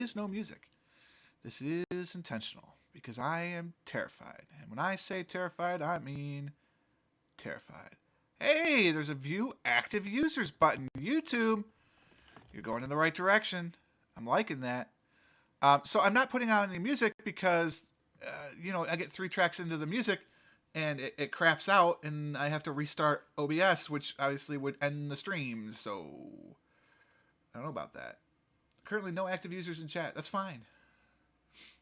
is no music. This is intentional because I am terrified. And when I say terrified, I mean terrified. Hey, there's a view active users button. YouTube, you're going in the right direction. I'm liking that. So I'm not putting out any music because, I get 3 tracks into the music and it craps out and I have to restart OBS, which obviously would end the stream. So I don't know about that. Currently, no active users in chat. That's fine.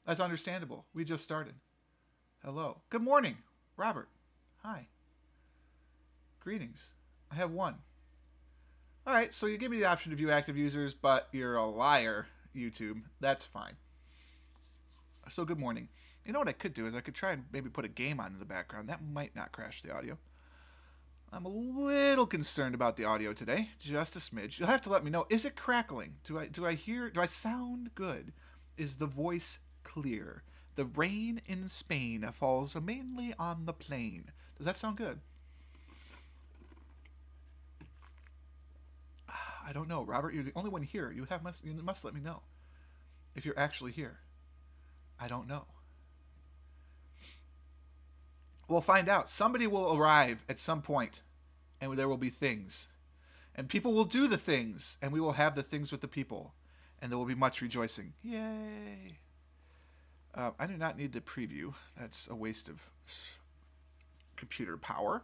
That's understandable. We just started. Hello. Good morning, Robert. Hi. Greetings. I have one. All right, so you give me the option to view active users, but you're a liar, YouTube. That's fine. So good morning. You know what I could do is I could try and maybe put a game on in the background. That might not crash the audio. I'm a little concerned about the audio today, just a smidge. You'll have to let me know. Is it crackling? Do I sound good? Is the voice clear? The rain in Spain falls mainly on the plain. Does that sound good? I don't know, Robert. You're the only one here. You must let me know if you're actually here. I don't know. We'll find out. Somebody will arrive at some point, and there will be things. And people will do the things, and we will have the things with the people. And there will be much rejoicing. Yay! I do not need to preview. That's a waste of computer power.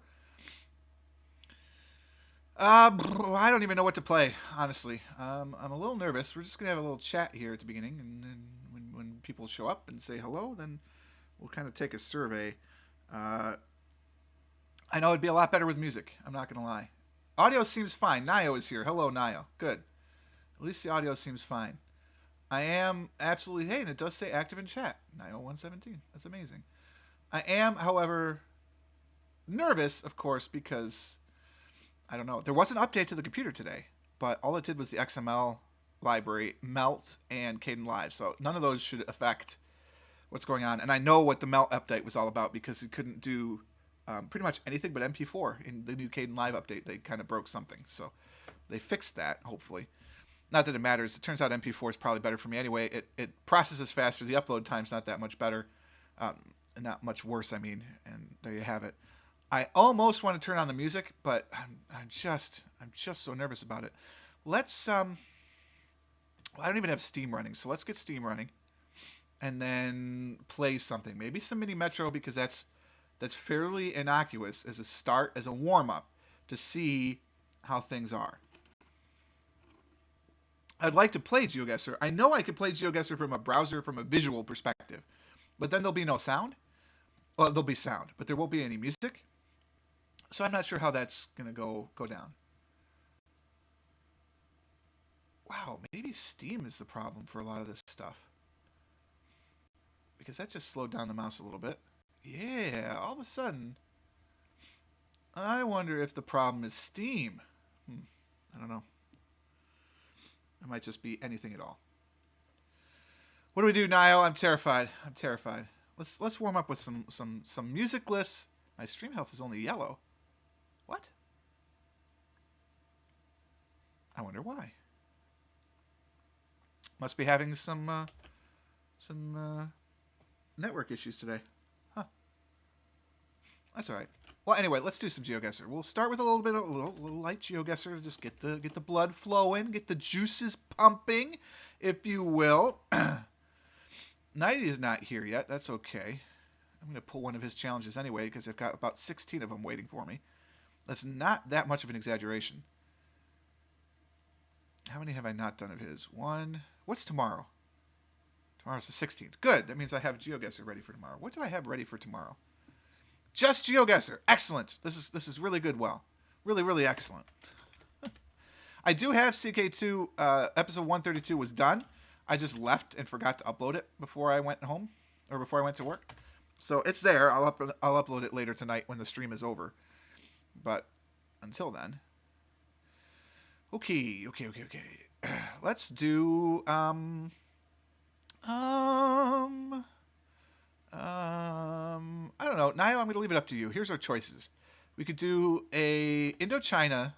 I don't even know what to play, honestly. I'm a little nervous. We're just going to have a little chat here at the beginning, and then when people show up and say hello, then we'll kind of take a survey. I know it'd be a lot better with music. I'm not going to lie. Audio seems fine. Nio is here. Hello, Nio. Good. At least the audio seems fine. I am absolutely... Hey, and it does say active in chat. Nio117. That's amazing. I am, however, nervous, of course, because... I don't know. There was an update to the computer today, but all it did was the XML library, Melt, and Kdenlive. So none of those should affect what's going on. And I know what the Melt update was all about because it couldn't do pretty much anything but MP4 in the new Kdenlive update. They kind of broke something. So they fixed that, hopefully. Not that it matters. It turns out MP4 is probably better for me anyway. It processes faster. The upload time's not that much better. Not much worse, I mean. And there you have it. I almost want to turn on the music, but I'm just so nervous about it. Let's I don't even have Steam running, so let's get Steam running, and then play something. Maybe some Mini Metro because that's fairly innocuous as a start, as a warm up to see how things are. I'd like to play GeoGuessr. I know I could play GeoGuessr from a browser from a visual perspective, but then there'll be no sound. Well, there'll be sound, but there won't be any music. So I'm not sure how that's going to go down. Wow, maybe Steam is the problem for a lot of this stuff. Because that just slowed down the mouse a little bit. Yeah, all of a sudden, I wonder if the problem is Steam. I don't know. It might just be anything at all. What do we do, Nio? I'm terrified. I'm terrified. Let's warm up with some musicless. My stream health is only yellow. What? I wonder why. Must be having some network issues today. Huh. That's all right. Well, anyway, let's do some GeoGuessr. We'll start with a little light GeoGuessr to just get the blood flowing, get the juices pumping, if you will. Nighty is not here yet. That's okay. I'm going to pull one of his challenges anyway because I've got about 16 of them waiting for me. That's not that much of an exaggeration. How many have I not done of his? One. What's tomorrow? Tomorrow's the 16th. Good. That means I have GeoGuessr ready for tomorrow. What do I have ready for tomorrow? Just GeoGuessr. Excellent. This is really good. Well, really, really excellent. I do have CK2. Episode 132 was done. I just left and forgot to upload it before I went home or before I went to work. So it's there. I'll upload it later tonight when the stream is over. But until then. Okay. Let's do I don't know. Nio, I'm going to leave it up to you. Here's our choices. We could do a Indochina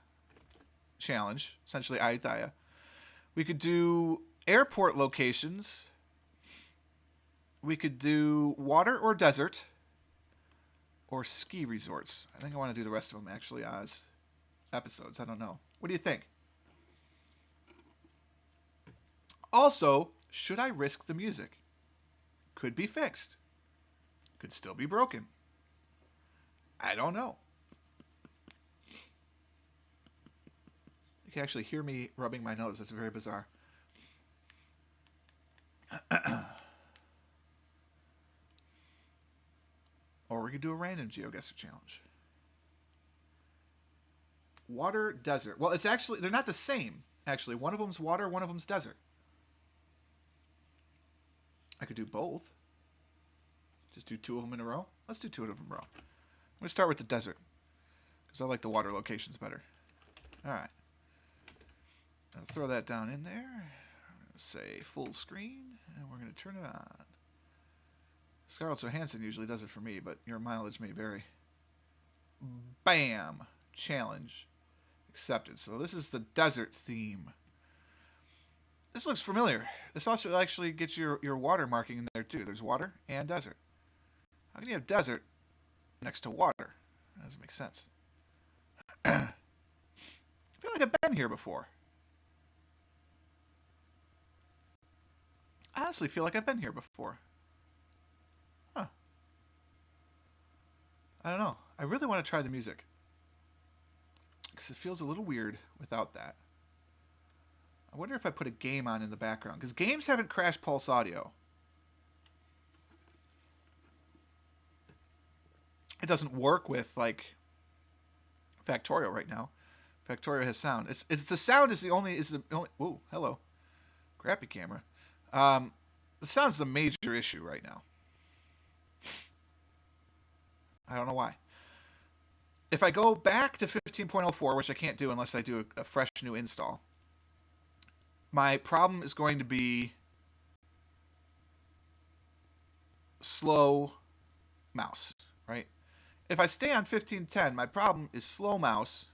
challenge, essentially Ayutthaya. We could do airport locations, we could do water or desert or ski resorts. I think I want to do the rest of them actually as episodes. I don't know. What do you think? Also, should I risk the music? Could be fixed. Could still be broken. I don't know. You can actually hear me rubbing my nose. That's very bizarre. Or we could do a random GeoGuessr challenge. Water, desert. Well, it's actually, they're not the same, actually. One of them's water, one of them's desert. I could do both. Just do 2 of them in a row. Let's do 2 of them in a row. I'm going to start with the desert, because I like the water locations better. Alright. I'll throw that down in there. I'm going to say full screen, and we're going to turn it on. Scarlett Johansson usually does it for me, but your mileage may vary. Bam! Challenge accepted. So this is the desert theme. This looks familiar. This also actually gets your water marking in there too. There's water and desert. How can you have desert next to water? That doesn't make sense. I feel like I've been here before. I honestly feel like I've been here before. Huh. I don't know. I really want to try the music, because it feels a little weird without that. I wonder if I put a game on in the background, because games haven't crashed Pulse Audio. It doesn't work with, like, Factorio right now. Factorio has sound. It's the sound is the only. Ooh, hello, crappy camera. The sound's the major issue right now. I don't know why. If I go back to 15.04, which I can't do unless I do a fresh new install, my problem is going to be slow mouse, right? If I stay on 15.10, my problem is slow mouse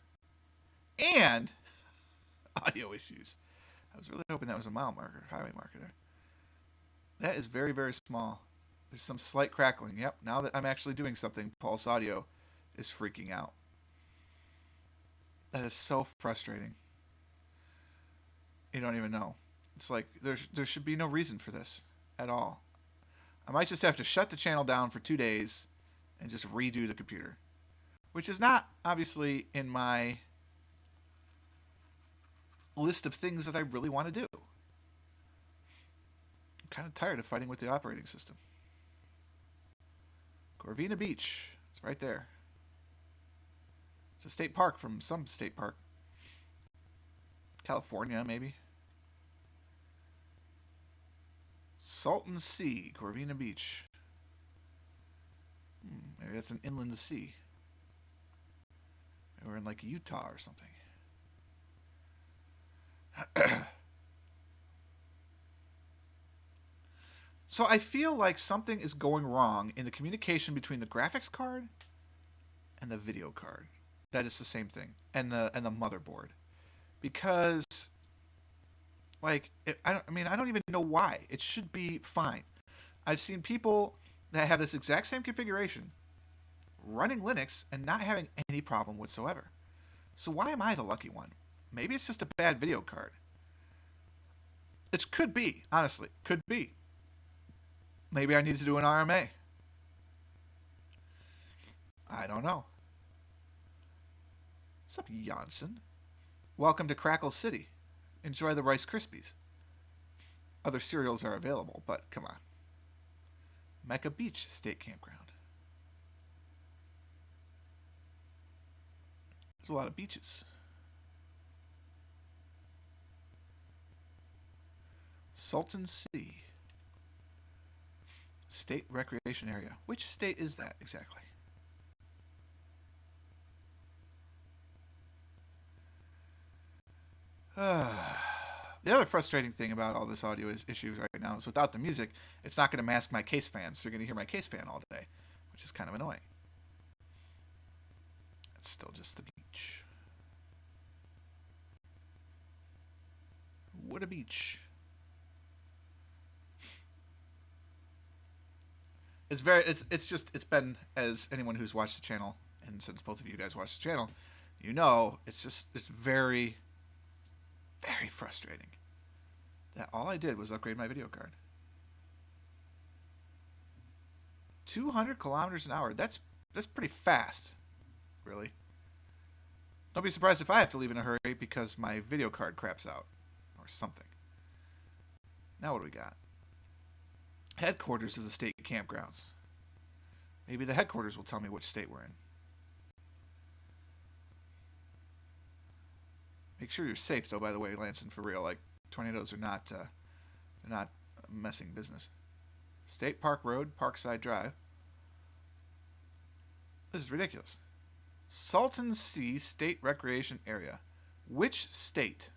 and audio issues. I was really hoping that was a mile marker, highway marker there. That is very, very small. There's some slight crackling. Yep, now that I'm actually doing something, Pulse Audio is freaking out. That is so frustrating. You don't even know. It's like there should be no reason for this at all. I might just have to shut the channel down for 2 days and just redo the computer, which is not obviously in my list of things that I really want to do. I'm kind of tired of fighting with the operating system. Corvina Beach. It's right there. It's a state park from some state park. California, maybe. Salton Sea, Corvina Beach. Maybe that's an inland sea. Maybe we're in like Utah or something. So I feel like something is going wrong in the communication between the graphics card and the video card. That is the same thing, and the motherboard, because like I don't even know why. It should be fine. I've seen people that have this exact same configuration running Linux and not having any problem whatsoever. So why am I the lucky one? Maybe it's just a bad video card. It could be, honestly, could be. Maybe I need to do an RMA. I don't know. What's up, Janssen? Welcome to Crackle City. Enjoy the Rice Krispies. Other cereals are available, but come on. Mecca Beach State Campground. There's a lot of beaches. Salton Sea. State Recreation Area. Which state is that exactly? The other frustrating thing about all this audio issues right now is without the music, it's not going to mask my case fan, so you're going to hear my case fan all day, which is kind of annoying. It's still just the beach. What a beach. it's been, as anyone who's watched the channel, and since both of you guys watch the channel, it's very, very frustrating that all I did was upgrade my video card. 200 kilometers an hour. That's pretty fast, really. Don't be surprised if I have to leave in a hurry because my video card craps out or something. Now what do we got? Headquarters of the state campgrounds. Maybe the headquarters will tell me which state we're in. Make sure you're safe, though. By the way, Lansing, for real. Like, tornadoes are not they're not messing business. State Park Road, Parkside Drive. This is ridiculous. Salton Sea State Recreation Area. Which state?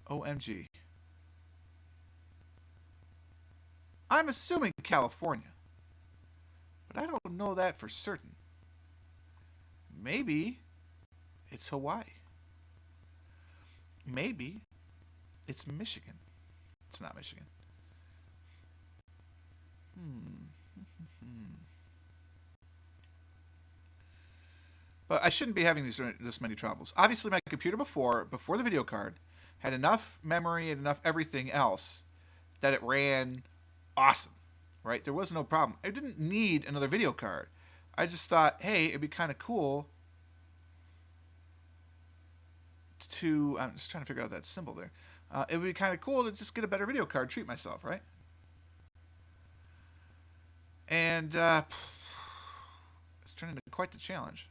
OMG. I'm assuming California, but I don't know that for certain. Maybe it's Hawaii. Maybe it's Michigan. It's not Michigan. But I shouldn't be having this many troubles. Obviously, my computer before the video card had enough memory and enough everything else that it ran awesome, right? There was no problem. I didn't need another video card. I just thought, hey, it'd be kind of cool to... I'm just trying to figure out that symbol there. It would be kind of cool to just get a better video card, treat myself, right? And it's turned into quite the challenge.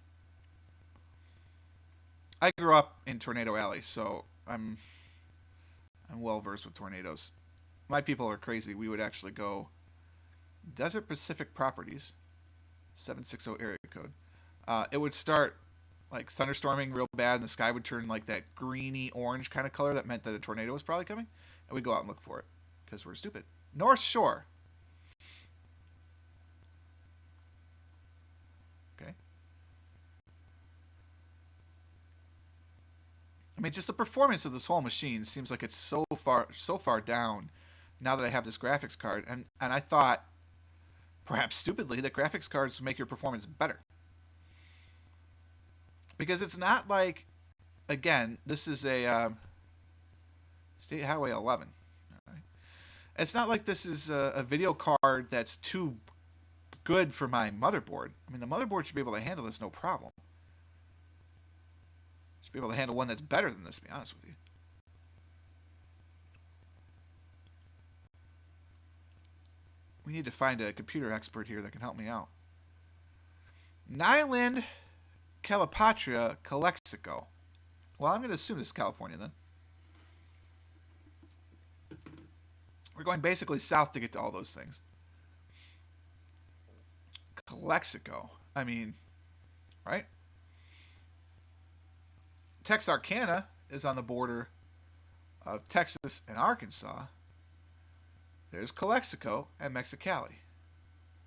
I grew up in Tornado Alley, so I'm well versed with tornadoes. My people are crazy. We would actually go Desert Pacific Properties, 760 area code. It would start like thunderstorming real bad, and the sky would turn like that greeny orange kind of color. That meant that a tornado was probably coming, and we'd go out and look for it because we're stupid. North Shore. Okay. I mean, just the performance of this whole machine seems like it's so far down now that I have this graphics card. And I thought, perhaps stupidly, that graphics cards would make your performance better. Because it's not like, again, this is a State Highway 11. Right. It's not like this is a video card that's too good for my motherboard. I mean, the motherboard should be able to handle this no problem. Be able to handle one that's better than this, to be honest with you. We need to find a computer expert here that can help me out. Nyland, Calipatria, Calexico. Well, I'm going to assume this is California then. We're going basically south to get to all those things. Calexico. I mean, right? Texarkana is on the border of Texas and Arkansas. There's Calexico and Mexicali.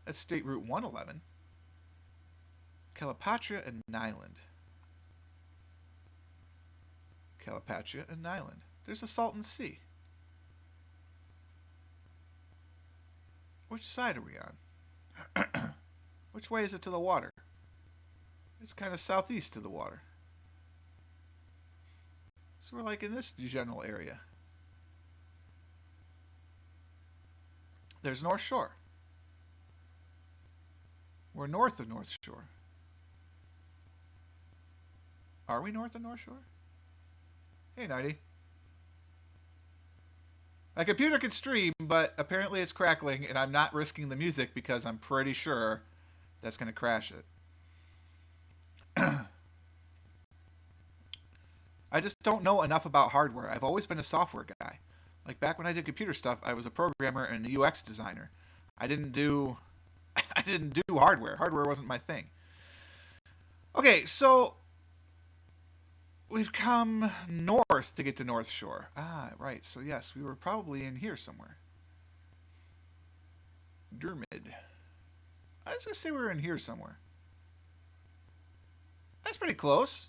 That's State Route 111. Calipatria and Nyland. Calipatria and Nyland. There's the Salton Sea. Which side are we on? Which way is it to the water? It's kind of southeast to the water. So we're like in this general area. There's North Shore. We're north of North Shore. Are we north of North Shore? Hey, Nighty. My computer can stream, but apparently it's crackling, and I'm not risking the music because I'm pretty sure that's going to crash it. I just don't know enough about hardware. I've always been a software guy. Like back when I did computer stuff, I was a programmer and a UX designer. I didn't do hardware. Hardware wasn't my thing. Okay, so we've come north to get to North Shore. Ah, right. So yes, we were probably in here somewhere. Dermid. I was gonna say we were in here somewhere. That's pretty close.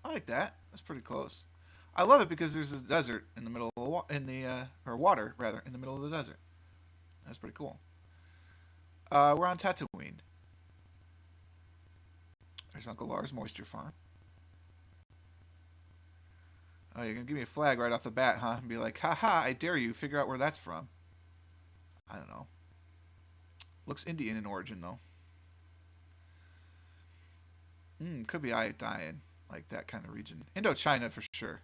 I like that. That's pretty close. I love it because there's a desert in the middle of or water rather in the middle of the desert. That's pretty cool. We're on Tatooine. There's Uncle Lars Moisture Farm. Oh, you're gonna give me a flag right off the bat, huh? And be like, haha, I dare you, figure out where that's from. I don't know. Looks Indian in origin, though. Could be Iodine, like that kind of region. Indochina for sure.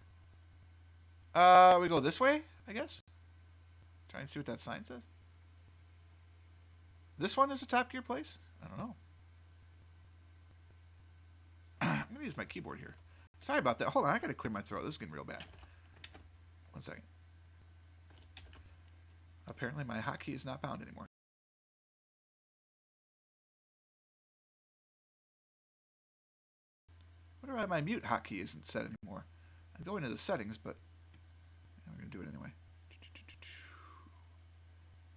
We go this way, I guess? Try and see what that sign says. This one is a Top Gear place? I don't know. I'm gonna use my keyboard here. Sorry about that. Hold on, I gotta clear my throat. This is getting real bad. 1 second. Apparently my hotkey is not bound anymore. I wonder why my mute hotkey isn't set anymore. I'm going into the settings, but we're gonna do it anyway.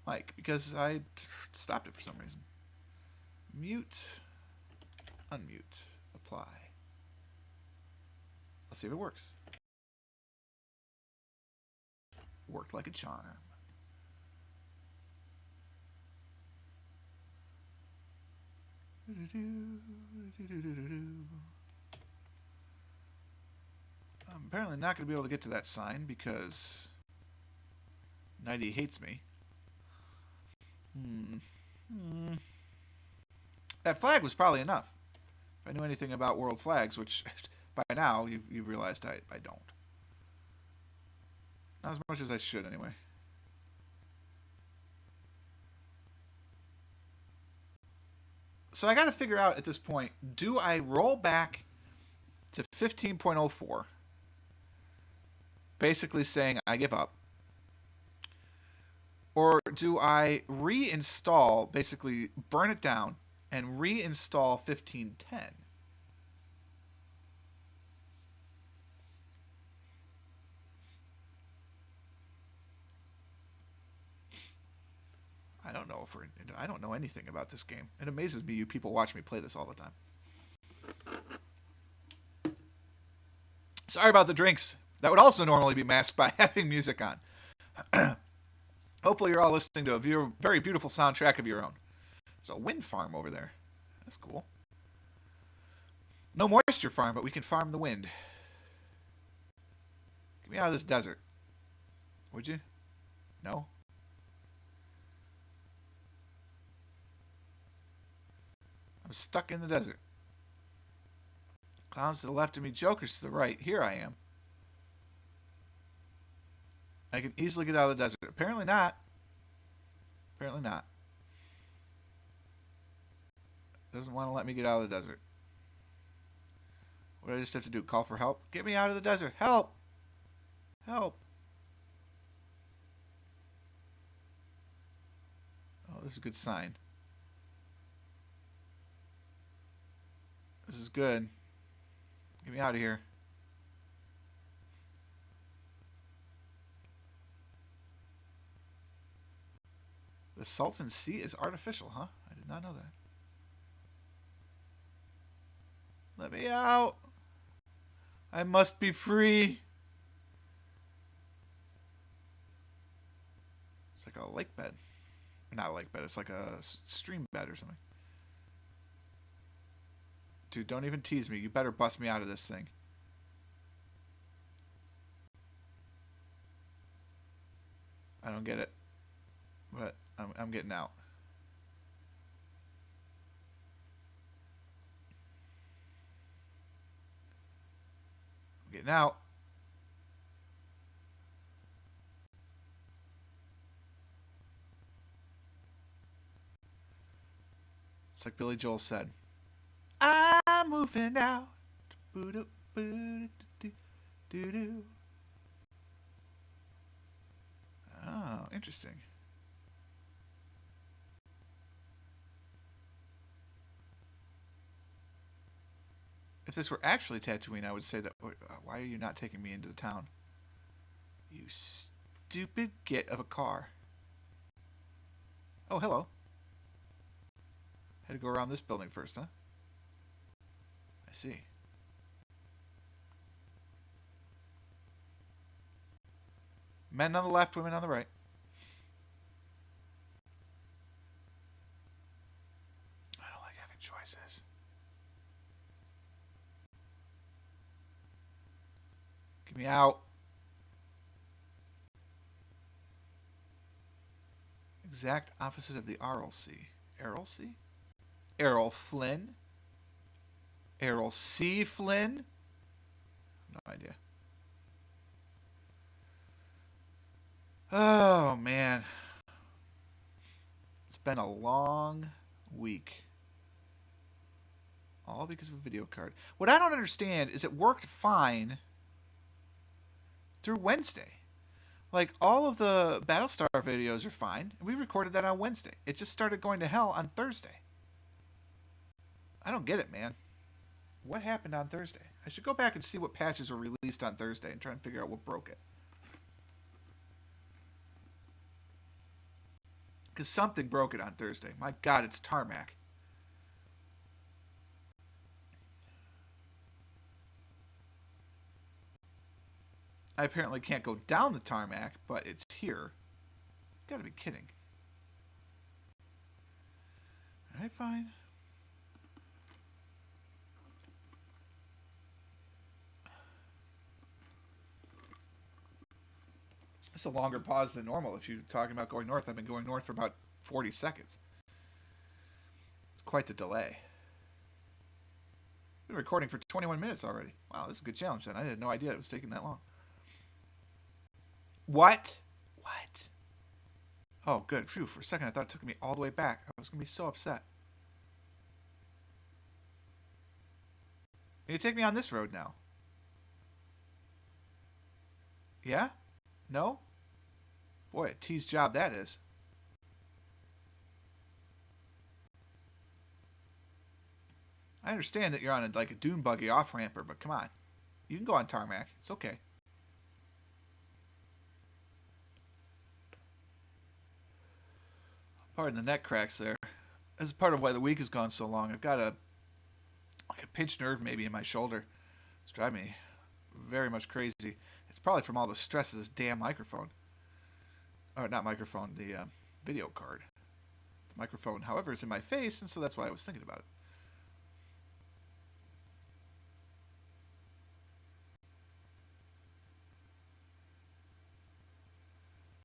Mike, because I stopped it for some reason. Mute, unmute, apply. Let's see if it works. Worked like a charm. I'm apparently not going to be able to get to that sign because Nighty hates me. That flag was probably enough. If I knew anything about world flags, which by now you've realized I don't. Not as much as I should, anyway. So I got to figure out at this point, do I roll back to 15.04, basically saying I give up, or do I reinstall, basically burn it down, and reinstall 15.10? I don't know anything about this game. It amazes me you people watch me play this all the time. Sorry about the drinks. That would also normally be masked by having music on. Hopefully you're all listening to a very beautiful soundtrack of your own. There's a wind farm over there. That's cool. No moisture farm, but we can farm the wind. Get me out of this desert. Would you? No? I'm stuck in the desert. Clowns to the left of me, jokers to the right. Here I am. I can easily get out of the desert. Apparently not. Apparently not. Doesn't want to let me get out of the desert. What do I just have to do? Call for help? Get me out of the desert. Help! Help! Oh, this is a good sign. This is good. Get me out of here. The Salton Sea is artificial, huh? I did not know that. Let me out. I must be free. It's like a lake bed. Not a lake bed. It's like a stream bed or something. Dude, don't even tease me. You better bust me out of this thing. I don't get it. But I'm getting out. I'm getting out. It's like Billy Joel said. I'm moving out. Oh, interesting. If this were actually Tatooine, I would say that. Why are you not taking me into the town? You stupid git of a car. Oh, hello. Had to go around this building first, huh? I see. Men on the left, women on the right. I don't like having choices. Get me out. Exact opposite of the Errol C. Errol C? Errol Flynn? Errol C. Flynn? No idea. Oh, man. It's been a long week. All because of a video card. What I don't understand is it worked fine through Wednesday. Like, all of the Battlestar videos are fine. We recorded that on Wednesday. It just started going to hell on Thursday. I don't get it, man. What happened on Thursday? I should go back and see what patches were released on Thursday and try and figure out what broke it. Because something broke it on Thursday. My God, it's tarmac. I apparently can't go down the tarmac, but it's here. You gotta be kidding. Alright, fine. It's a longer pause than normal if you're talking about going north. I've been going north for about 40 seconds. Quite the delay. Been recording for 21 minutes already. Wow, this is a good challenge then. I had no idea it was taking that long. What? What? Oh, good. Phew, for a second I thought it took me all the way back. I was going to be so upset. You take me on this road now. Yeah? No? Boy, a tease job that is. I understand that you're on a dune buggy off-ramper, but come on. You can go on tarmac. It's okay. Pardon the neck cracks there. This is part of why the week has gone so long. I've got a pinched nerve maybe in my shoulder. It's driving me very much crazy. It's probably from all the stress of this damn microphone. Or not microphone, the video card. The microphone, however, is in my face, and so that's why I was thinking about it.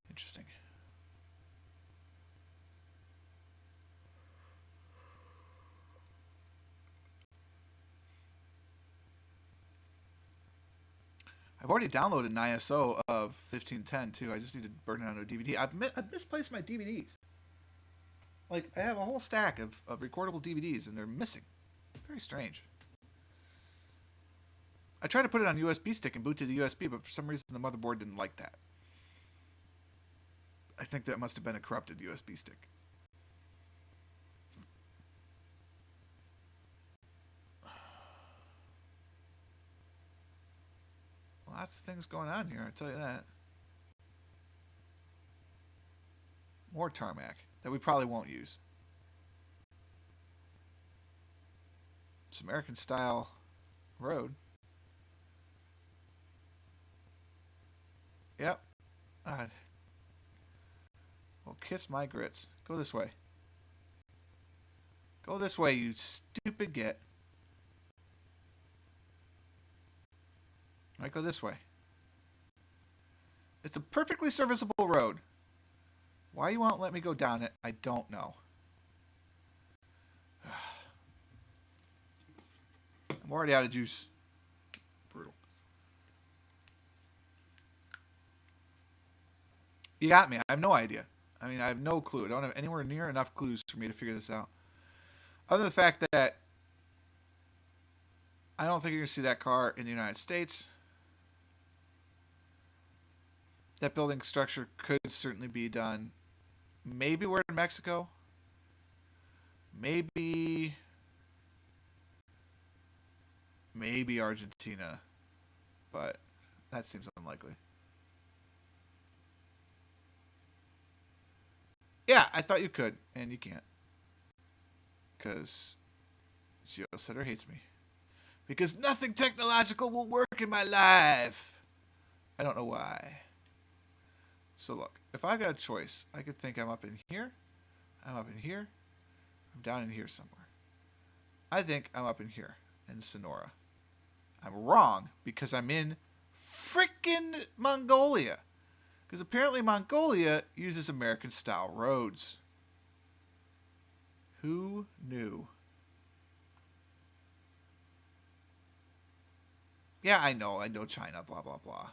Interesting. I've already downloaded an ISO of 1510 too. I just need to burn it onto a DVD. I've misplaced my DVDs. Like, I have a whole stack of recordable DVDs, and they're missing. Very strange. I tried to put it on USB stick and boot to the USB, but for some reason the motherboard didn't like that. I think that must have been a corrupted USB stick. Lots of things going on here, I tell you that. More tarmac that we probably won't use. It's American style road. Yep. God. Well, kiss my grits. Go this way. Go this way, you stupid git. Alright, go this way. It's a perfectly serviceable road. Why you won't let me go down it, I don't know. I'm already out of juice. Brutal. You got me. I have no idea. I mean, I have no clue. I don't have anywhere near enough clues for me to figure this out. Other than the fact that I don't think you're going to see that car in the United States. That building structure could certainly be done. Maybe we're in Mexico. Maybe Argentina. But that seems unlikely. Yeah, I thought you could, and you can't. Because Geosetter hates me. Because nothing technological will work in my life. I don't know why. So look, if I got a choice, I could think I'm up in here, I'm up in here, I'm down in here somewhere. I think I'm up in here in Sonora. I'm wrong because I'm in frickin' Mongolia. Because apparently Mongolia uses American style roads. Who knew? Yeah, I know China, blah, blah, blah.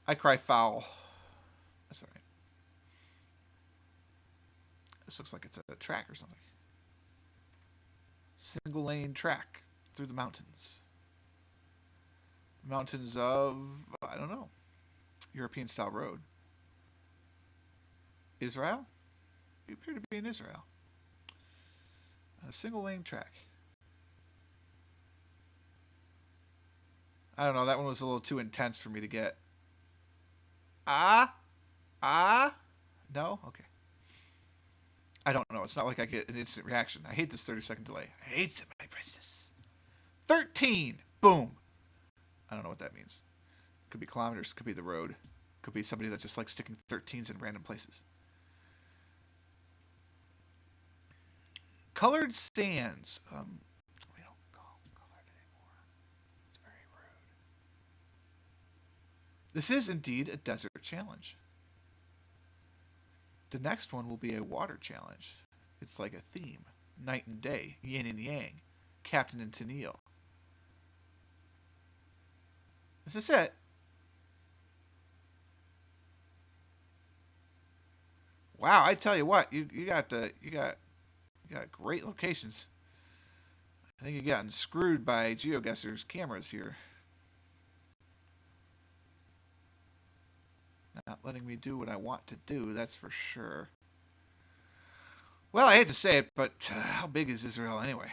I cry foul. That's alright. This looks like it's a track or something. Single lane track through the mountains. Mountains of, I don't know, European style road. Israel? You appear to be in Israel. A single lane track. I don't know, that one was a little too intense for me to get. Ah? No? Okay. I don't know. It's not like I get an instant reaction. I hate this 30-second delay. I hate it, my princess. 13! Boom! I don't know what that means. Could be kilometers. Could be the road. Could be somebody that just likes sticking 13s in random places. Colored sands. We don't call them colored anymore. It's very rude. This is indeed a desert challenge. The next one will be a water challenge. It's like a theme. Night and day. Yin and yang. Captain and Tennille. Is this it? Wow, I tell you what, you got great locations. I think you've gotten screwed by GeoGuessr's cameras here. Not letting me do what I want to do, that's for sure. Well, I hate to say it, but how big is Israel anyway?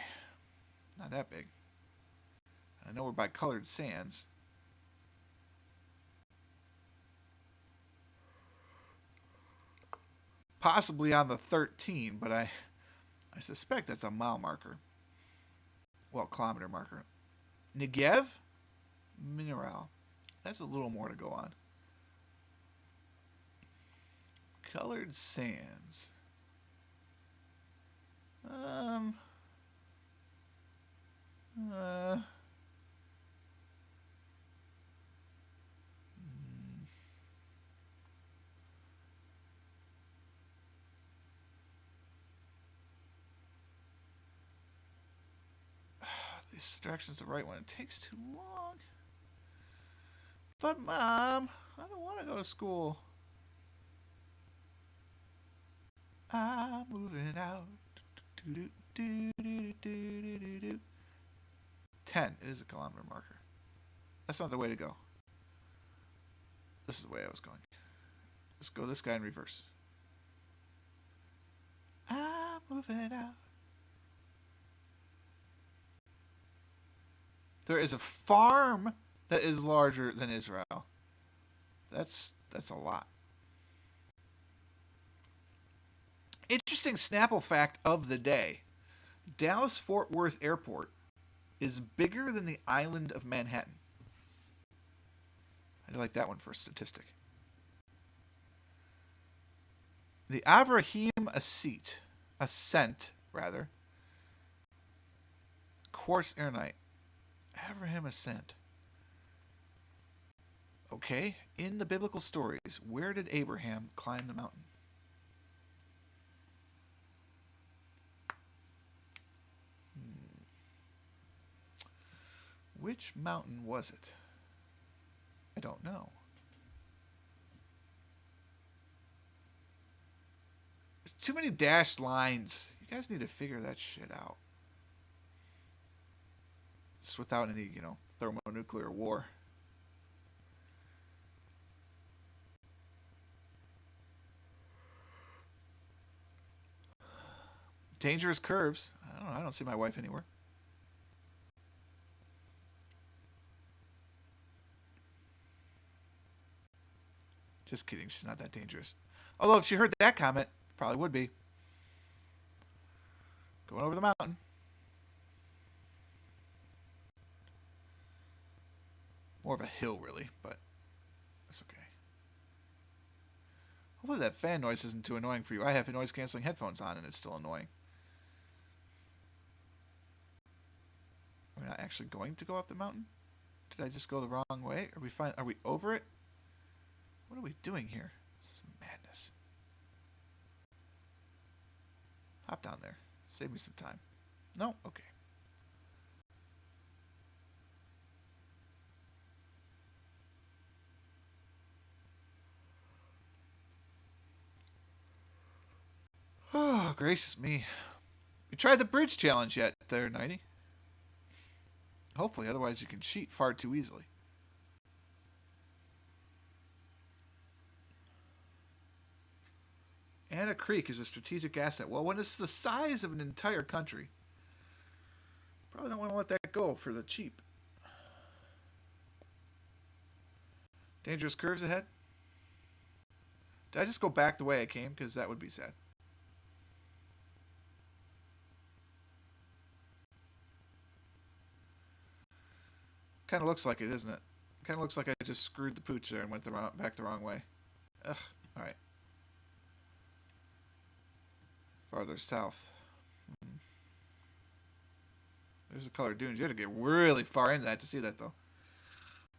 Not that big. I know we're by colored sands. Possibly on the 13, but I suspect that's a mile marker. Well, kilometer marker. Negev? Mineral. That's a little more to go on. Colored sands. This direction's the right one. It takes too long. But Mom, I don't want to go to school. I'm moving out. 10. It is a kilometer marker. That's not the way to go. This is the way I was going. Let's go this guy in reverse. I'm moving out. There is a farm that is larger than Israel. That's a lot. Interesting Snapple fact of the day. Dallas-Fort Worth Airport is bigger than the island of Manhattan. I like that one for a statistic. The Avraham Ascent, Quartz Airnite. Avraham Ascent. Okay, in the biblical stories, where did Abraham climb the mountain? Which mountain was it? I don't know. There's too many dashed lines. You guys need to figure that shit out. Just without any, thermonuclear war. Dangerous curves. I don't know. I don't see my wife anywhere. Just kidding. She's not that dangerous. Although if she heard that comment, probably would be. Going over the mountain. More of a hill, really, but Hopefully that fan noise isn't too annoying for you. I have noise canceling headphones on and it's still annoying. We're not actually going to go up the mountain? Did I just go the wrong way? Are we over it? What are we doing here? This is madness. Hop down there. Save me some time. No? Okay. Oh, gracious me. You tried the bridge challenge yet there, 90? Hopefully, otherwise you can cheat far too easily. Anna Creek is a strategic asset. Well, when it's the size of an entire country, probably don't want to let that go for the cheap. Dangerous curves ahead. Did I just go back the way I came? Because that would be sad. Kind of looks like it, isn't it? Kind of looks like I just screwed the pooch there and went back the wrong way. Ugh. All right. Farther south. There's the color dunes. You had to get really far into that to see that, though.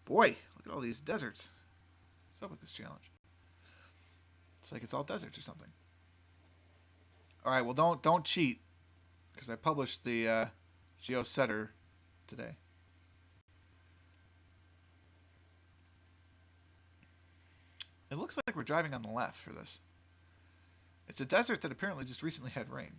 Boy, look at all these deserts. What's up with this challenge? It's like it's all deserts or something. All right, well, don't cheat, because I published the GeoSetter today. It looks like we're driving on the left for this. It's a desert that apparently just recently had rain.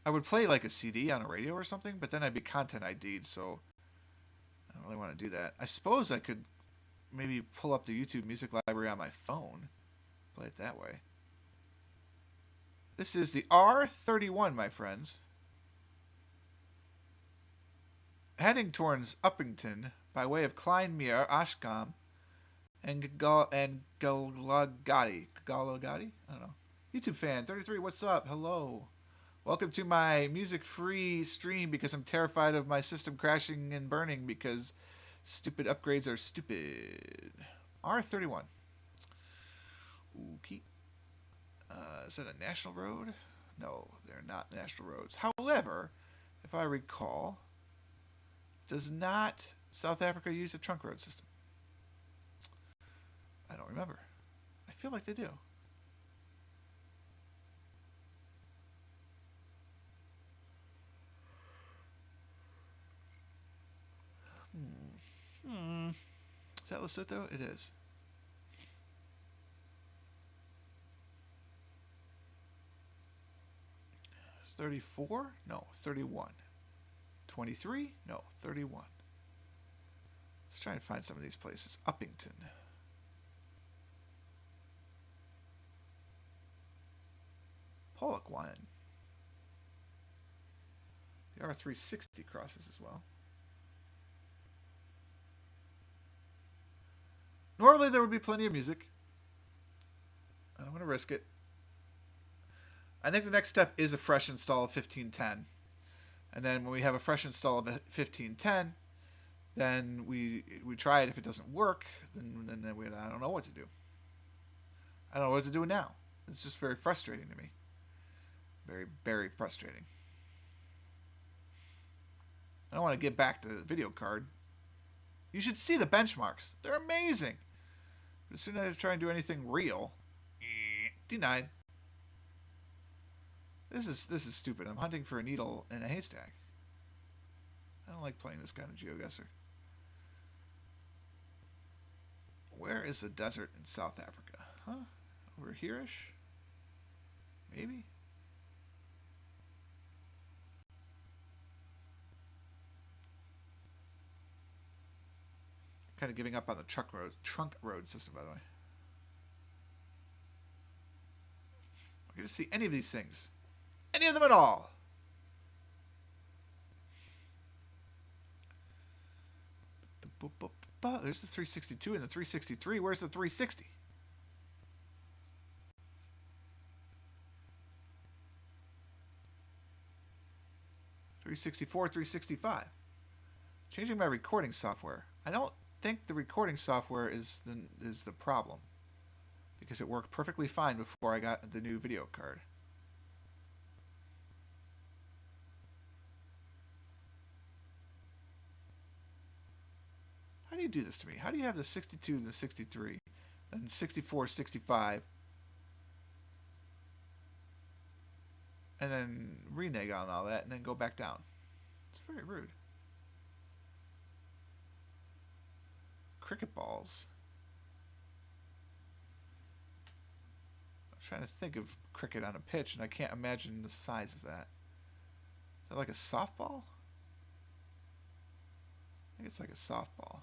I would play like a CD on a radio or something, but then I'd be content ID'd, so I don't really want to do that. I suppose I could maybe pull up the YouTube music library on my phone. Play it that way. This is the R31, my friends. Heading towards Uppington by way of Kleinmere, Ashcombe, and Galagati. Galagati? I don't know. YouTube fan, 33, what's up? Hello. Welcome to my music-free stream because I'm terrified of my system crashing and burning because stupid upgrades are stupid. R31. Okay. Is that a national road? No, they're not national roads. However, if I recall, does not South Africa use a trunk road system? I don't remember. I feel like they do. Is that Lesotho? It is. 34? No, 31. 23? No, 31. Let's try and find some of these places. Uppington. Pollockwan. The R360 crosses as well. Normally there would be plenty of music. I don't want to risk it. I think the next step is a fresh install of 1510. And then when we have a fresh install of 1510, then we try it. If it doesn't work, then I don't know what to do. I don't know what to do now. It's just very frustrating to me. Very, very frustrating. I don't want to get back to the video card. You should see the benchmarks. They're amazing. But as soon as I try and do anything real, denied. This is stupid. I'm hunting for a needle in a haystack. I don't like playing this kind of GeoGuessr. Where is the desert in South Africa? Huh? Over here-ish? Maybe? Kind of giving up on the trunk road system, by the way. I get to see any of these things. Any of them at all. There's the 362 and the 363. Where's the 360? 364, 365. Changing my recording software. I don't think the recording software is the problem, because it worked perfectly fine before I got the new video card. How do you do this to me? How do you have the 62 and the 63, and 64, 65, and then renege on all that, and then go back down? It's very rude. Cricket balls. I'm trying to think of cricket on a pitch, and I can't imagine the size of that. Is that like a softball? I think it's like a softball.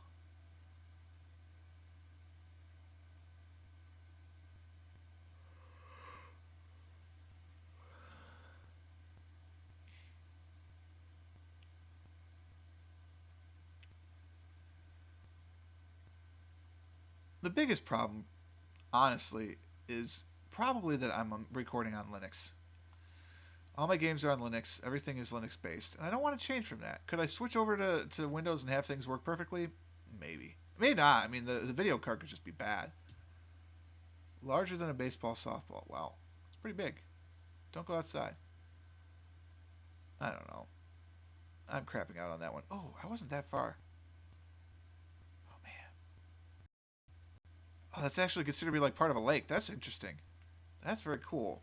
The biggest problem, honestly, is probably that I'm recording on Linux. All my games are on Linux. Everything is Linux based. And I don't want to change from that. Could I switch over to Windows and have things work perfectly? Maybe. Maybe not. I mean, the video card could just be bad. Larger than a baseball softball. Wow. It's pretty big. Don't go outside. I don't know. I'm crapping out on that one. Oh, I wasn't that far. Oh, man. Oh, that's actually considered to be like part of a lake. That's interesting. That's very cool.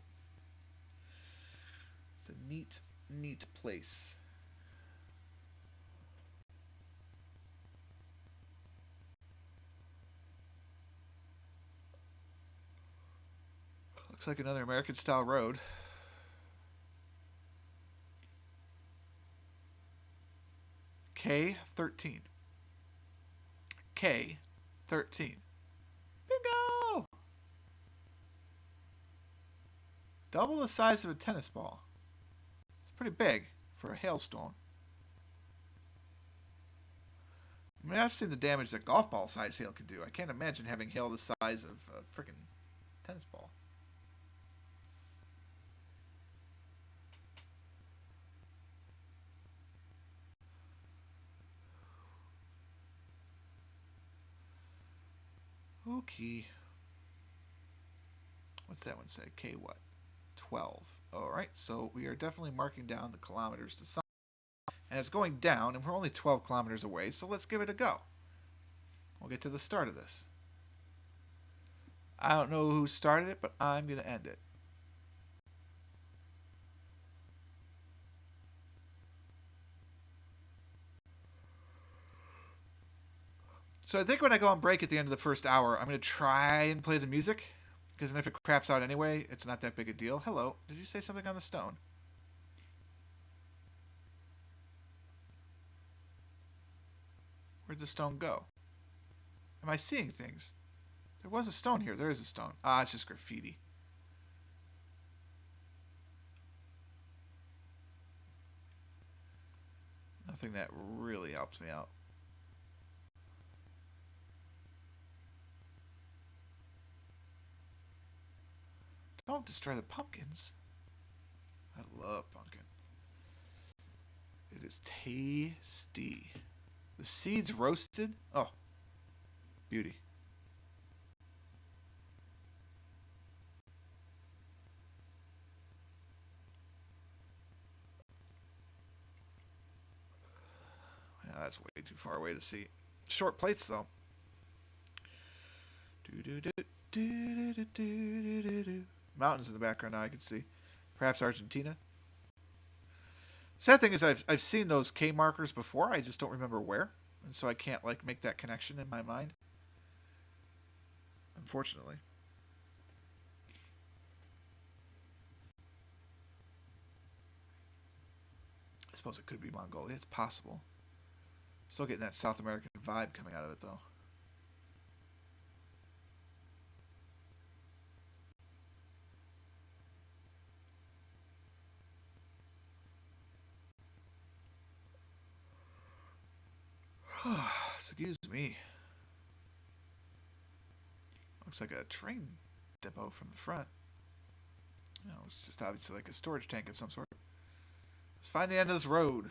It's a neat, neat place. Looks like another American-style road. K13. K13. Bingo! Double the size of a tennis ball. It's pretty big for a hailstone. I mean, I've seen the damage that golf ball size hail can do. I can't imagine having hail the size of a freaking tennis ball. Okay. What's that one say? K what? 12. Alright, so we are definitely marking down the kilometers to some. And it's going down, and we're only 12 kilometers away, so let's give it a go. We'll get to the start of this. I don't know who started it, but I'm going to end it. So I think when I go on break at the end of the first hour, I'm going to try and play the music. Because if it craps out anyway, it's not that big a deal. Hello. Did you say something on the stone? Where'd the stone go? Am I seeing things? There was a stone here. There is a stone. Ah, it's just graffiti. Nothing that really helps me out. Don't destroy the pumpkins. I love pumpkin. It is tasty. The seeds roasted. Oh, beauty. Yeah, that's way too far away to see. Short plates, though. Mountains in the background now I can see. Perhaps Argentina. Sad thing is I've seen those K markers before. I just don't remember where, and so I can't like make that connection in my mind. Unfortunately. I suppose it could be Mongolia. It's possible. Still getting that South American vibe coming out of it, though. Excuse me. Looks like a train depot from the front. No, it's just obviously like a storage tank of some sort. As find the end of this road.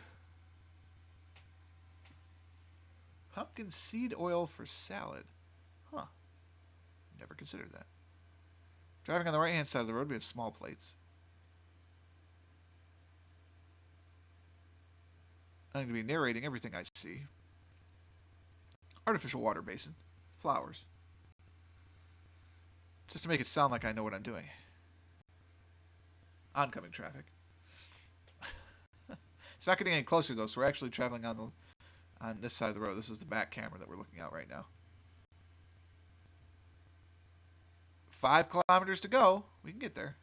Pumpkin seed oil for salad. Huh. Never considered that. Driving on the right-hand side of the road, we have small plates. I'm going to be narrating everything I see. Artificial water basin. Flowers. Just to make it sound like I know what I'm doing. Oncoming traffic. It's not getting any closer, though, so we're actually traveling on this side of the road. This is the back camera that we're looking at right now. 5 kilometers to go. We can get there.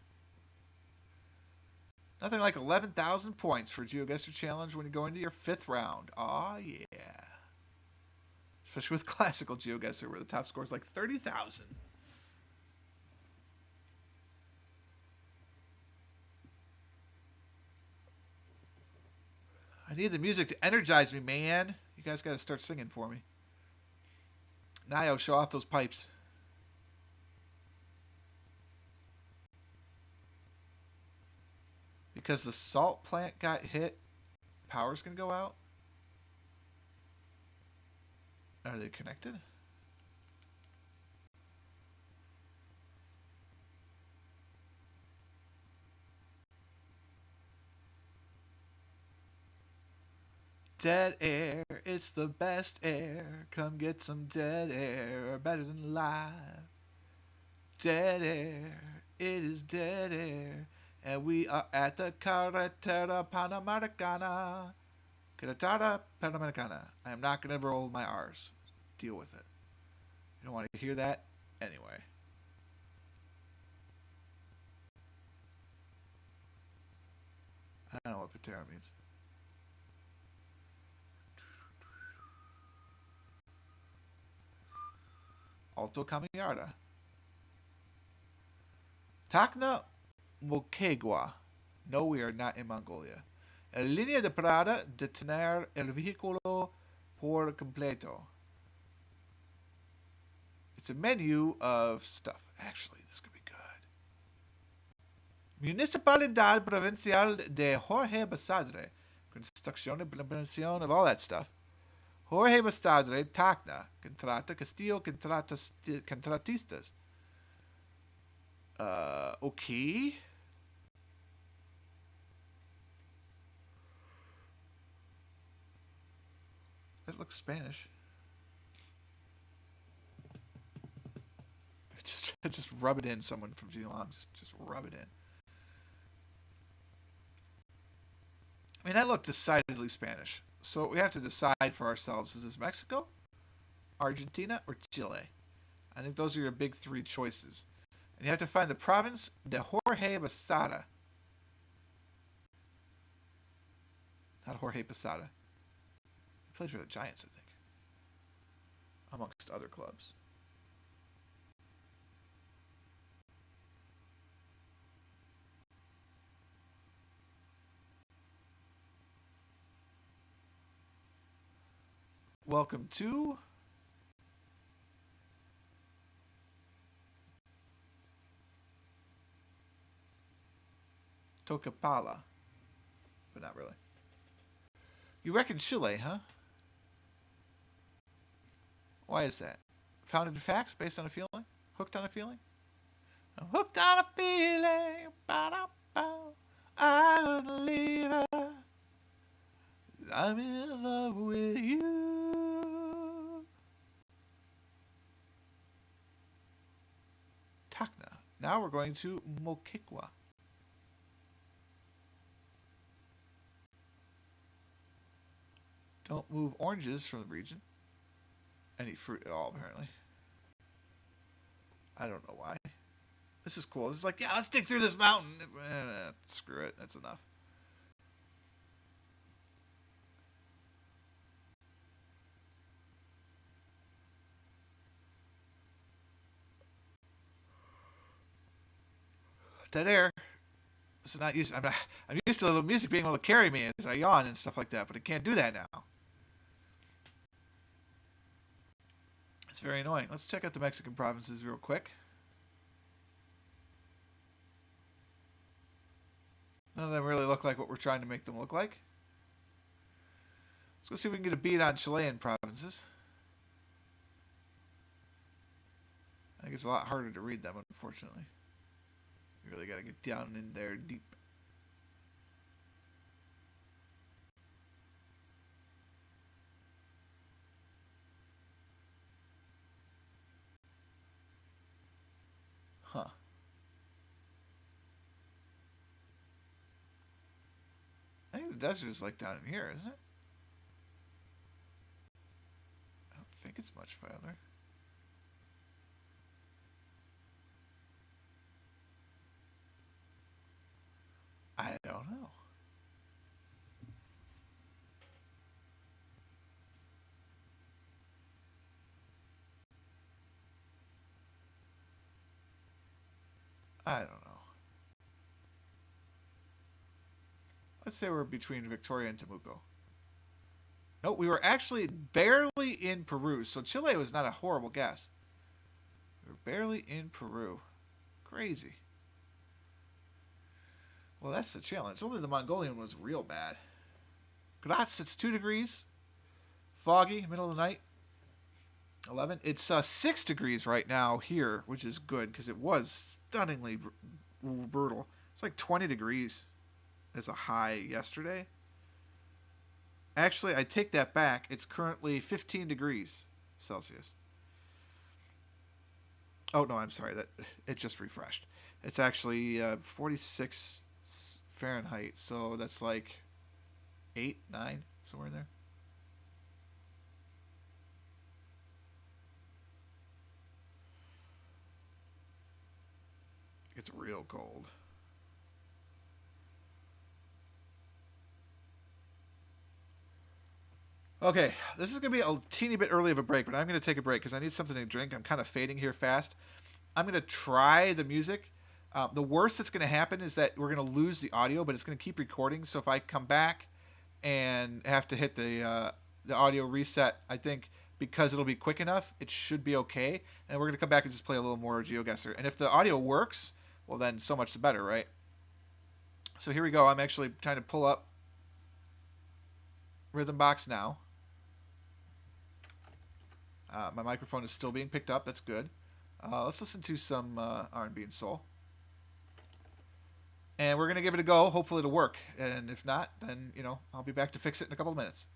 Nothing like 11,000 points for GeoGuessr Challenge when you go into your 5th round. Aw, yeah. Especially with classical GeoGuessr, where the top score is like 30,000. I need the music to energize me, man. You guys got to start singing for me. Nio, show off those pipes. Because the salt plant got hit, power's going to go out? Are they connected? Dead air, it's the best air. Come get some dead air, better than live. Dead air, it is dead air. And we are at the Carretera Panamericana. Carretera Panamericana. I am not going to roll my R's. Deal with it. You don't want to hear that? Anyway. I don't know what Patera means. Alto Caminada. Tacna Moquegua. No, we are not in Mongolia. En línea de parada detener el vehículo por completo. It's a menu of stuff. Actually, this could be good. Municipalidad Provincial de Jorge Basadre. Construcción y implementación of all that stuff. Jorge Basadre, Tacna. Contrata Castillo Contratistas. Okay. That looks Spanish. Just rub it in, someone from Geelong. Just rub it in. I mean, that looked decidedly Spanish. So we have to decide for ourselves. Is this Mexico, Argentina, or Chile? I think those are your big 3 choices. And you have to find the province de Jorge Posada. Not Jorge Posada. He plays for the Giants, I think. Amongst other clubs. Welcome to Tocapala. But not really. You reckon Chile, huh? Why is that? Founded in facts based on a feeling? Hooked on a feeling? I'm hooked on a feeling. Ba-da-ba. I wouldn't leave her. I'm in love with you. Tacna. Now we're going to Moquegua. Don't move oranges from the region. Any fruit at all, apparently. I don't know why. This is cool. This is like, yeah, let's dig through this mountain. Screw it. That's enough. Dead air. This is not used. I'm used to the music being able to carry me as I yawn and stuff like that, but it can't do that now. It's very annoying. Let's check out the Mexican provinces real quick. None of them really look like what we're trying to make them look like. Let's go see if we can get a beat on Chilean provinces. I think it's a lot harder to read them, unfortunately. You really got to get down in there deep. Huh. I think the desert is like down in here, isn't it? I don't think it's much farther. I don't know. I don't know. Let's say we're between Victoria and Temuco. No, we were actually barely in Peru, so Chile was not a horrible guess. We were barely in Peru. Crazy. Well, that's the challenge. Only the Mongolian was real bad. Graz, it's 2 degrees. Foggy, middle of the night. 11. It's 6 degrees right now here, which is good because it was stunningly brutal. It's like 20 degrees as a high yesterday. Actually, I take that back. It's currently 15 degrees Celsius. Oh no, I'm sorry. That it just refreshed. It's actually 46 Fahrenheit, so that's like 8, 9, somewhere in there. It's real cold. Okay, this is going to be a teeny bit early of a break, but I'm going to take a break because I need something to drink. I'm kind of fading here fast. I'm going to try the music. The worst that's going to happen is that we're going to lose the audio, but it's going to keep recording. So if I come back and have to hit the audio reset, I think because it'll be quick enough, it should be okay. And we're going to come back and just play a little more GeoGuessr. And if the audio works, well, then so much the better, right? So here we go. I'm actually trying to pull up Rhythmbox now. My microphone is still being picked up. That's good. Let's listen to some R&B and soul. And we're going to give it a go. Hopefully it'll work. And if not, then, I'll be back to fix it in a couple of minutes.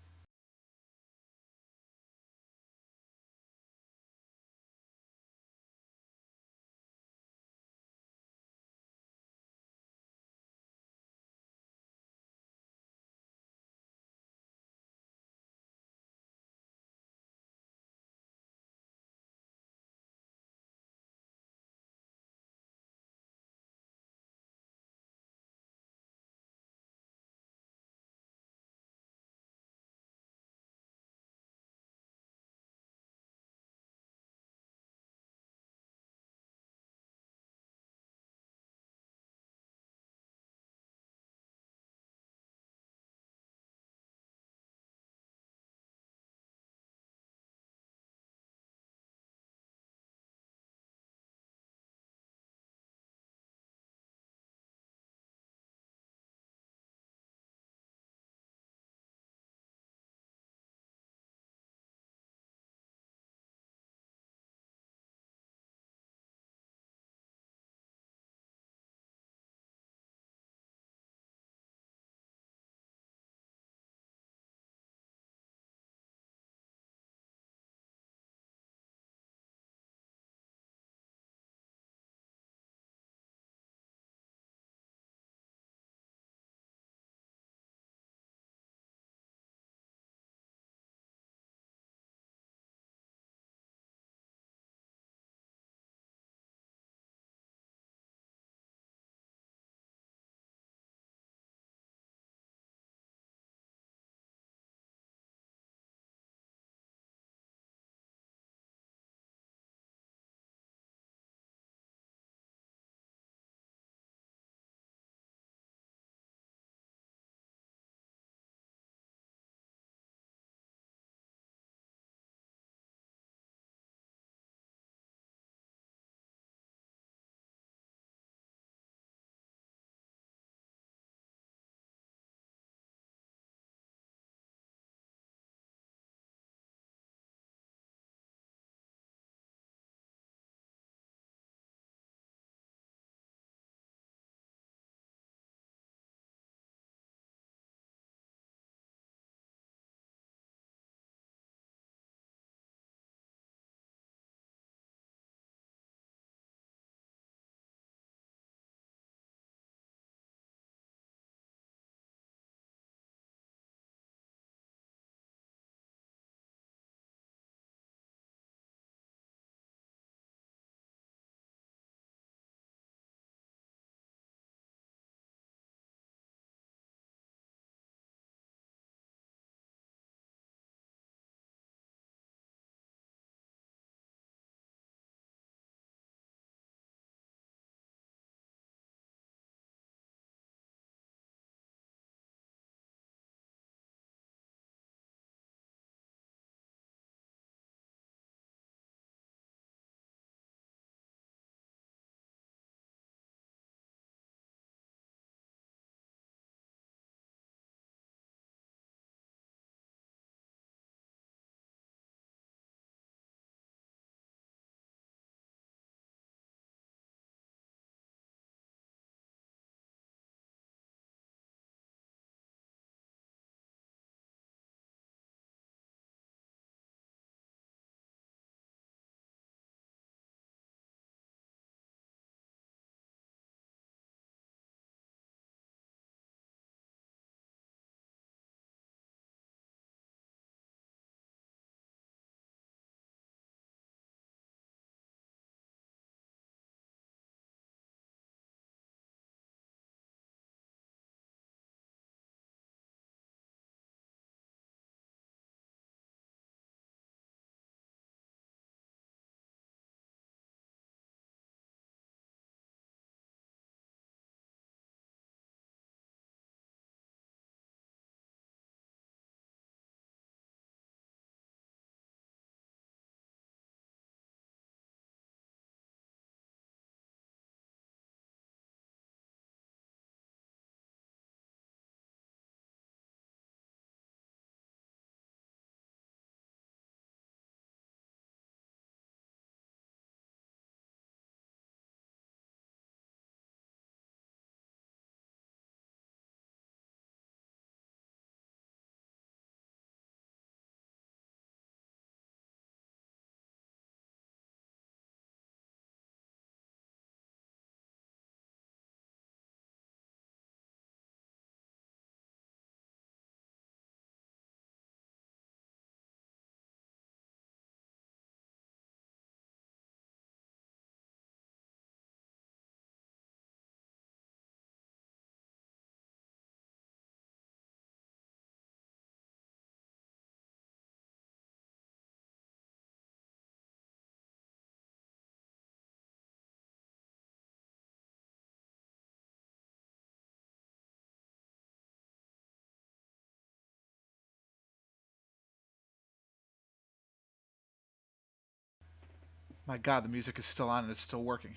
My God, the music is still on and it's still working.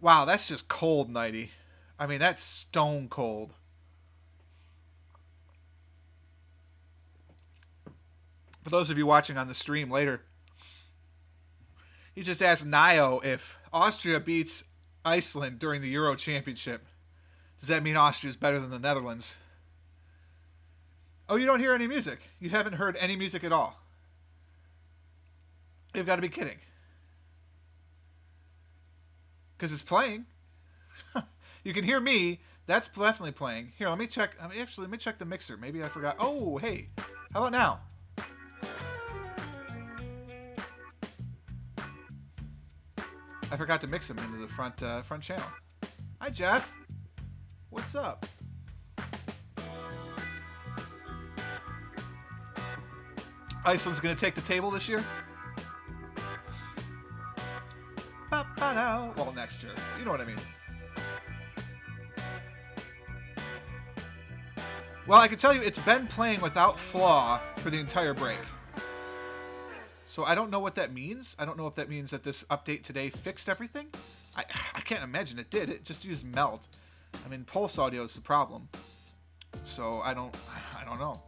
Wow, that's just cold, Nighty. I mean, that's stone cold. For those of you watching on the stream later, he just asked Nio if Austria beats Iceland during the Euro Championship. Does that mean Austria is better than the Netherlands? Oh, you don't hear any music? You haven't heard any music at all? You've got to be kidding. Because it's playing. You can hear me. That's definitely playing. Here, let me check. Let me check the mixer. Maybe I forgot. Oh, hey. How about now? I forgot to mix them into the front channel. Hi, Jeff. What's up? Iceland's going to take the table this year? Well, next year. You know what I mean. Well, I can tell you it's been playing without flaw for the entire break. So I don't know what that means. I don't know if that means that this update today fixed everything. I can't imagine it did. It just used melt. I mean, pulse audio is the problem. So I don't know. All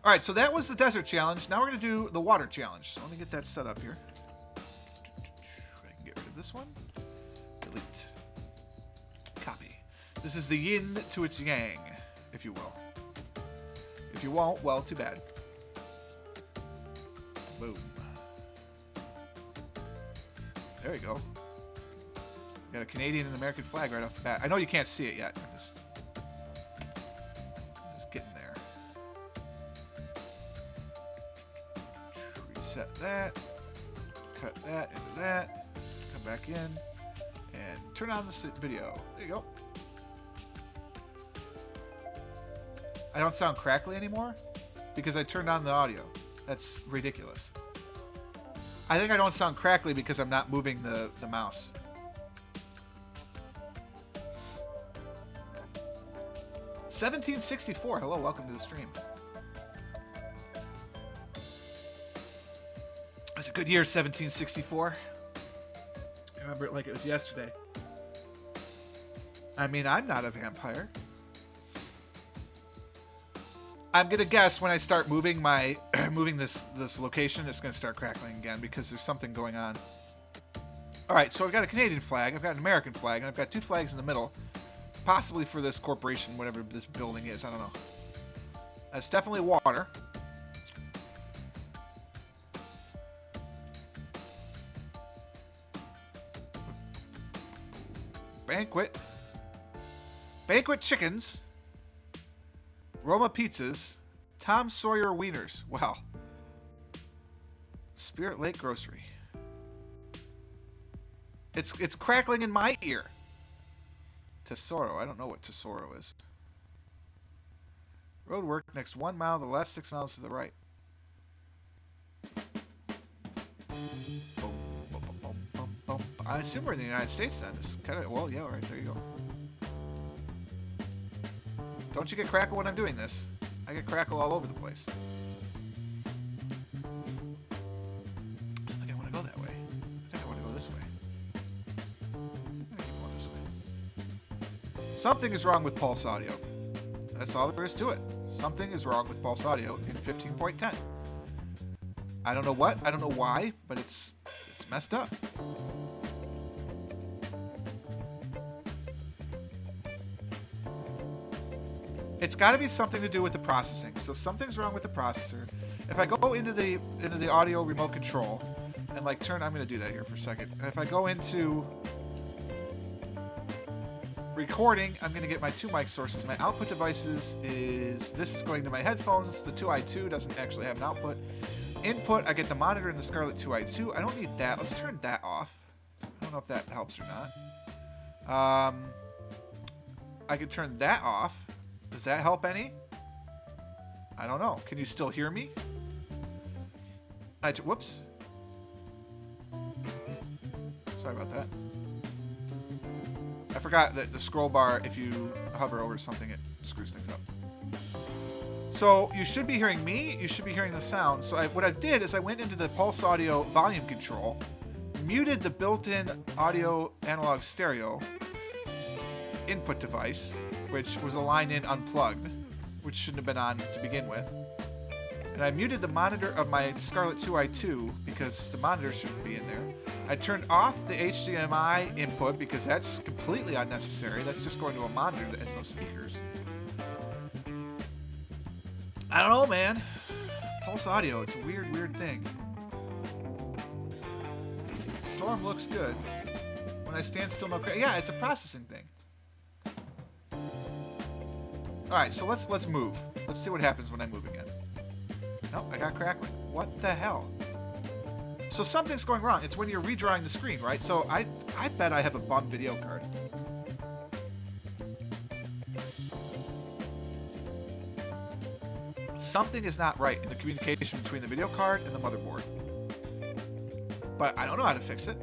right, so that was the desert challenge. Now we're going to do the water challenge. So let me get that set up here. I can get rid of this one. Delete. Copy. This is the yin to its yang, if you will. If you won't, well, too bad. Boom. There you go. Got a Canadian and American flag right off the bat. I know you can't see it yet. I'm just getting there. Reset that. Cut that into that. Come back in. And turn on the video. There you go. I don't sound crackly anymore because I turned on the audio. That's ridiculous. I think I don't sound crackly because I'm not moving the mouse. $17.64. Hello, welcome to the stream. It's a good year, 1764. I remember it like it was yesterday. I mean, I'm not a vampire. I'm gonna guess when I start moving this location, it's gonna start crackling again because there's something going on. All right, so I've got a Canadian flag, I've got an American flag, and I've got two flags in the middle, possibly for this corporation, whatever this building is. I don't know. That's definitely water. Banquet chickens. Roma pizzas. Tom Sawyer wieners. Wow. Spirit Lake Grocery. It's crackling in my ear. Tesoro. I don't know what Tesoro is. Road work next 1 mile to the left, 6 miles to the right. I assume we're in the United States then. It's kind of, well, yeah, all right, there you go. Don't you get crackle when I'm doing this? I get crackle all over the place. I don't think I want to go that way. I think I want to go this way. I'm going to keep going this way. Something is wrong with Pulse Audio. That's all there is to it. Something is wrong with Pulse Audio in 15.10. I don't know what, I don't know why, but it's messed up. It's got to be something to do with the processing. So something's wrong with the processor. If I go into the audio remote control and like turn, I'm going to do that here for a second. And if I go into recording, I'm going to get my two mic sources. My output devices is, this is going to my headphones. The 2i2 doesn't actually have an output. Input, I get the monitor and the Scarlett 2i2. I don't need that. Let's turn that off. I don't know if that helps or not. I could turn that off. Does that help any? I don't know. Can you still hear me? Whoops. Sorry about that. I forgot that the scroll bar, if you hover over something, it screws things up. So you should be hearing me. You should be hearing the sound. So what I did is I went into the Pulse Audio volume control, muted the built-in audio analog stereo input device, which was a line-in unplugged, which shouldn't have been on to begin with. And I muted the monitor of my Scarlett 2i2 because the monitor shouldn't be in there. I turned off the HDMI input because that's completely unnecessary. That's just going to a monitor that has no speakers. I don't know, man. Pulse Audio, it's a weird, weird thing. Storm looks good. When I stand still, no crack. Yeah, it's a processing thing. Alright, so let's move. Let's see what happens when I move again. Nope, I got crackling. What the hell? So something's going wrong. It's when you're redrawing the screen, right? So I bet I have a bum video card. Something is not right in the communication between the video card and the motherboard. But I don't know how to fix it.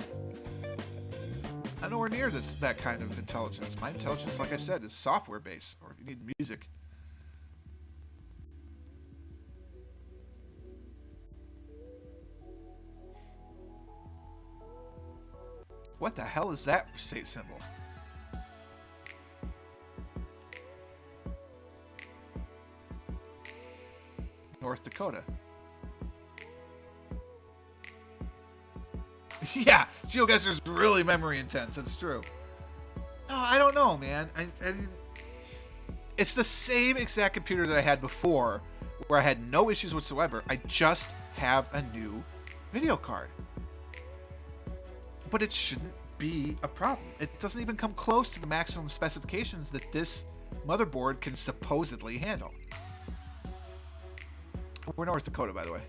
I'm nowhere near that kind of intelligence. My intelligence, like I said, is software based, or if you need music. What the hell is that state symbol? North Dakota. Yeah, GeoGuessr's really memory intense. That's true. No, I don't know, man. I mean, it's the same exact computer that I had before, where I had no issues whatsoever. I just have a new video card. But it shouldn't be a problem. It doesn't even come close to the maximum specifications that this motherboard can supposedly handle. We're North Dakota, by the way.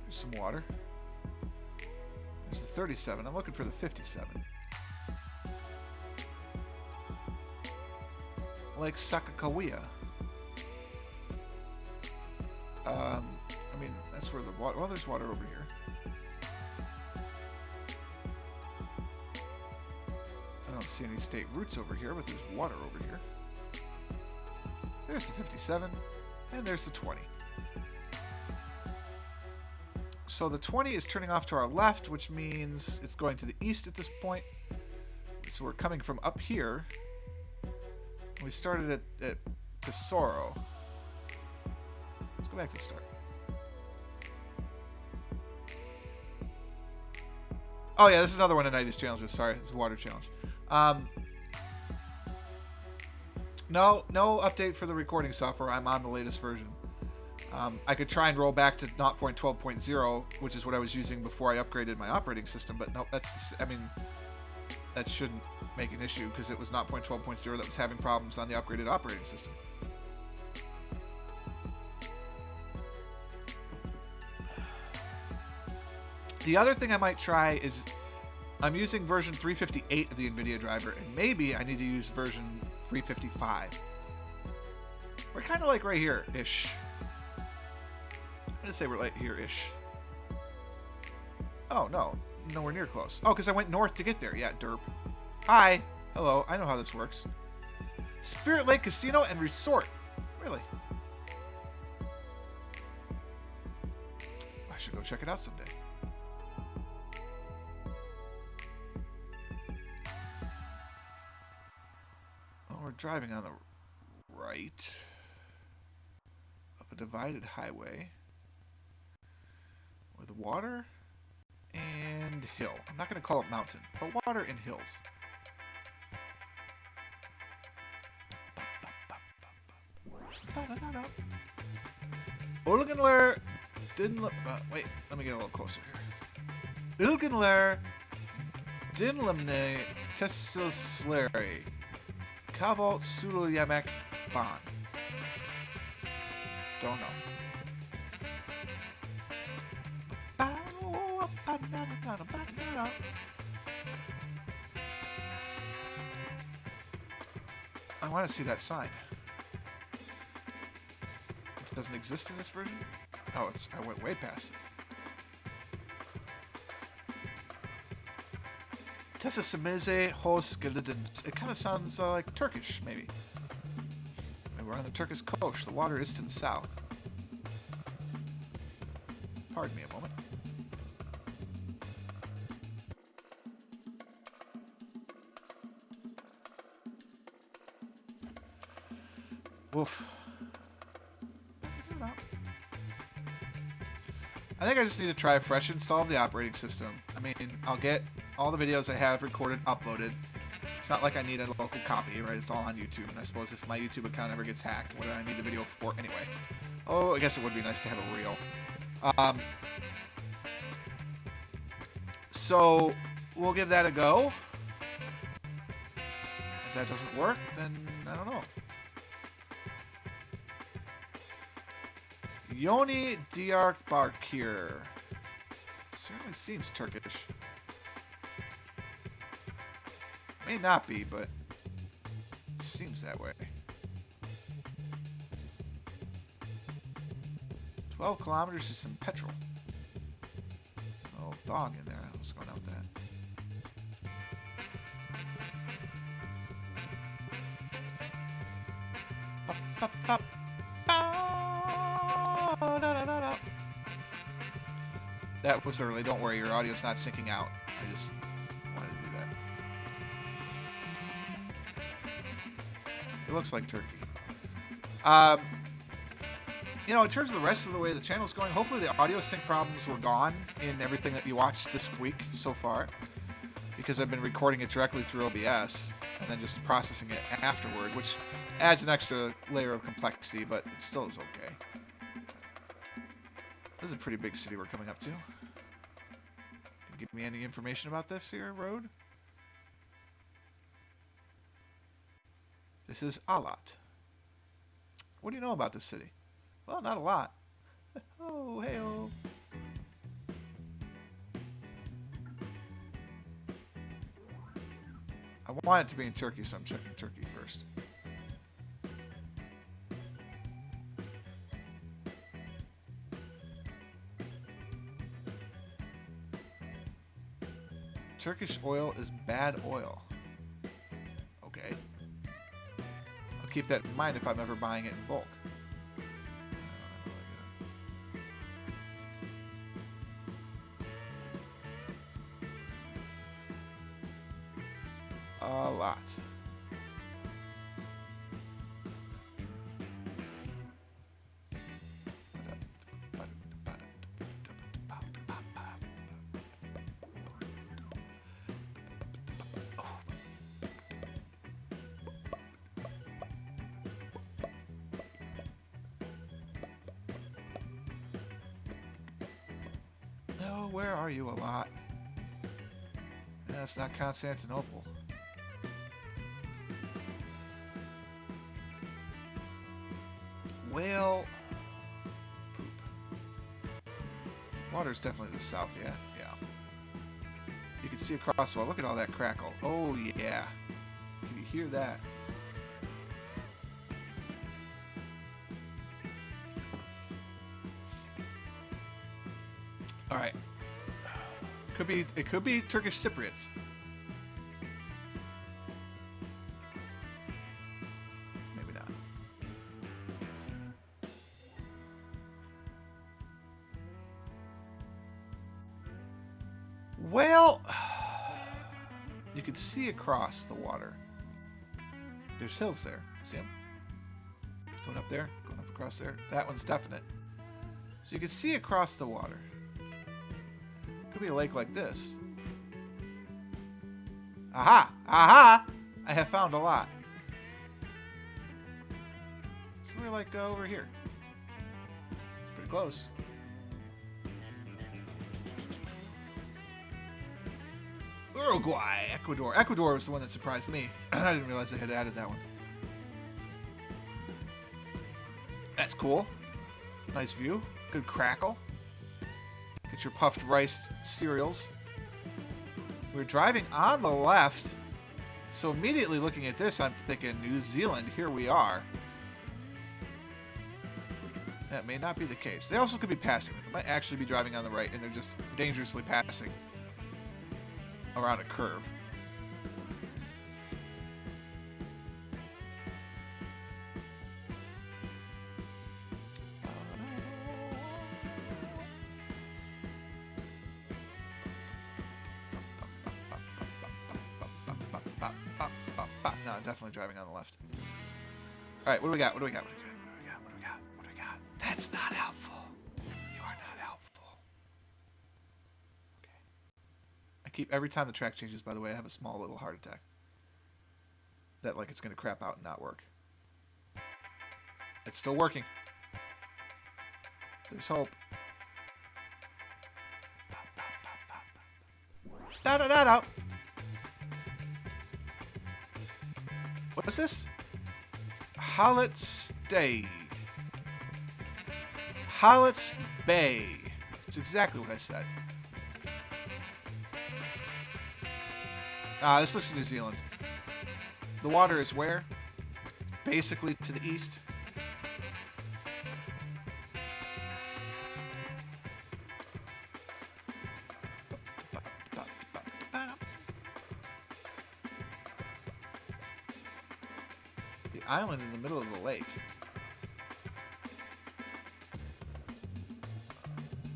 There's some water. There's the 37. I'm looking for the 57. Lake Sakakawea. I mean, that's where the water... Well, there's water over here. I don't see any state routes over here, but there's water over here. There's the 57, and there's the 20. So the 20 is turning off to our left, which means it's going to the east at this point. So we're coming from up here. We started at Tesoro. Let's go back to the start. Oh yeah, this is another one of 90s challenges. Sorry, it's a water challenge. No update for the recording software. I'm on the latest version. I could try and roll back to 0.12.0, which is what I was using before I upgraded my operating system, but no, I mean, that shouldn't make an issue because it was 0.12.0 that was having problems on the upgraded operating system. The other thing I might try is I'm using version 358 of the NVIDIA driver, and maybe I need to use version 355. We're kind of like right here-ish. I'm going to say we're right here-ish. Oh, no. Nowhere near close. Oh, because I went north to get there. Yeah, derp. Hi. Hello. I know how this works. Spirit Lake Casino and Resort. Really? I should go check it out someday. We're driving on the right up a divided highway with water and hill. I'm not going to call it mountain, but water and hills. Ulgenler didn't look. Wait, let me get a little closer here. Ulgenler Dinlemne Tessusleri. Kavalt Sudoyamek Bond. Don't know. I want to see that sign. It doesn't exist in this version? Oh, I went way past it. Tessasimeze Hos Gelidens. It kind of sounds like Turkish, maybe. And we're on the Turkish coast. The water is to the south. Pardon me a moment. Woof. I think I just need to try a fresh install of the operating system. I mean, I'll get all the videos I have recorded uploaded. It's not like I need a local copy, right? It's all on YouTube. And I suppose if my YouTube account ever gets hacked, what do I need the video for anyway? Oh, I guess it would be nice to have a reel. So we'll give that a go. If that doesn't work, then I don't know. Yoni Diyarbakir. Certainly seems Turkish. May not be, but it seems that way. 12 kilometers to some petrol. Oh, dog in there. What's going on with that? Up, up, up. That was early. Don't worry, your audio's not syncing out. I just wanted to do that. It looks like Turkey. You know, in terms of the rest of the way the channel's going, hopefully the audio sync problems were gone in everything that you watched this week so far, because I've been recording it directly through OBS and then just processing it afterward, which adds an extra layer of complexity, but it still is okay. This is a pretty big city we're coming up to. Can you give me any information about this here road? This is Alat. What do you know about this city? Well, not a lot. Oh, hey-oh. I want it to be in Turkey, so I'm checking Turkey first. Turkish oil is bad oil. Okay. I'll keep that in mind if I'm ever buying it in bulk. A lot. No, where are you, a lot? That's not Constantinople. Whale poop. Water's definitely to the south, yeah? Yeah. You can see across the wall. Look at all that crackle. Oh, yeah. Can you hear that? All right. It could be Turkish Cypriots. Maybe not. Well, you can see across the water. There's hills there. See them? Going up there, going up across there. That one's definite. So you can see across the water. Could be a lake like this. Aha! Aha! I have found a lot. Somewhere like over here. It's pretty close. Uruguay, Ecuador. Ecuador was the one that surprised me. I didn't realize they had added that one. That's cool. Nice view. Good crackle. Get your puffed rice cereals. We're driving on the left, So immediately looking at this, I'm thinking New Zealand, here we are. That may not be the case. They also could be passing. They might actually be driving on the right, and they're just dangerously passing around a curve. No, definitely driving on the left. All right, what do we got? What do we got? What do we got? What do we got? What do we got? That's not helpful. You are not helpful. Okay. I keep every time the track changes. By the way, I have a small little heart attack. That like it's gonna crap out and not work. It's still working. There's hope. No. What's this? Hallett's Day. Hallett's Bay. That's exactly what I said. This looks New Zealand. The water is where? Basically to the east. Island in the middle of the lake.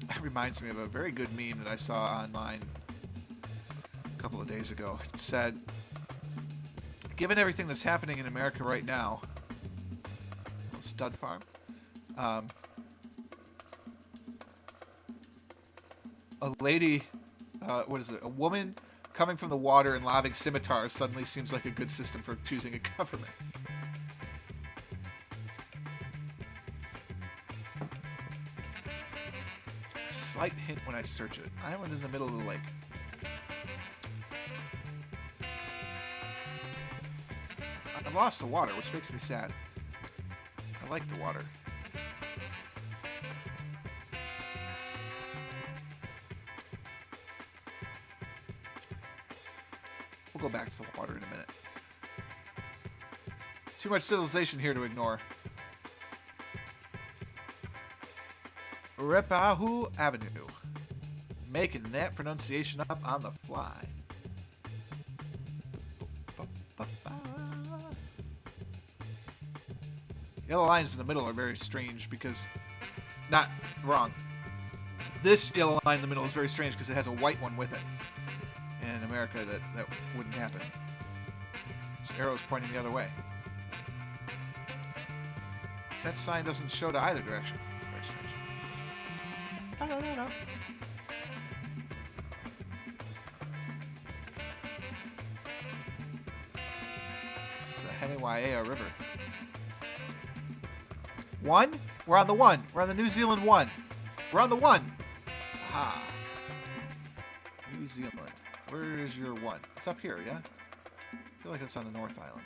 That reminds me of a very good meme that I saw online a couple of days ago. It said, given everything that's happening in America right now, stud farm, a lady, what is it, a woman coming from the water and lobbing scimitars suddenly seems like a good system for choosing a government. Slight hint when I search it. Island in the middle of the lake. I've lost the water, which makes me sad. I like the water. We'll go back to the water in a minute. Too much civilization here to ignore. Repahu Avenue. Making that pronunciation up on the fly. Yellow lines in the middle are very strange because... Not wrong. This yellow line in the middle is very strange because it has a white one with it. In America, that wouldn't happen. This arrow's pointing the other way. That sign doesn't show to either direction. Very strange. No. It's the Haniwaya River. One? We're on the one. We're on the New Zealand one. We're on the one. Aha. New Zealand. Where is your one? It's up here, yeah? I feel like it's on the North Island.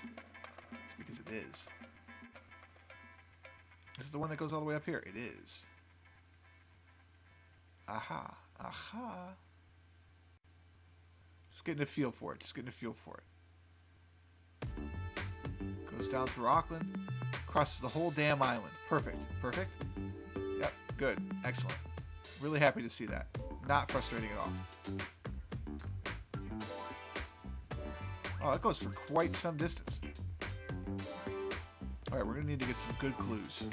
It's because it is. This is the one that goes all the way up here. It is. Aha. Just getting a feel for it. Goes down through Auckland. Crosses the whole damn island. Perfect. Yep, good. Excellent. Really happy to see that. Not frustrating at all. Oh, that goes for quite some distance. Alright, we're going to need to get some good clues.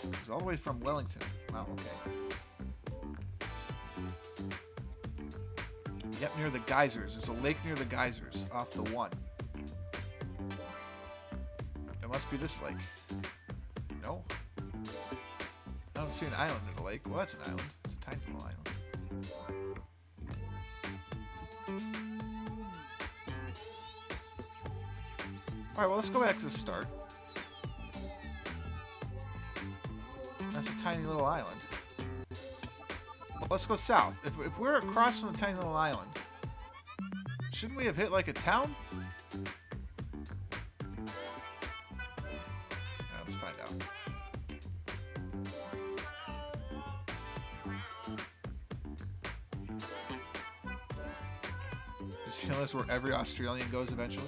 It's all the way from Wellington. Wow, okay. Yep, near the geysers. There's a lake near the geysers off the one. It must be this lake. No. I don't see an island in the lake. Well, that's an island. It's a tiny little island. Alright, well, let's go back to the start. That's a tiny little island. Well, let's go south. If we're across from a tiny little island, shouldn't we have hit like a town? Let's find out. New Zealand's where every Australian goes eventually.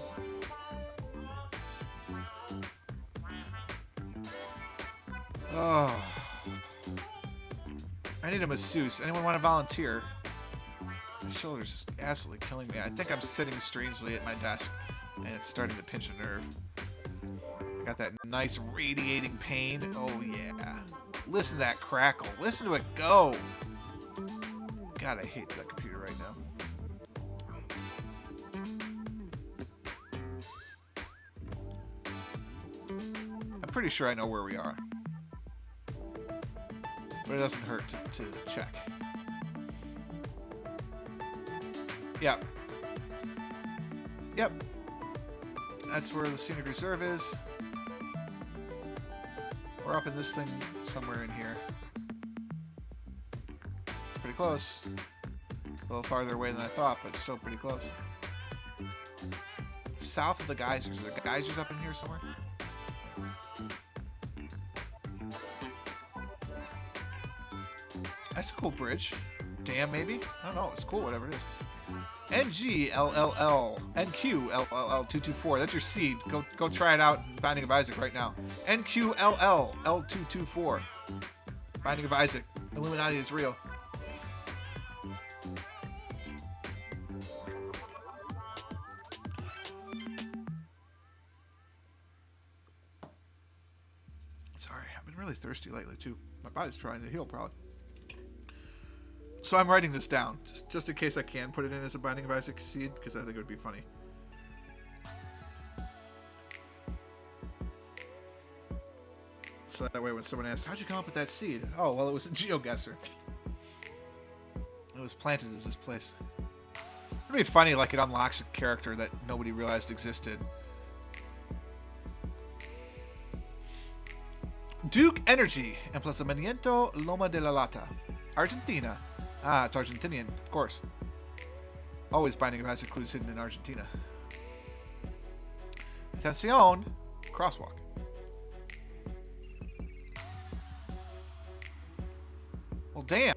Oh. I need a masseuse. Anyone want to volunteer? My shoulder's just absolutely killing me. I think I'm sitting strangely at my desk, and it's starting to pinch a nerve. I got that nice radiating pain. Oh, yeah. Listen to that crackle. Listen to it go. God, I hate that computer right now. I'm pretty sure I know where we are. But it doesn't hurt to check. Yep. Yep. That's where the scenic reserve is. We're up in this thing somewhere in here. It's pretty close. A little farther away than I thought, but still pretty close. South of the geysers. Are there geysers up in here somewhere? That's a cool bridge. Dam, maybe? I don't know. It's cool, whatever it is. NGLLL. NQLLL224. That's your seed. Go try it out in Binding of Isaac right now. NQLLL224. Binding of Isaac. Illuminati is real. Sorry, I've been really thirsty lately too. My body's trying to heal probably. So I'm writing this down, just in case I can put it in as a Binding of Isaac seed, because I think it would be funny. So that way when someone asks, how'd you come up with that seed? Oh, well, it was a GeoGuessr. It was planted as this place. It'd be funny, like it unlocks a character that nobody realized existed. Duke Energy, Emplazamiento Loma de la Lata, Argentina. Ah, it's Argentinian, of course. Always Binding of Isaac clues hidden in Argentina. Atención, crosswalk. Well, damn.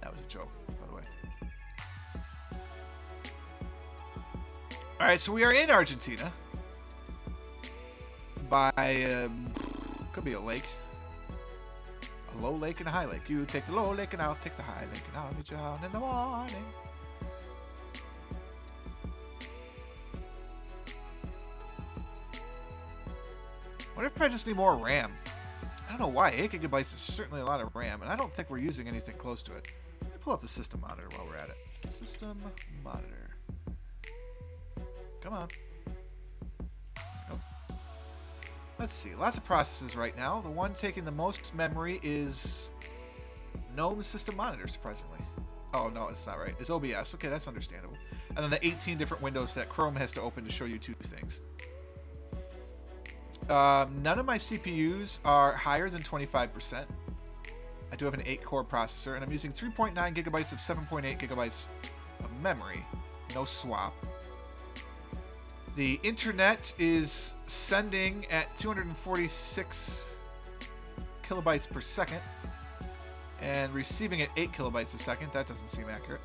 That was a joke, by the way. All right, so we are in Argentina. By, could be a lake. A low lake and a high lake. You take the low lake and I'll take the high lake and I'll meet you out in the morning. What if I just need more RAM? I don't know why. 8 gigabytes is certainly a lot of RAM, and I don't think we're using anything close to it. Let me pull up the system monitor while we're at it. System monitor. Come on. Let's see, lots of processes right now. The one taking the most memory is GNOME System Monitor, surprisingly. Oh, no, it's not right. It's OBS. Okay, that's understandable. And then the 18 different windows that Chrome has to open to show you two things. None of my CPUs are higher than 25%. I do have an 8-core processor, and I'm using 3.9 gigabytes of 7.8 gigabytes of memory. No swap. The internet is sending at 246 kilobytes per second and receiving at 8 kilobytes a second. That doesn't seem accurate.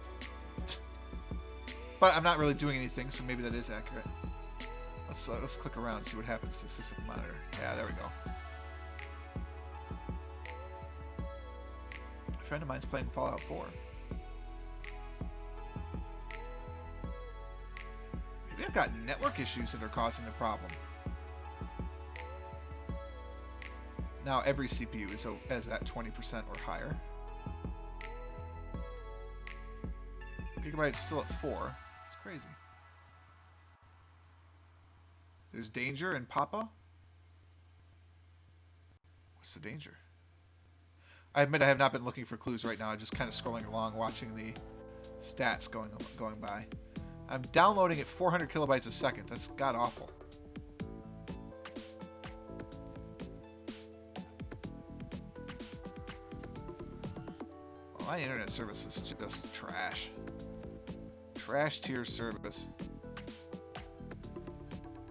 But I'm not really doing anything, so maybe that is accurate. Let's click around and see what happens to the system monitor. Yeah, there we go. A friend of mine's playing Fallout 4. Maybe I've got network issues that are causing the problem. Now every CPU is at 20% or higher. Gigabyte's still at 4. It's crazy. There's danger in Papa. What's the danger? I admit I have not been looking for clues right now. I'm just kind of scrolling along, watching the stats going by. I'm downloading at 400 kilobytes a second. That's god awful. Well, my internet service is just trash. Trash tier service.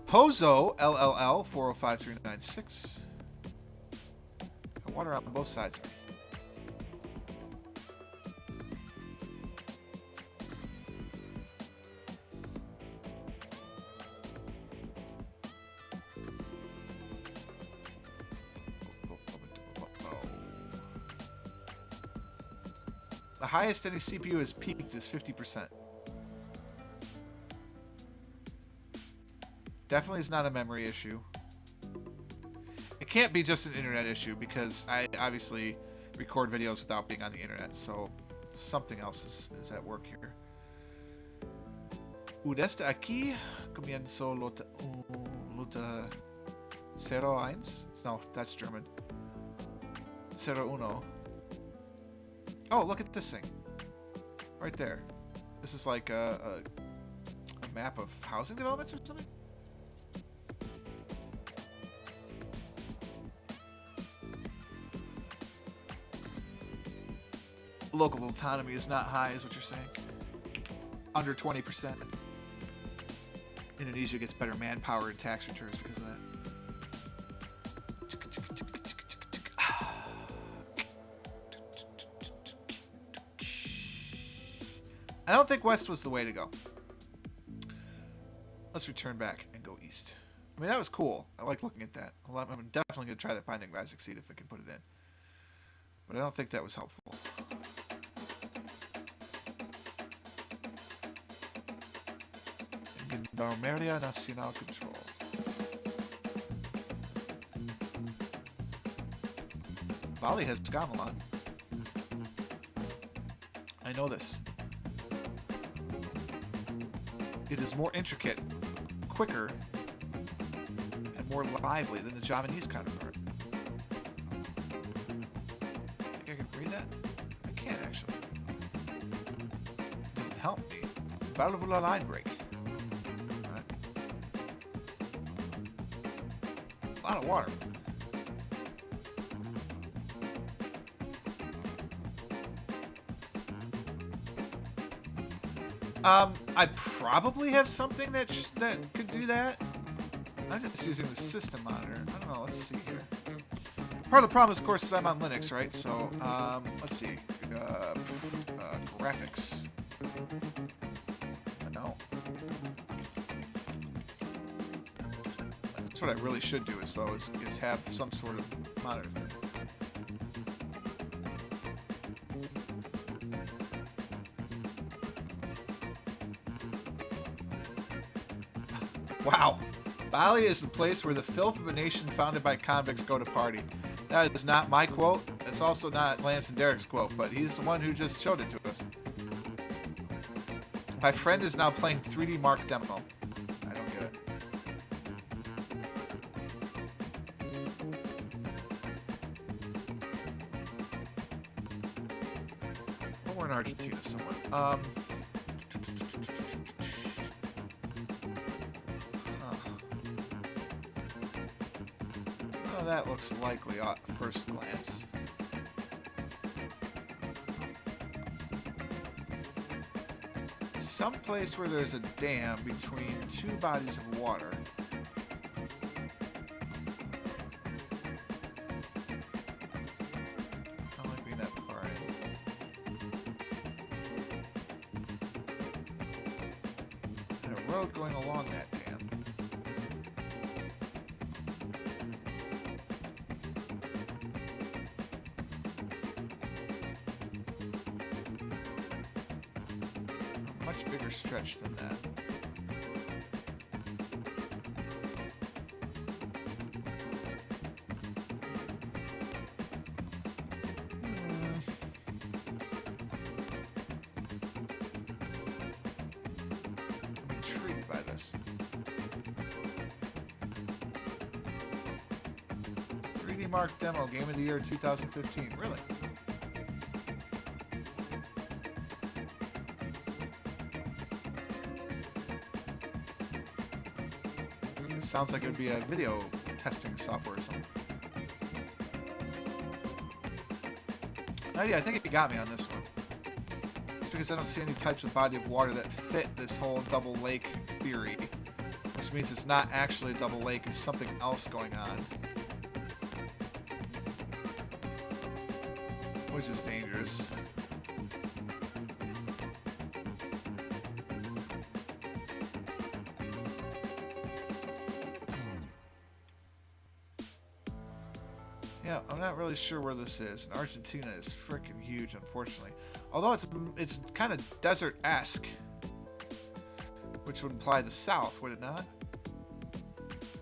Pozo LLL 405396. Got water on both sides. The highest any CPU has peaked is 50%. Definitely is not a memory issue. It can't be just an internet issue because I obviously record videos without being on the internet, so something else is at work here. Desde aquí comienzo luta 01. No, that's German. 01. Oh, look at this thing. Right there. This is like a map of housing developments or something? Local autonomy is not high, is what you're saying. Under 20%. Indonesia gets better manpower and tax returns because of that. I don't think west was the way to go. Let's return back and go east. I mean, that was cool. I like looking at that. I'm definitely going to try that Binding of Isaac seed if I can put it in. But I don't think that was helpful. Gendarmeria Nacional Control. Bali has Gamelan. I know this. It is more intricate, quicker, and more lively than the Javanese counterpart. Think I can read that? I can't actually. It doesn't help me. Valvula line break. Right. A lot of water. I probably have something that could do that. I'm just using the system monitor. I don't know. Let's see here. Part of the problem, of course, is I'm on Linux, right? So, let's see. Graphics. No. That's what I really should do is have some sort of monitor thing. Wow. Bali is the place where the filth of a nation founded by convicts go to party. That is not my quote. It's also not Lance and Derek's quote, but he's the one who just showed it to us. My friend is now playing 3D Mark demo. I don't get it. Well, we're in Argentina somewhere. That looks likely at first glance. Some place where there's a dam between two bodies of water. I don't like being that far in. And a road going along that dam. Bigger stretch than that. I'm intrigued by this. 3D Mark demo, Game of the Year 2015. Really? Sounds like it would be a video testing software or something. Yeah, I think it got me on this one. It's because I don't see any types of body of water that fit this whole double lake theory. Which means it's not actually a double lake, it's something else going on. Which is dangerous. Yeah, I'm not really sure where this is. And Argentina is freaking huge, unfortunately. Although it's kind of desert-esque, which would imply the south, would it not?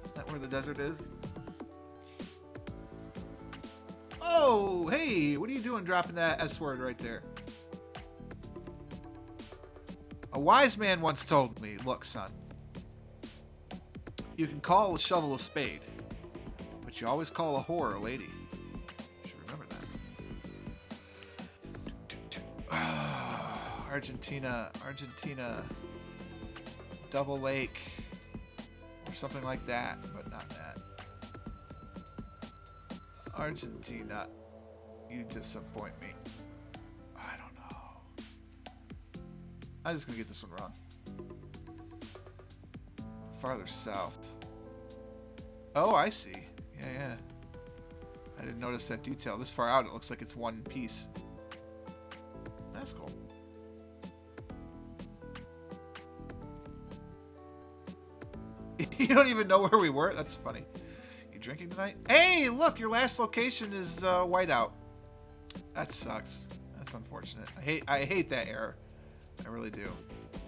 Is that where the desert is? Oh, hey, what are you doing dropping that S word right there? A wise man once told me, look, son, you can call a shovel a spade, but you always call a whore a lady. You should remember that. Argentina, Double Lake, or something like that, but not that. Argentina, you disappoint me. I don't know. I'm just gonna get this one wrong. Farther south. Oh, I see. Yeah. I didn't notice that detail. This far out, it looks like it's one piece. That's cool. You don't even know where we were? That's funny. You drinking tonight? Hey, look, your last location is whiteout. That sucks. That's unfortunate. I hate that error. I really do.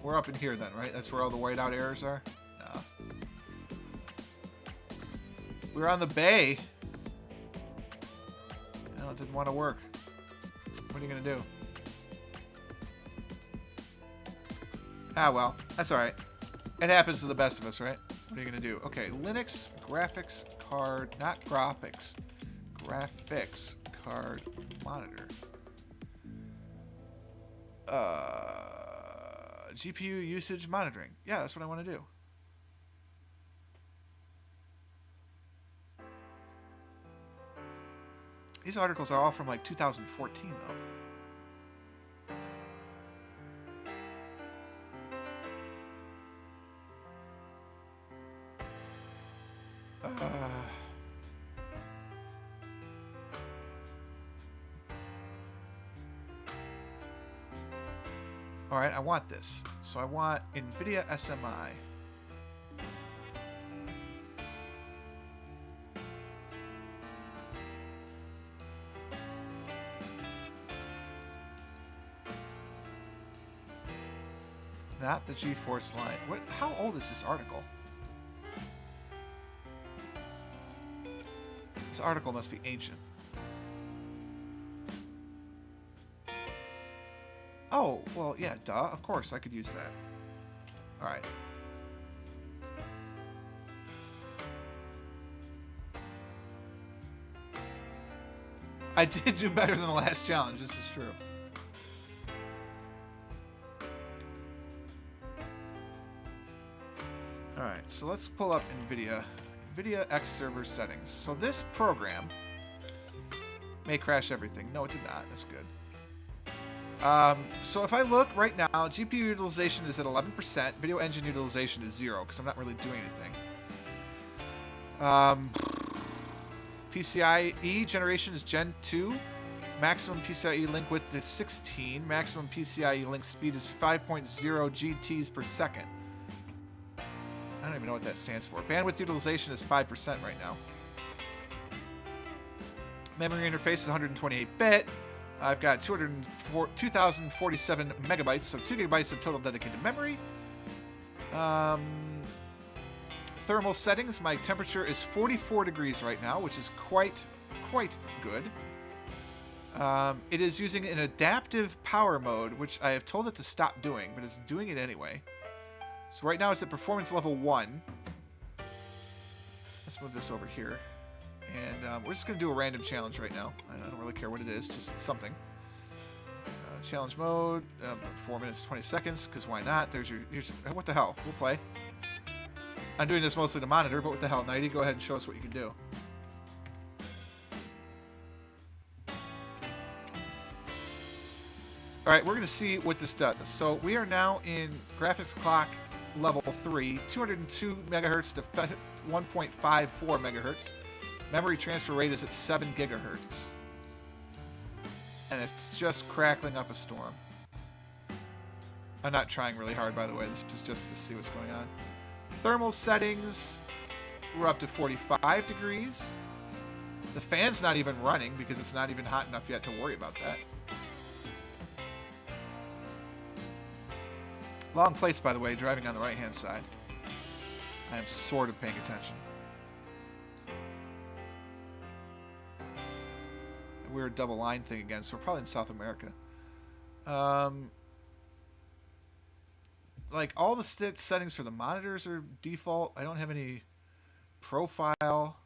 We're up in here then, right? That's where all the whiteout errors are? No. We're on the bay. No, it didn't want to work. What are you going to do? Ah, well. That's alright. It happens to the best of us, right? What are you going to do? Okay, Linux graphics card, not graphics. Graphics card monitor. GPU usage monitoring. Yeah, that's what I want to do. These articles are all from like 2014 though. Alright, I want this. So I want NVIDIA SMI. Not the GeForce line. What? How old is this article? This article must be ancient. Oh, well, yeah, duh. Of course, I could use that. Alright. I did do better than the last challenge. This is true. Alright, so let's pull up NVIDIA X server settings. So this program may crash everything. No, it did not. That's good. So if I look right now, GPU utilization is at 11%. Video engine utilization is 0 because I'm not really doing anything. PCIe generation is Gen 2. Maximum PCIe link width is 16. Maximum PCIe link speed is 5.0 GTs per second. I don't even know what that stands for. Bandwidth utilization is 5% right now. Memory interface is 128-bit. I've got 2,047 megabytes, so 2 gigabytes of total dedicated memory. Thermal settings, my temperature is 44 degrees right now, which is quite good. It is using an adaptive power mode, which I have told it to stop doing, but it's doing it anyway. So right now it's at performance level 1. Let's move this over here. And we're just going to do a random challenge right now. I don't really care what it is, just something. Challenge mode, 4 minutes 20 seconds, because why not? There's your... what the hell? We'll play. I'm doing this mostly to monitor, but what the hell, Nighty? Go ahead and show us what you can do. Alright, we're going to see what this does. So we are now in graphics clock level 3, 202 megahertz to 1.54 megahertz. Memory transfer rate is at 7 gigahertz. And it's just crackling up a storm. I'm not trying really hard, by the way. This is just to see what's going on. Thermal settings, we're up to 45 degrees. The fan's not even running because it's not even hot enough yet to worry about that. Long plates, by the way, driving on the right-hand side. I am sort of paying attention. A weird double line thing again, so we're probably in South America. Like, all the settings for the monitors are default. I don't have any profile.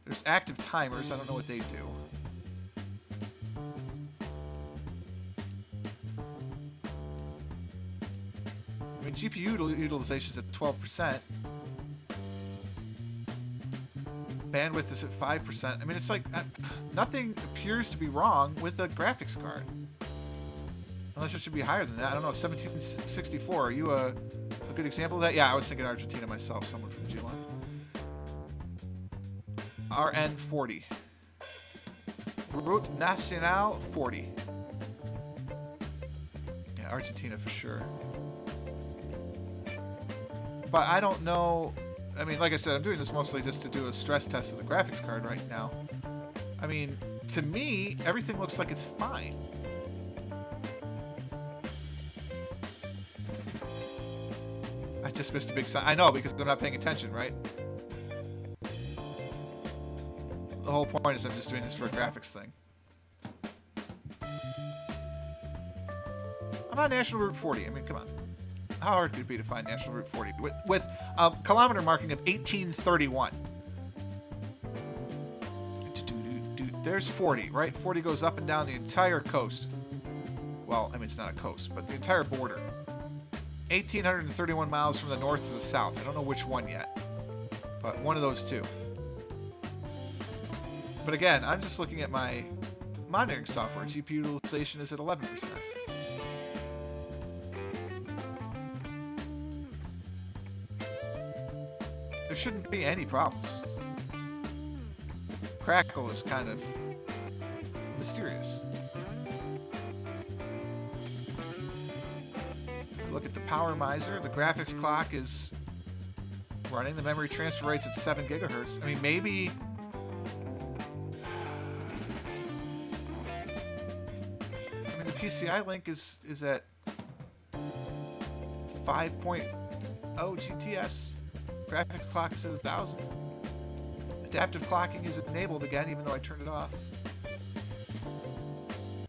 There's active timers. I don't know what they do. I mean, GPU utilization's at 12%. Bandwidth is at 5%. I mean, it's like nothing appears to be wrong with the graphics card. Unless it should be higher than that. I don't know. 1764. Are you a good example of that? Yeah, I was thinking Argentina myself. Someone from G1. RN40. Route Nacional 40. Yeah, Argentina for sure. But I don't know. I mean, like I said, I'm doing this mostly just to do a stress test of the graphics card right now. I mean, to me, everything looks like it's fine. I just missed a big sign. I know, because I'm not paying attention, right? The whole point is I'm just doing this for a graphics thing. I'm on National Route 40. I mean, come on. How hard could it be to find National Route 40? With kilometer marking of 1831. There's 40, right? 40 goes up and down the entire coast. Well, I mean, it's not a coast, but the entire border. 1,831 miles from the north to the south. I don't know which one yet, but one of those two. But again, I'm just looking at my monitoring software. GPU utilization is at 11%. There shouldn't be any problems. Crackle is kind of mysterious. Look at the power miser. The graphics clock is running. The memory transfer rate's at 7 gigahertz. I mean, maybe... I mean, the PCI link is at 5.0 GTS. Graphics clock is at 1,000. Adaptive clocking is enabled again, even though I turned it off.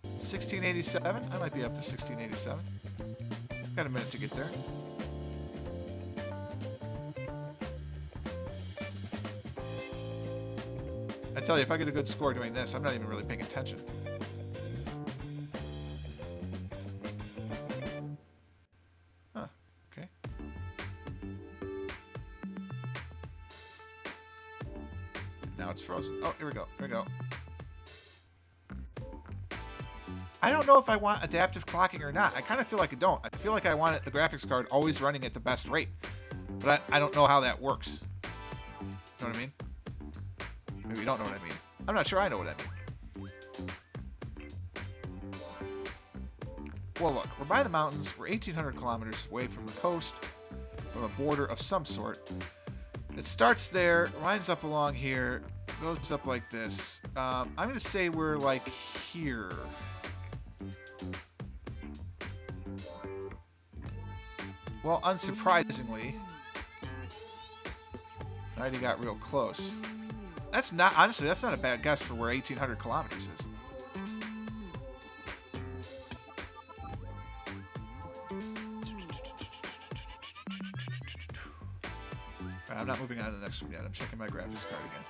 1687. I might be up to 1687. Got a minute to get there. I tell you, if I get a good score doing this, I'm not even really paying attention. Huh. Okay. Now it's frozen. Oh, here we go. Here we go. I don't know if I want adaptive clocking or not. I kind of feel like I don't. I feel like I want the graphics card always running at the best rate. But I don't know how that works. You know what I mean? Maybe you don't know what I mean. I'm not sure I know what I mean. Well, look. We're by the mountains. We're 1,800 kilometers away from the coast. From a border of some sort. It starts there. Lines up along here. Goes up like this. I'm going to say we're like here. Well, unsurprisingly, I already got real close. That's not, honestly, that's not a bad guess for where 1,800 kilometers is. Right, I'm not moving on to the next one yet. I'm checking my graphics card again.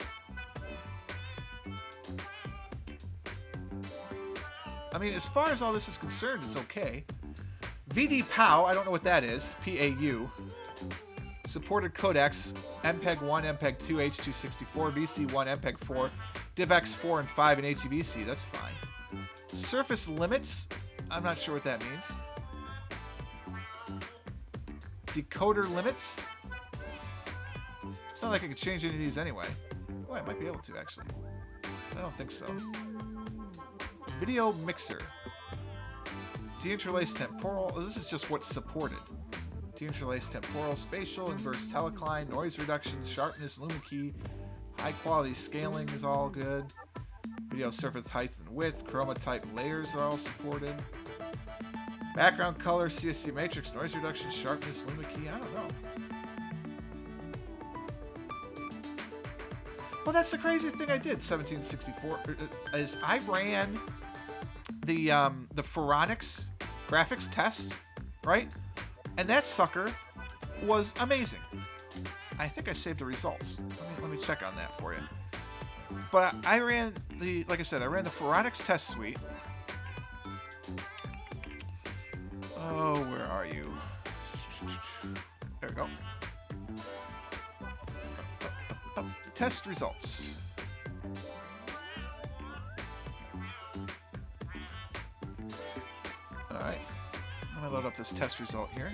I mean, as far as all this is concerned, it's okay. VD-PAU, I don't know what that is. PAU. Supported codecs, MPEG-1, MPEG-2, H.264, VC-1, MPEG-4, DivX-4 and 5 and HEVC. That's fine. Surface limits, I'm not sure what that means. Decoder limits. It's not like I could change any of these anyway. Oh, I might be able to, actually. I don't think so. Video mixer. Deinterlaced temporal. This is just what's supported. Deinterlaced temporal, spatial, inverse telecline, noise reduction, sharpness, luma key, high quality scaling is all good. Video surface height and width, chroma type layers are all supported. Background color, CSC matrix, noise reduction, sharpness, luma key. I don't know. Well, that's the crazy thing I did. 1764 is I ran the Phoronix graphics test, right? And that sucker was amazing. I think I saved the results. Let me check on that for you. But I ran the, like I said, I ran the Phoronix test suite. Oh, where are you? There we go. Test results. All right. Let me load up this test result here.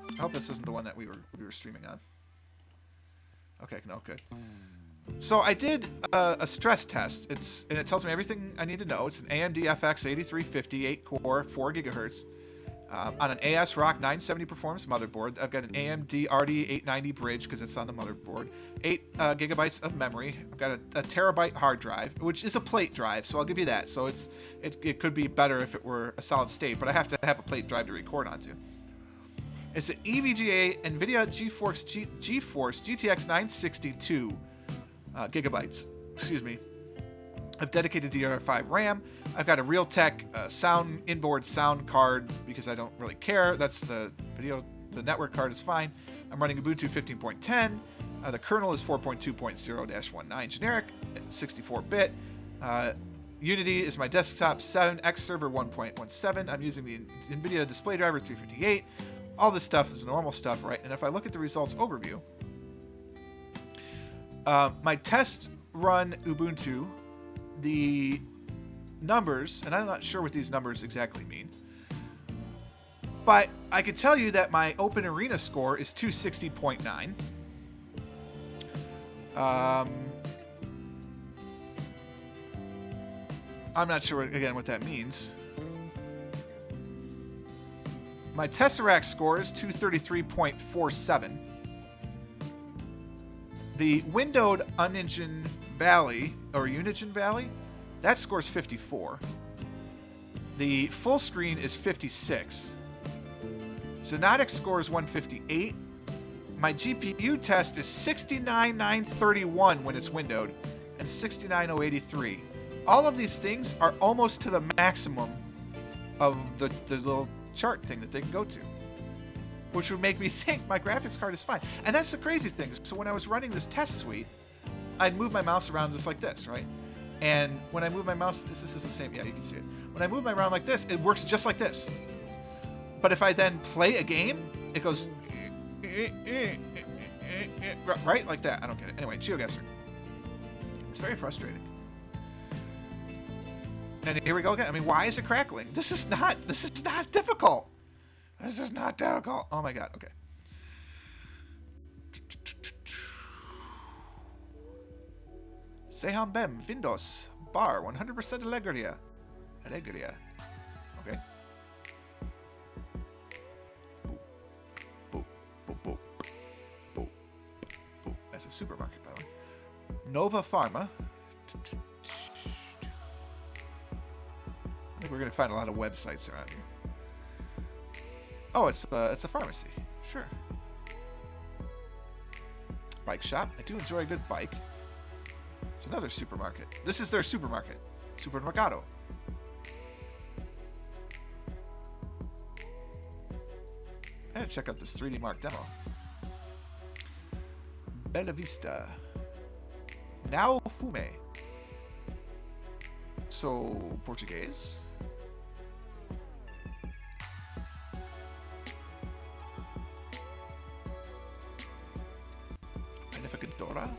I hope this isn't the one that we were streaming on. Okay, no, good. So I did a stress test. And it tells me everything I need to know. It's an AMD FX 8350, 8 core, 4 gigahertz. On an ASRock 970 performance motherboard. I've got an AMD RD 890 bridge because it's on the motherboard. 8 gigabytes of memory. I've got a terabyte hard drive, which is a plate drive, so I'll give you that. So it could be better if it were a solid state, but I have to have a plate drive to record onto. It's an EVGA NVIDIA GeForce GTX 962 gigabytes. Excuse me. I've dedicated DDR5 RAM. I've got a Realtek inboard sound card because I don't really care. That's the network card is fine. I'm running Ubuntu 15.10. The kernel is 4.2.0-19 generic, 64-bit. Unity is my desktop 7X server 1.17. I'm using the NVIDIA display driver 358. All this stuff is normal stuff, right? And if I look at the results overview, my test run Ubuntu, the numbers, and I'm not sure what these numbers exactly mean, but I could tell you that my Open Arena score is 260.9. I'm not sure, again, what that means. My Tesseract score is 233.47. The windowed Unigine Valley, or Unigine Valley, that score's 54. The full screen is 56. Xonotic score is 158. My GPU test is 69,931 when it's windowed, and 69,083. All of these things are almost to the maximum of the little chart thing that they can go to, which would make me think my graphics card is fine. And that's the crazy thing. So when I was running this test suite, I'd move my mouse around just like this, right? And when I move my mouse, this is the same, yeah, you can see it. When I move my around like this, it works just like this. But if I then play a game, it goes, right? Like that. I don't get it. Anyway, GeoGuessr. It's very frustrating. And here we go again. I mean, why is it crackling? This is not difficult. This is not difficult. Oh my god. Okay. Seham Bem, Windows, Bar, 100% Alegria. Alegria. Okay. Boop, boop, boop, boop, boop. That's a supermarket, by the way. Nova Pharma. I think we're gonna find a lot of websites around here. Oh, it's a pharmacy. Sure. Bike shop. I do enjoy a good bike. It's another supermarket. This is their supermarket. Supermercado. I gotta check out this 3D Mark demo. Bella Vista. Now Fume. So, Portuguese. Beneficadora.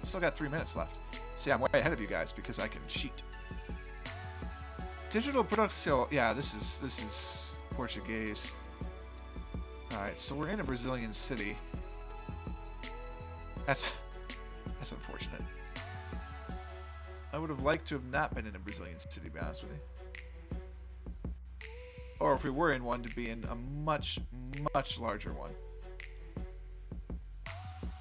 Still got 3 minutes left. See, I'm way ahead of you guys because I can cheat. Digital production. Yeah, this is Portuguese. All right, so we're in a Brazilian city. That's unfortunate. I would have liked to have not been in a Brazilian city, to be honest with you. Or if we were in one, to be in a much, much larger one.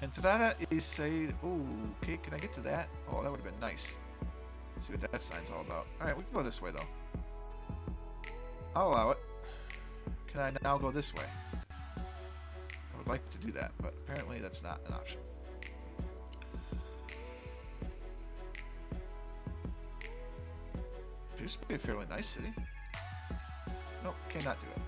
Entrada is say, oh, okay, can I get to that? Oh, that would have been nice. See what that sign's all about. Alright, we can go this way, though. I'll allow it. Can I now go this way? I would like to do that, but apparently that's not an option. Appears to be a fairly nice city. Nope, cannot do it.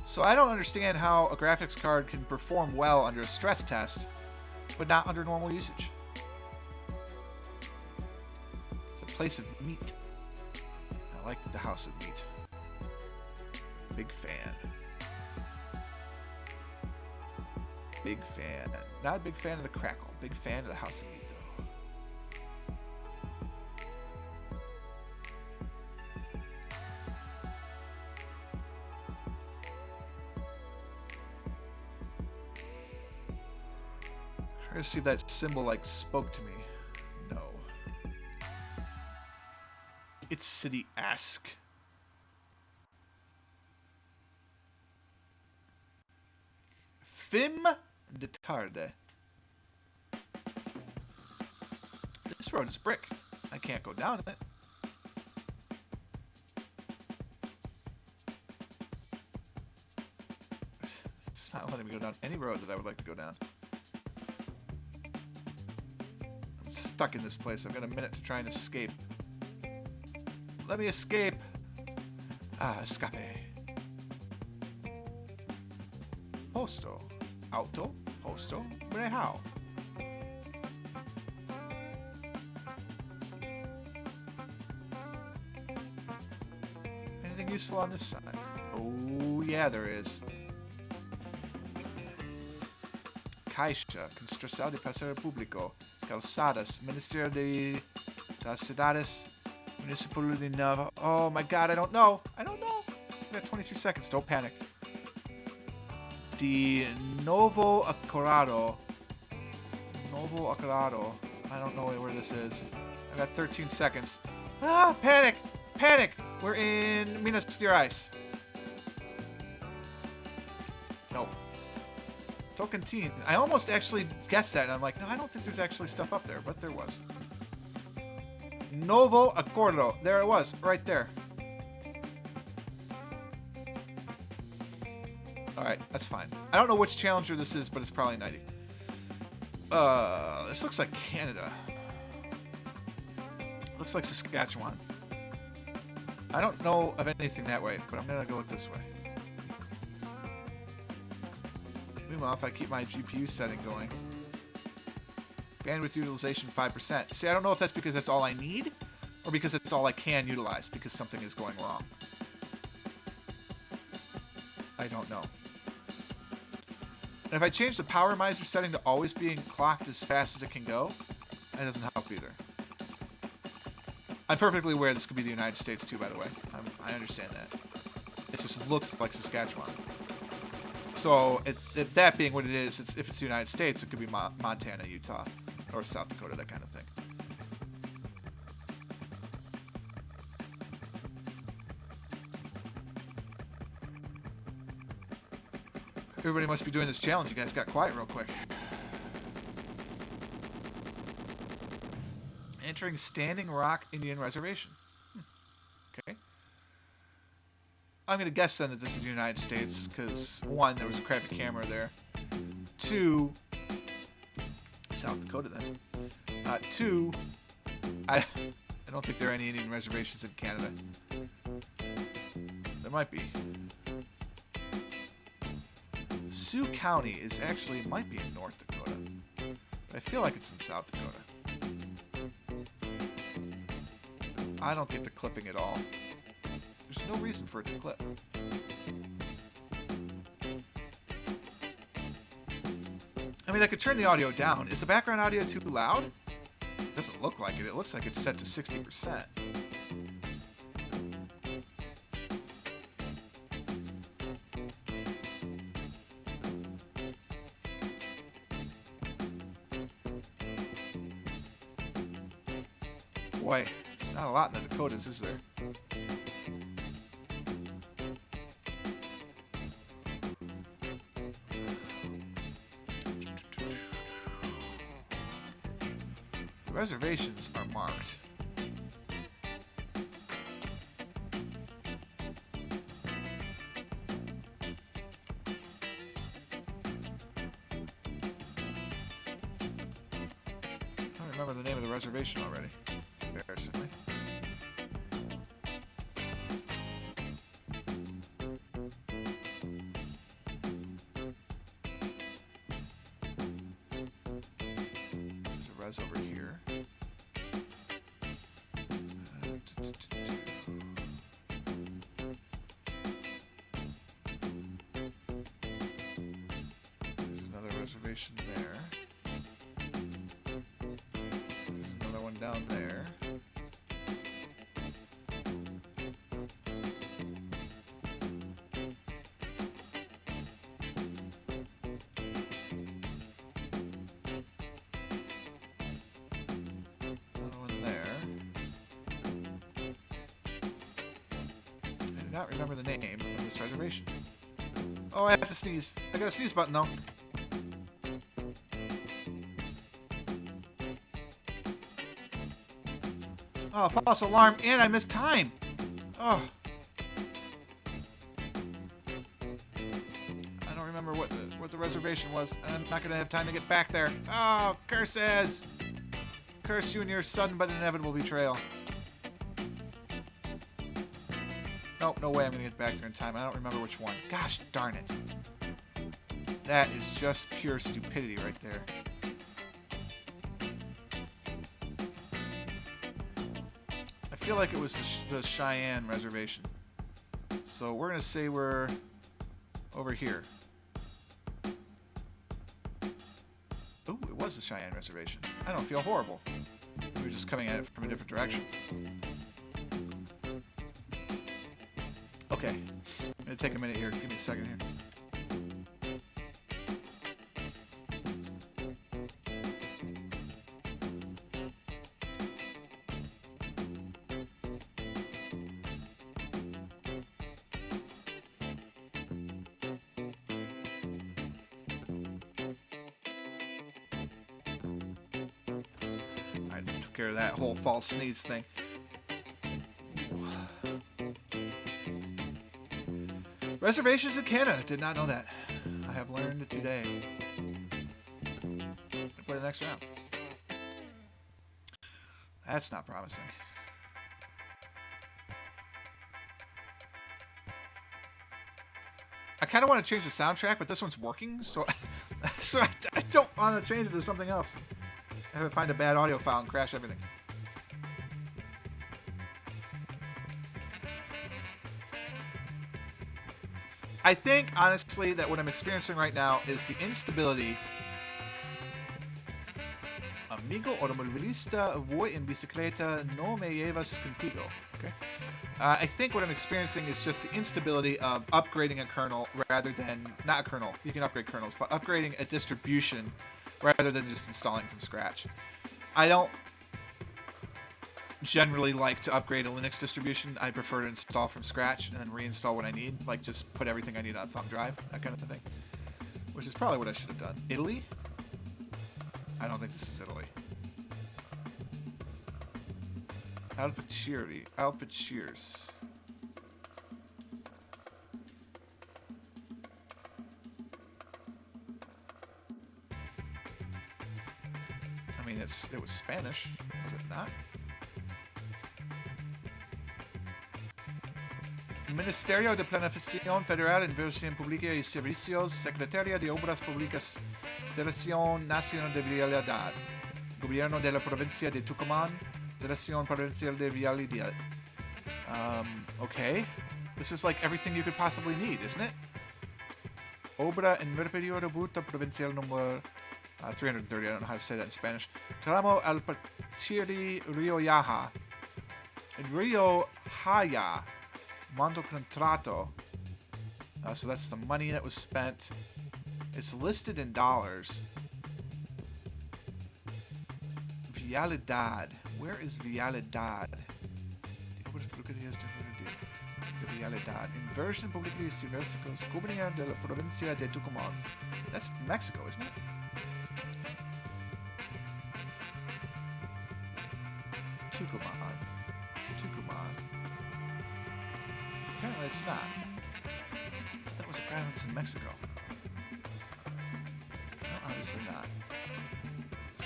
So I don't understand how a graphics card can perform well under a stress test, but not under normal usage. It's a place of meat. I like the house of meat. Big fan. Big fan. Not a big fan of the crackle. Big fan of the house of meat, though. Try to see if that symbol like spoke to me. No. It's city-esque. Fim de tarde. This road is brick. I can't go down it. It's not letting me go down any road that I would like to go down. I'm stuck in this place. I've got a minute to try and escape. Let me escape. Ah, escape. Posto. Auto. Posto. Brejao. Anything useful on this side? Oh, yeah, there is. Caixa. Construção de Passeio Público. Calçadas. Ministério das Cidades. Municipal de Nova. Oh my god, I don't know. I don't know. I got 23 seconds. Don't panic. De Novo Accorado. Novo Accorado. I don't know where this is. I got 13 seconds. Ah, panic! Panic! We're in Minas Gerais. No. Tocantins. I almost actually guessed that, and I'm like, no, I don't think there's actually stuff up there, but there was. Novo Accordo. There it was, right there. Alright, that's fine. I don't know which challenger this is, but it's probably 90. This looks like Canada. Looks like Saskatchewan. I don't know of anything that way, but I'm gonna go look this way. Meanwhile, if I keep my GPU setting going. Bandwidth utilization 5%. See, I don't know if that's because that's all I need, or because it's all I can utilize, because something is going wrong. I don't know. And if I change the power miser setting to always being clocked as fast as it can go, that doesn't help either. I'm perfectly aware this could be the United States too, by the way. I understand that. It just looks like Saskatchewan. So, that being what it is, if it's the United States, it could be Montana, Utah, or South Dakota, that kind of thing. Everybody must be doing this challenge. You guys got quiet real quick. Entering Standing Rock Indian Reservation. Okay. I'm going to guess then that this is the United States, because 1, there was a crappy camera there. 2, South Dakota then. 2, I don't think there are any Indian reservations in Canada. There might be. Sioux County is actually, might be in North Dakota. But I feel like it's in South Dakota. I don't get the clipping at all. There's no reason for it to clip. I mean, I could turn the audio down. Is the background audio too loud? It doesn't look like it. It looks like it's set to 60%. Boy, there's not a lot in the Dakotas, is there? reservations are marked. I don't remember the name of the reservation already, embarrassingly. Over here. There's another reservation there. There's another one down there. Not remember the name of this reservation. Oh, I have to sneeze. I got a sneeze button though. Oh, false alarm, and I missed time. Oh. I don't remember what the reservation was, and I'm not gonna have time to get back there. Oh, curses! Curse you and your sudden but inevitable betrayal. Nope, no way I'm going to get back there in time. I don't remember which one. Gosh darn it. That is just pure stupidity right there. I feel like it was the Cheyenne reservation. So we're going to say we're over here. Ooh, it was the Cheyenne reservation. I don't feel horrible. We were just coming at it from a different direction. Okay, I'm gonna take a minute here. Give me a second here. I just took care of that whole false sneeze thing. Reservations in Canada. Did not know that. I have learned today. Play the next round. That's not promising. I kind of want to change the soundtrack, but this one's working, so I don't want to change it to something else. I have to find a bad audio file and crash everything. I think, honestly, that what I'm experiencing right now is the instability. Amigo automobilista, voy en bicicleta, no me llevas contigo. Okay. I think what I'm experiencing is just the instability of upgrading a kernel rather than, not a kernel, you can upgrade kernels, but upgrading a distribution rather than just installing from scratch. I don't generally like to upgrade a Linux distribution. I prefer to install from scratch and then reinstall what I need, like just put everything I need on a thumb drive, that kind of thing, which is probably what I should have done. Italy? I don't think this is Italy. Alpecirs. I mean, it was Spanish, was it not? Ministerio de Planificación Federal, Inversión Pública y Servicios, Secretaría de Obras Públicas, Dirección Nacional de Vialidad, Gobierno de la Provincia de Tucumán, Dirección Provincial de Vialidad. Okay. This is like everything you could possibly need, isn't it? Obra en Merperio de Ruta Provincial number 330, I don't know how to say that in Spanish. Tramo Alpaciri Rio Yaha. In Rio Haya. Monto Contrato. So that's the money that was spent. It's listed in dollars. Vialidad. Where is Vialidad? Vialidad. Inversión Pública y Servicios. Gobierno de la Provincia de Tucumán. That's Mexico, isn't it? Apparently it's not. That was a province in Mexico. No, obviously not.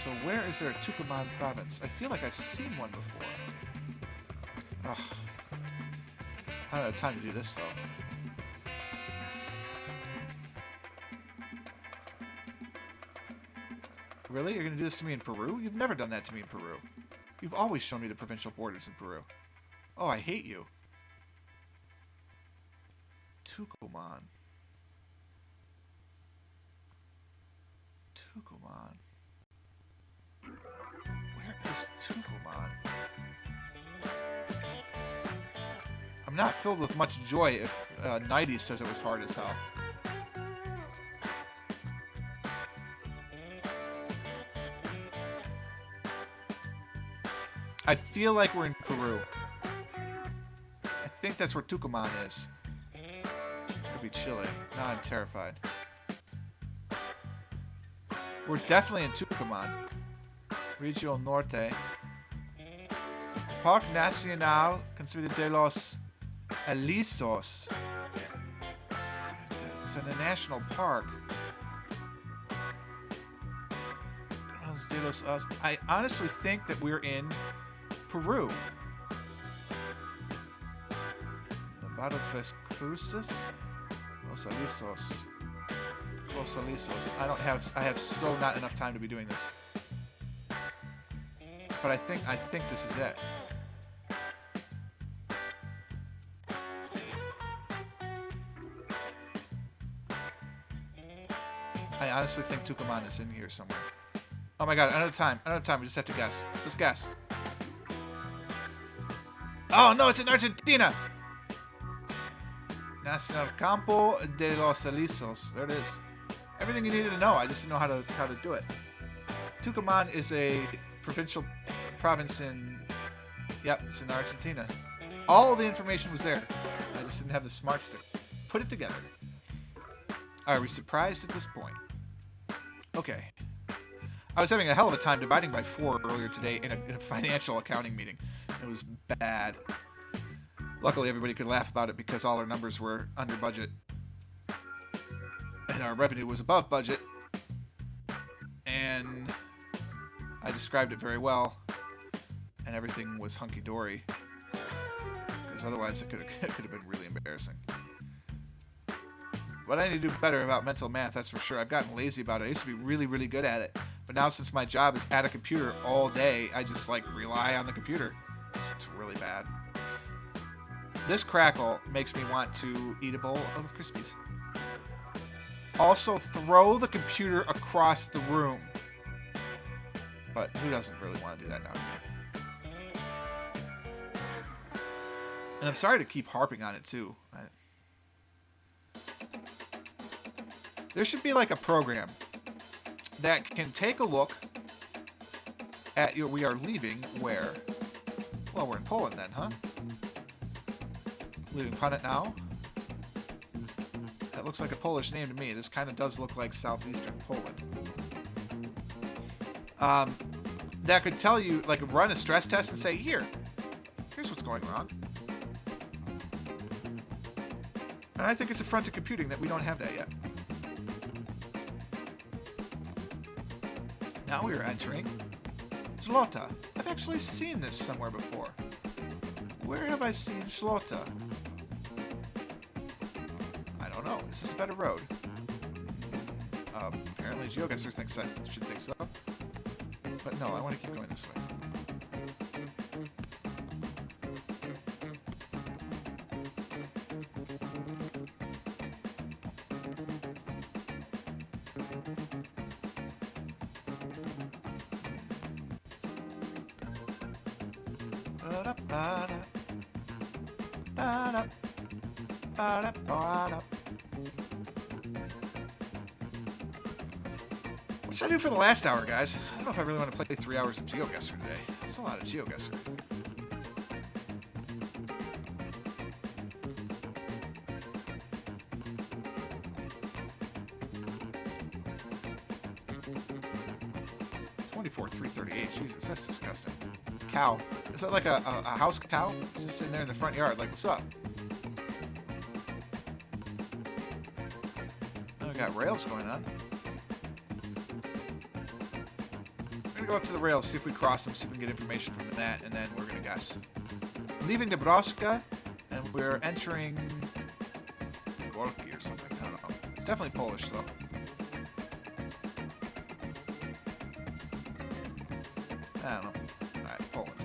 So where is there a Tucumán province? I feel like I've seen one before. Ugh. I don't have time to do this, though. Really? You're going to do this to me in Peru? You've never done that to me in Peru. You've always shown me the provincial borders in Peru. Oh, I hate you. Tucumán. Tucumán. Where is Tucumán? I'm not filled with much joy if Nighty says it was hard as hell. I feel like we're in Peru. I think that's where Tucumán is. Could be Chile. Now I'm terrified. We're definitely in Tucumán. Región Norte. Parque Nacional Conservado de los Alisos. It's in a national park. I honestly think that we're in Peru. Nevado Tres Cruces. Los Alisos. Los Alisos. I have so not enough time to be doing this. But I think this is it. I honestly think Tucumán is in here somewhere. Oh my god, I don't have time. I don't have time. We just have to guess. Just guess. Oh no, it's in Argentina! Nacional Campo de los Alisos. There it is. Everything you needed to know. I just didn't know how to do it. Tucumán is a provincial province in... Yep, it's in Argentina. All the information was there. I just didn't have the smarts to put it together. Are we surprised at this point? Okay. I was having a hell of a time dividing by 4 earlier today in a financial accounting meeting. It was bad. Luckily, everybody could laugh about it because all our numbers were under budget. And our revenue was above budget. And I described it very well. And everything was hunky-dory. Because otherwise it could have been really embarrassing. But I need to do better about mental math, that's for sure. I've gotten lazy about it. I used to be really, really good at it. But now since my job is at a computer all day, I just like rely on the computer. It's really bad. This crackle makes me want to eat a bowl of Crispies. Also, throw the computer across the room. But who doesn't really want to do that now? And I'm sorry to keep harping on it too. There should be like a program that can take a look at your... We are leaving where? Well, we're in Poland then, huh? Leaving Poland now? That looks like a Polish name to me. This kind of does look like southeastern Poland. That could tell you, like, run a stress test and say, here's what's going wrong. And I think it's a front of computing that we don't have that yet. Now we are entering Zlota. I've actually seen this somewhere before. Where have I seen Zlota? I don't know. Is this a better road? Apparently GeoGuessr thinks I should think so. But no, I want to keep going this way. What should I do for the last hour, guys? I don't know if I really want to play 3 hours of GeoGuessr today. That's a lot of GeoGuessr. $24,338. Jesus, that's disgusting. Cow. Is that like a house cow? It's just sitting there in the front yard. Like, what's up? got rails going on. We're gonna go up to the rails, see if we cross them, see if we can get information from that, and then we're gonna guess. Leaving Nebraska, and we're entering Gorky or something. I don't know. It's definitely Polish, though. I don't know. Alright, Poland.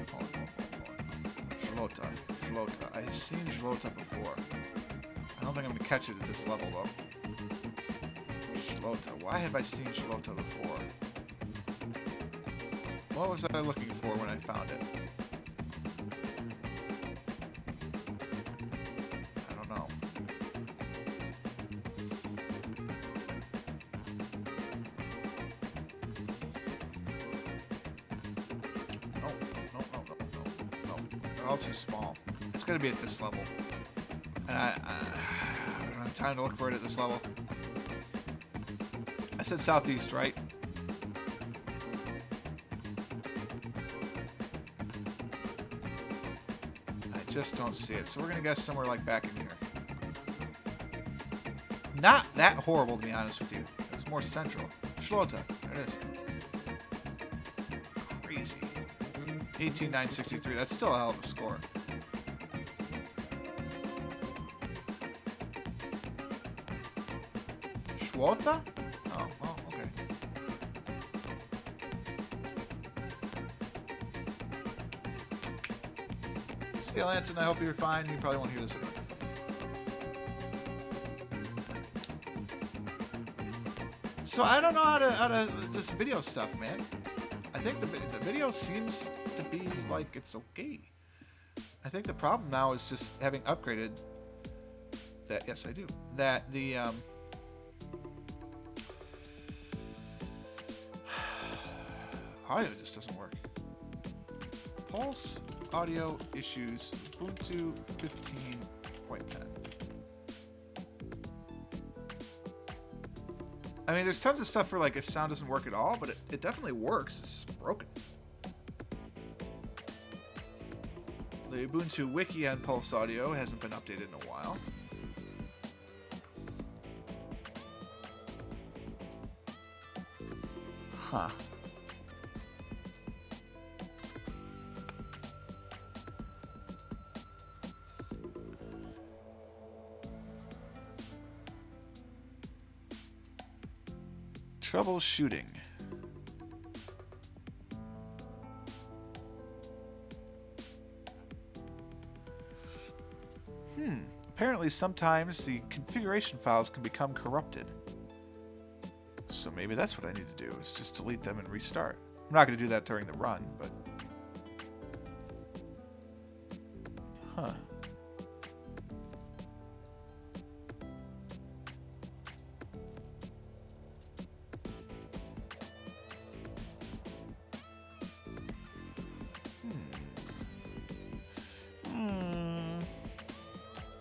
Zlota. I've seen Zlota before. I don't think I'm gonna catch it at this level, though. Zlota. Why have I seen Zlota before? What was I looking for when I found it? I don't know. No. They're all too small. It's gonna be at this level. And I don't have time to look for it at this level. I said southeast, right? I just don't see it. So we're going to guess somewhere like back in here. Not that horrible, to be honest with you. It's more central. Zlota. There it is. Crazy. 18,963. That's still a hell of a score. Zlota? Oh, well, okay. See you, Lanson. I hope you're fine. You probably won't hear this anyway. So I don't know how to this video stuff, man. I think the video seems to be like it's okay. I think the problem now is just having upgraded that. Yes, I do. That the audio just doesn't work. Pulse audio issues Ubuntu 15.10. I mean, there's tons of stuff for like if sound doesn't work at all, but it definitely works. It's just broken. The Ubuntu wiki on Pulse Audio hasn't been updated in a while. Huh. Troubleshooting. Apparently sometimes the configuration files can become corrupted. So maybe that's what I need to do, is just delete them and restart. I'm not going to do that during the run, but... Huh.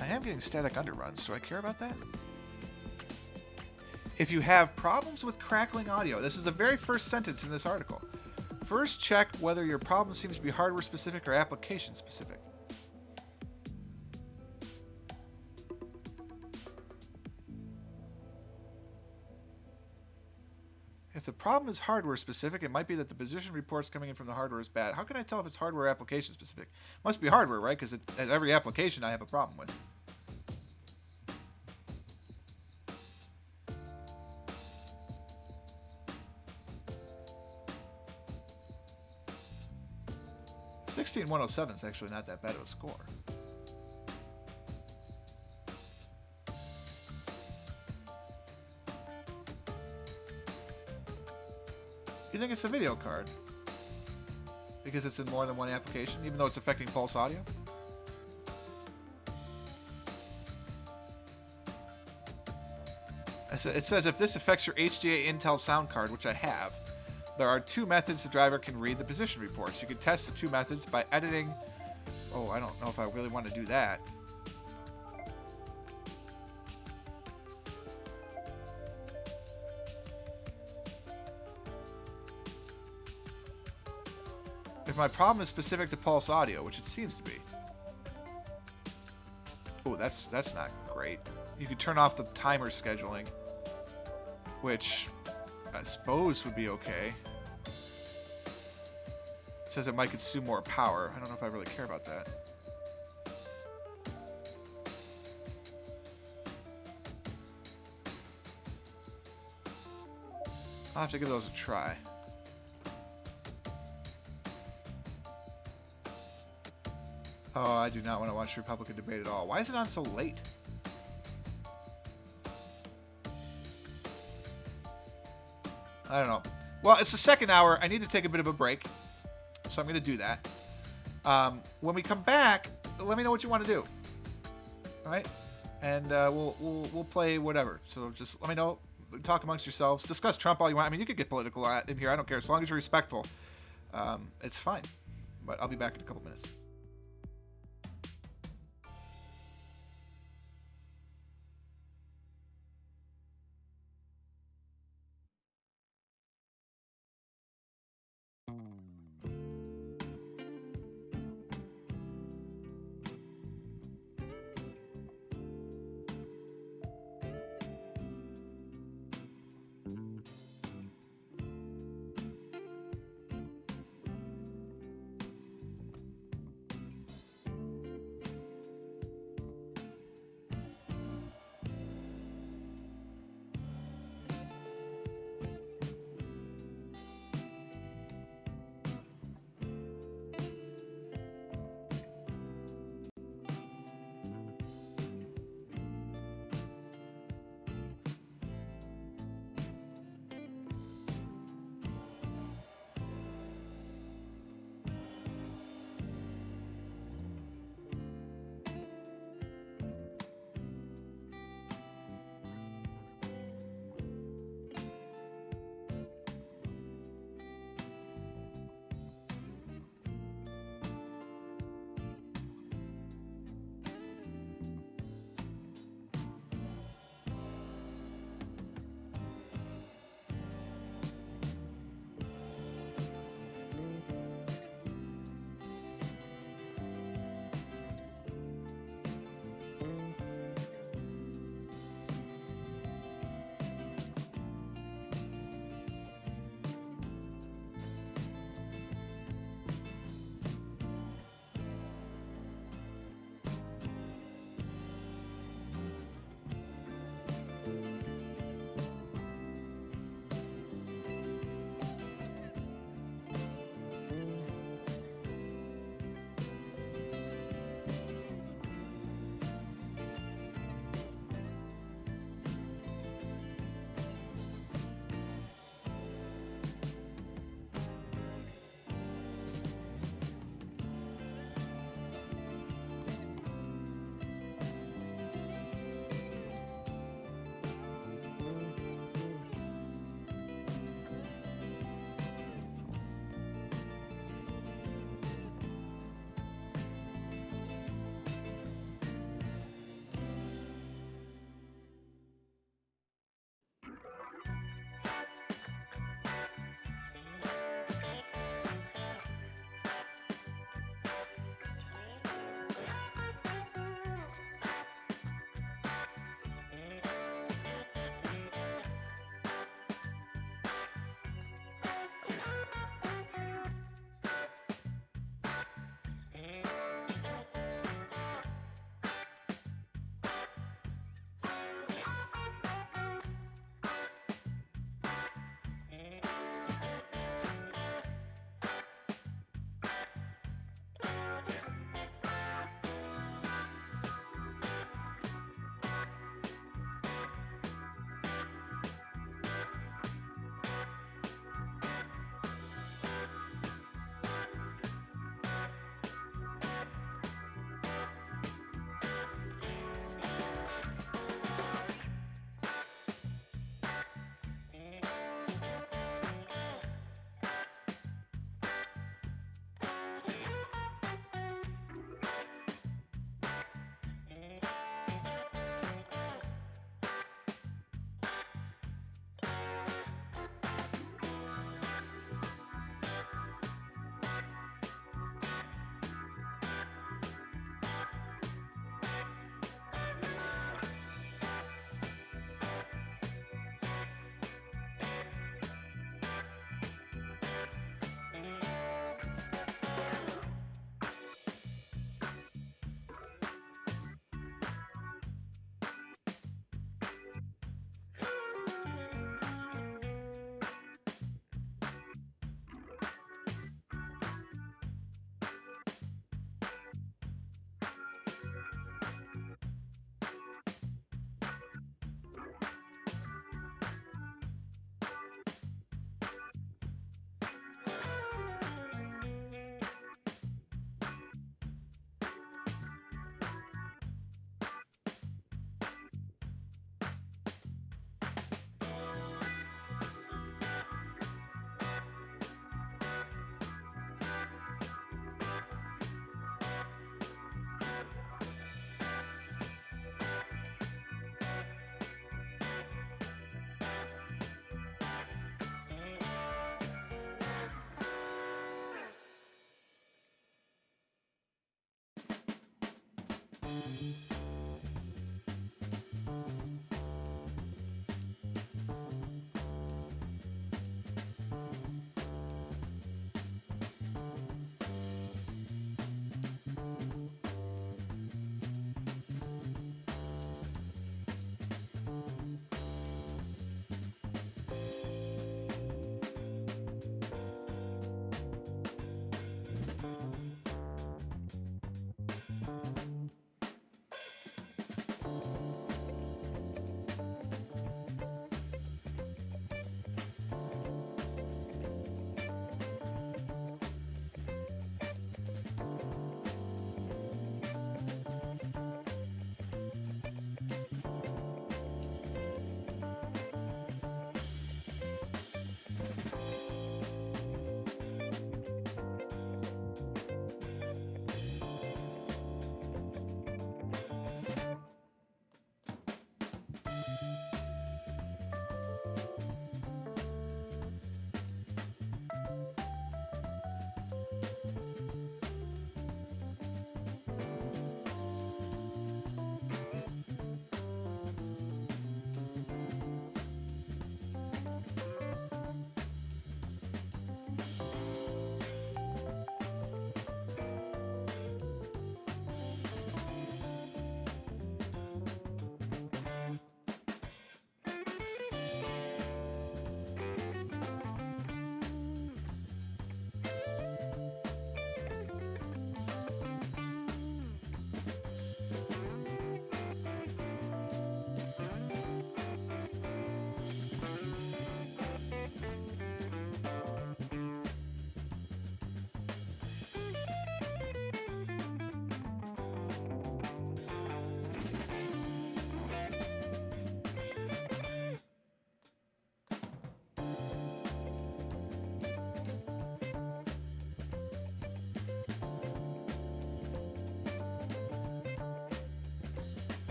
I am getting static underruns. Do I care about that? If you have problems with crackling audio, this is the very first sentence in this article. First, check whether your problem seems to be hardware specific or application specific. If the problem is hardware specific, it might be that the position reports coming in from the hardware is bad. How can I tell if it's hardware or application specific? Must be hardware, right? Because at every application I have a problem with. $16,107 is actually not that bad of a score. You think it's the video card? Because it's in more than one application, even though it's affecting Pulse Audio? It says if this affects your HDA Intel sound card, which I have, there are two methods the driver can read the position reports. You can test the two methods by editing... Oh, I don't know if I really want to do that. If my problem is specific to Pulse Audio, which it seems to be. Oh, that's not great. You can turn off the timer scheduling. which I suppose would be okay. It says it might consume more power. I don't know if I really care about that. I'll have to give those a try. Oh, I do not want to watch the Republican debate at all. Why is it on so late? I don't know. Well, it's the second hour. I need to take a bit of a break, so I'm going to do that. When we come back, let me know what you want to do. All right, and we'll play whatever. So just let me know. Talk amongst yourselves. Discuss Trump all you want. I mean, you could get political in here. I don't care. As long as you're respectful, it's fine. But I'll be back in a couple minutes.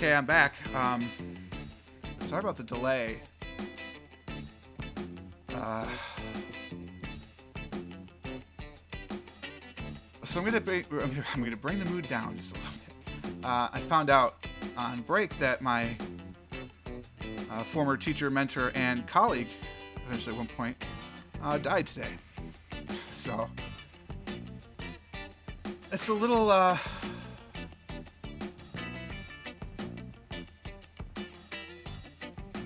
Okay, I'm back. Sorry about the delay. So I'm gonna bring the mood down just a little bit. I found out on break that my former teacher, mentor, and colleague, eventually at one point, died today. So it's a little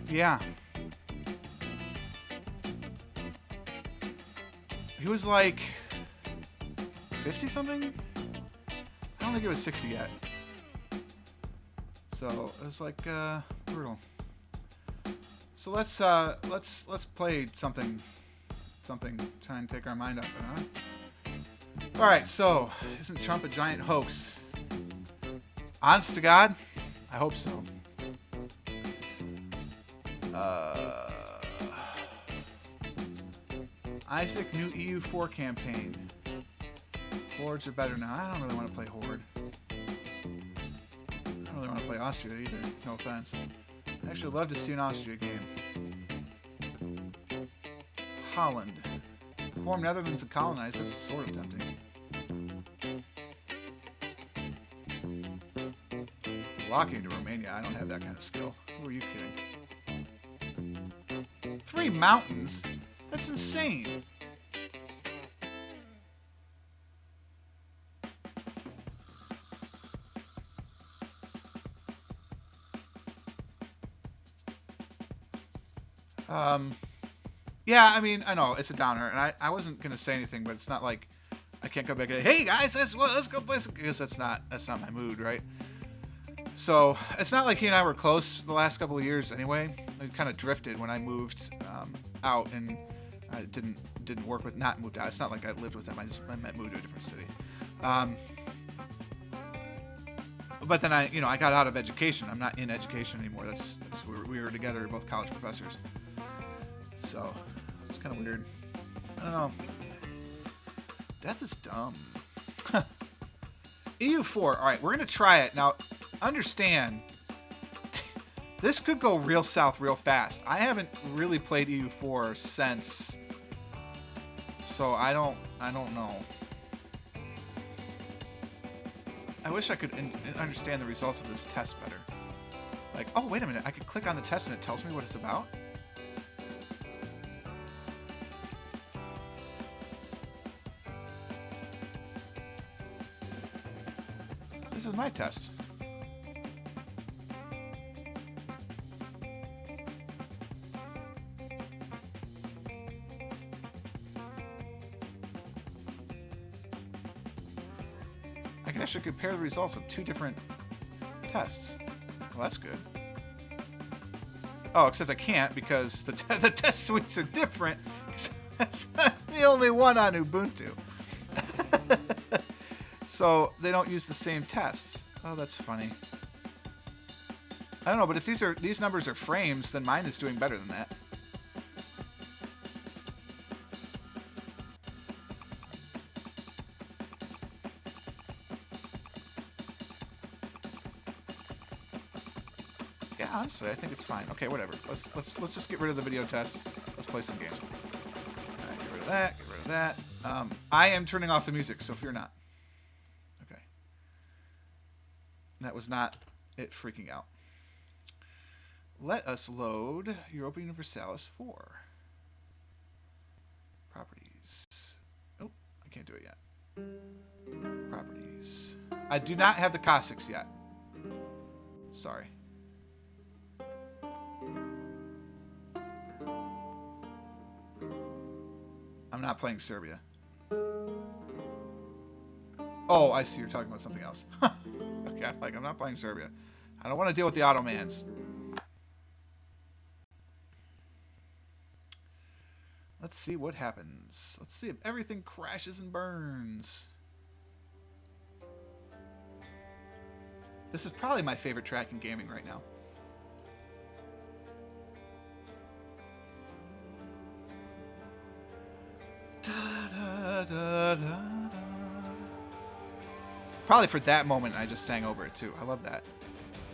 yeah. He was like 50 something? I don't think he was 60 yet. So it was like brutal. So let's play something, try and take our mind off it, huh? All right. So isn't Trump a giant hoax? Honest to God, I hope so. Isaac, new EU4 campaign. Hordes are better now. I don't really want to play Horde. I don't really want to play Austria either. No offense. I actually love to see an Austria game. Holland. Form Netherlands and colonize. That's sort of tempting. Blocking to Romania. I don't have that kind of skill. Who are you kidding? 3 mountains? That's insane. Yeah, I mean, I know it's a downer, and I wasn't gonna say anything, but it's not like I can't come back and hey guys, let's go play some, because that's not my mood, right? So it's not like he and I were close the last couple of years anyway. We kind of drifted when I moved out, and I didn't work with, not moved out. It's not like I lived with them. I moved to a different city. But then I got out of education. I'm not in education anymore. That's we were together, both college professors. So it's kind of weird. I don't know. Death is dumb. EU4. All right, we're gonna try it now. Understand, this could go real south real fast. I haven't really played EU4 since, so I don't know. I wish I could understand the results of this test better. Like, oh wait a minute, I could click on the test and it tells me what it's about. This is my test. I can actually compare the results of 2 different tests. Well, that's good. Oh, except I can't because the test suites are different. That's the only one on Ubuntu. So they don't use the same tests. Oh, that's funny. I don't know, but if these numbers are frames, then mine is doing better than that. Yeah, honestly, I think it's fine. Okay, whatever. Let's just get rid of the video tests. Let's play some games. All right, get rid of that. Get rid of that. I am turning off the music, so fear not. Okay. That was not it freaking out. Let us load Europa Universalis 4. Properties. Oh, I can't do it yet. Properties. I do not have the Cossacks yet. Sorry. I'm not playing Serbia. Oh, I see. You're talking about something else. Okay, I'm not playing Serbia. I don't want to deal with the Ottomans. Let's see what happens. Let's see if everything crashes and burns. This is probably my favorite track in gaming right now. Da, da, da, da, da. Probably for that moment, I just sang over it too. I love that.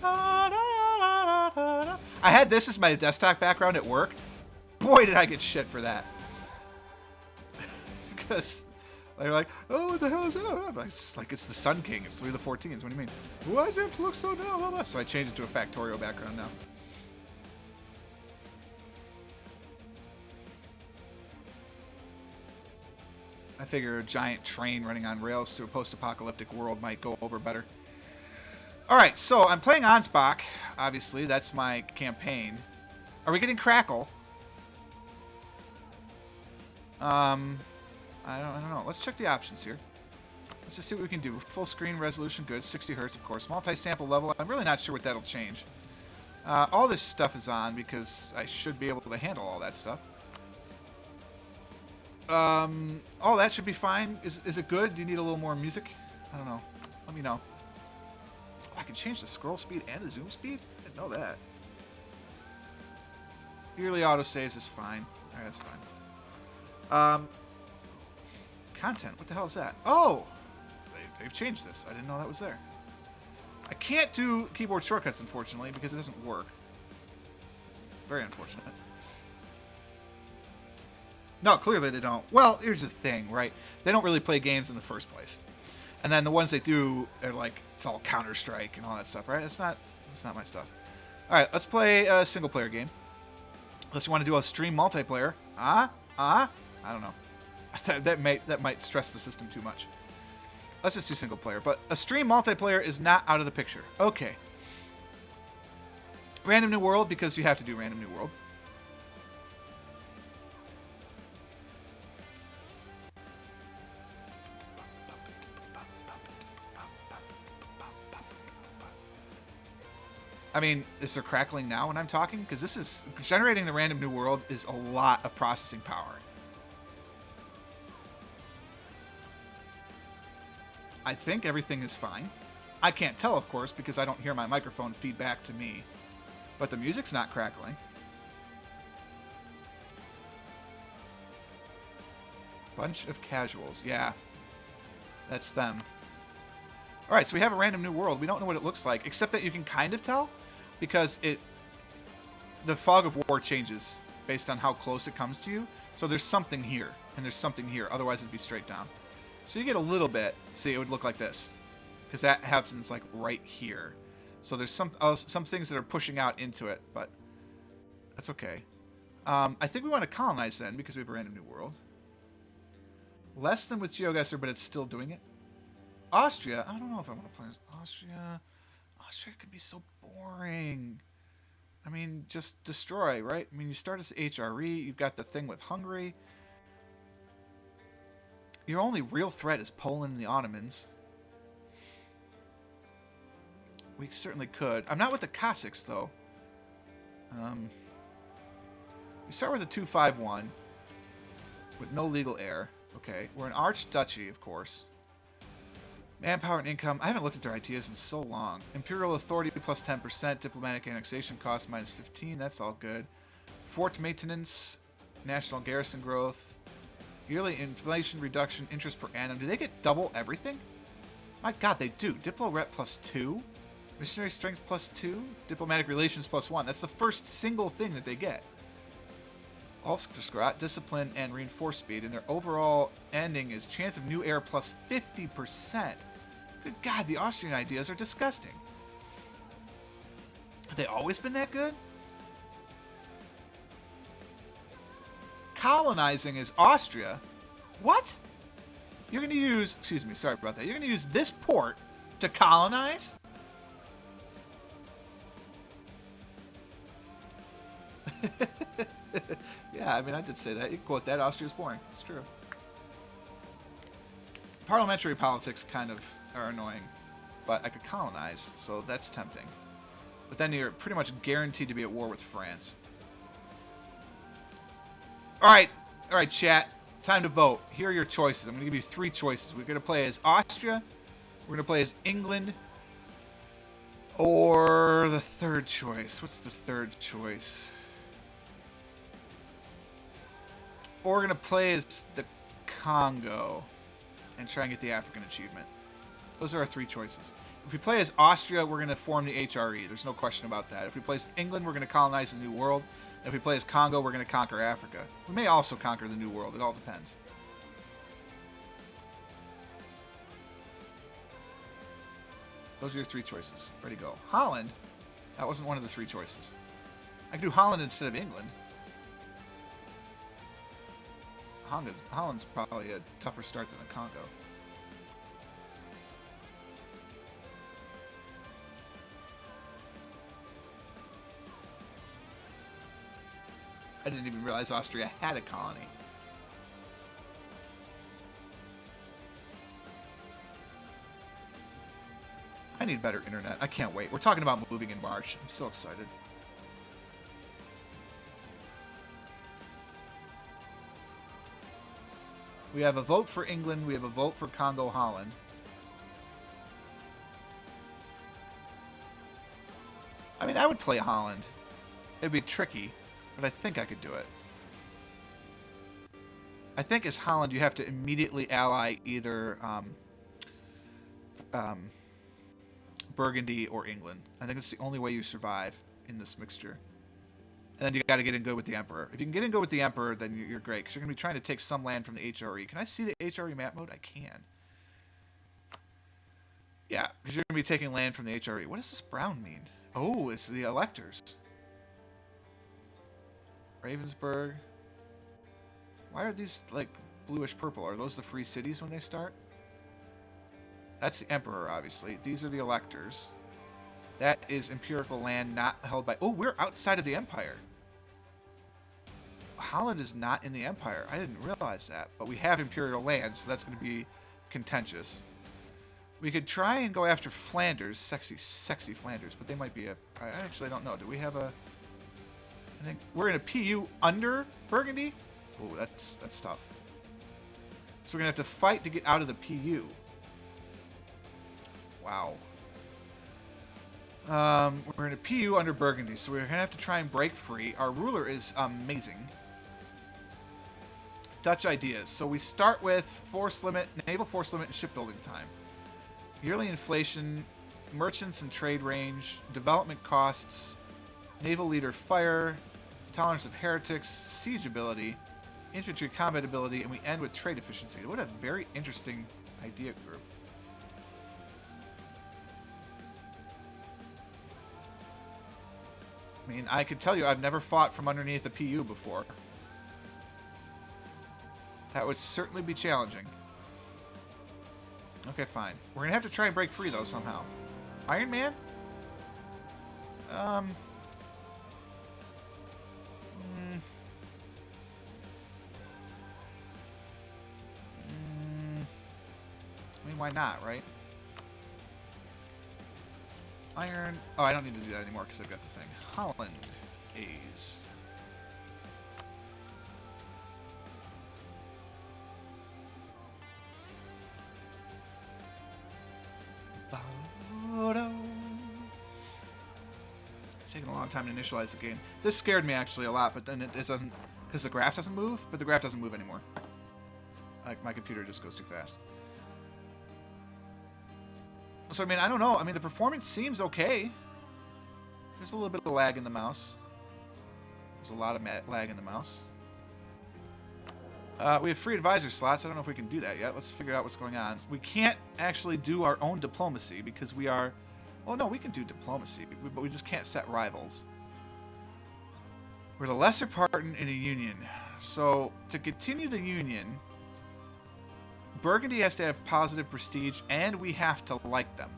Da, da, da, da, da. I had this as my desktop background at work. Boy, did I get shit for that. Because, They're like, oh, what the hell is that? I'm like, it's the Sun King. It's Louis the 14th. What do you mean? Why does it look so now? Blah, blah. So I changed it to a factorial background now. I figure a giant train running on rails through a post-apocalyptic world might go over better. Alright, so I'm playing Ansbach. Obviously, that's my campaign. Are we getting Crackle? I don't know. Let's check the options here. Let's just see what we can do. Full screen resolution, good. 60 hertz, of course. Multi-sample level, I'm really not sure what that'll change. All this stuff is on because I should be able to handle all that stuff. Oh, that should be fine. Is it good? Do you need a little more music? I don't know. Let me know. Oh, I can change the scroll speed and the zoom speed? I didn't know that. Yearly autosaves is fine. Alright, that's fine. Content. What the hell is that? Oh! They've changed this. I didn't know that was there. I can't do keyboard shortcuts, unfortunately, because it doesn't work. Very unfortunate. No, clearly they don't. Well, here's the thing, right? They don't really play games in the first place. And then the ones they do are like, it's all Counter-Strike and all that stuff, right? That's not my stuff. Alright, let's play a single-player game. Unless you want to do a stream multiplayer. I don't know. that might stress the system too much. Let's just do single player. But a stream multiplayer is not out of the picture. Okay. Random New World, because you have to do Random New World. I mean, is there crackling now when I'm talking? Because this is... generating the Random New World is a lot of processing power. I think everything is fine. I can't tell, of course, because I don't hear my microphone feed back to me. But the music's not crackling. Bunch of casuals. Yeah. That's them. Alright, so we have a Random New World. We don't know what it looks like, except that you can kind of tell, because the fog of war changes based on how close it comes to you. So there's something here, and there's something here. Otherwise, it'd be straight down. So you get a little bit. See, it would look like this, because that happens like right here. So there's some things that are pushing out into it, but that's okay. I think we want to colonize then, because we have a Random New World. Less than with GeoGuessr, but it's still doing it. Austria. I don't know if I want to play as Austria. Austria could be so boring. I mean, just destroy, right? I mean, you start as HRE. You've got the thing with Hungary. Your only real threat is Poland and the Ottomans. We certainly could. I'm not with the Cossacks, though. We start with a 251 with no legal heir. Okay, we're an archduchy, of course. Manpower and income. I haven't looked at their ideas in so long. Imperial authority plus 10%. Diplomatic annexation cost minus 15. That's all good. Fort maintenance. National garrison growth. Yearly inflation reduction. Interest per annum. Do they get double everything? My god, they do. Diplo rep plus 2. Missionary strength plus 2. Diplomatic relations plus 1. That's the first single thing that they get. Aufskrot, discipline, and reinforced speed. And their overall ending is chance of new heir plus 50%. Good God, the Austrian ideas are disgusting. Have they always been that good? Colonizing is Austria? What? You're going to use... excuse me, sorry about that. You're going to use this port to colonize? Yeah, I mean, I did say that. You can quote that. Austria's boring. It's true. Parliamentary politics kind of are annoying, but I could colonize, so that's tempting. But then you're pretty much guaranteed to be at war with France. Alright, chat. Time to vote. Here are your choices. I'm going to give you 3 choices. We're going to play as Austria, we're going to play as England, or the third choice. What's the third choice? Or we're going to play as the Congo and try and get the African achievement. Those are our 3 choices. If we play as Austria, we're going to form the HRE. There's no question about that. If we play as England, we're going to colonize the New World. If we play as Congo, we're going to conquer Africa. We may also conquer the New World. It all depends. Those are your 3 choices. Ready to go. Holland. That wasn't one of the 3 choices. I could do Holland instead of England. Holland's probably a tougher start than the Congo. I didn't even realize Austria had a colony. I need better internet. I can't wait. We're talking about moving in March. I'm so excited. We have a vote for England. We have a vote for Congo, Holland. I mean, I would play Holland. It'd be tricky, but I think I could do it. I think as Holland, you have to immediately ally either Burgundy or England. I think it's the only way you survive in this mixture. And then you got to get in good with the Emperor. If you can get in good with the Emperor, then you're great, because you're going to be trying to take some land from the HRE. Can I see the HRE map mode? I can. Yeah, because you're going to be taking land from the HRE. What does this brown mean? Oh, it's the electors. Ravensburg. Why are these, like, bluish purple? Are those the free cities when they start? That's the Emperor, obviously. These are the electors. That is empirical land not held by... Oh, we're outside of the Empire. Holland is not in the Empire. I didn't realize that. But we have imperial land, so that's going to be contentious. We could try and go after Flanders. Sexy, sexy Flanders. But they might be a... I actually don't know. Do we have a... I think we're in a PU under Burgundy? Oh, that's tough. So we're going to have to fight to get out of the PU. Wow. We're in a PU under Burgundy, so we're going to have to try and break free. Our ruler is amazing. Dutch ideas. So we start with force limit, naval force limit, and shipbuilding time. Yearly inflation, merchants and trade range, development costs, naval leader fire, tolerance of heretics, siege ability, infantry combat ability, and we end with trade efficiency. What a very interesting idea group. I mean, I could tell you I've never fought from underneath a PU before. That would certainly be challenging. Okay, fine. We're going to have to try and break free, though, somehow. Iron Man? I mean, why not, right? Iron... Oh, I don't need to do that anymore because I've got the thing. Holland. A's. It's taking a long time to initialize the game. This scared me actually a lot, but then it doesn't... Because the graph doesn't move, but the graph doesn't move anymore. Like, my computer just goes too fast. So, I mean, I don't know. I mean, the performance seems okay. There's a little bit of lag in the mouse. There's a lot of lag in the mouse. We have free advisor slots. I don't know if we can do that yet. Let's figure out what's going on. We can't actually do our own diplomacy because we are... Oh, no, we can do diplomacy, but we just can't set rivals. We're the lesser partner in a union. So, to continue the union... Burgundy has to have positive prestige, and we have to like them.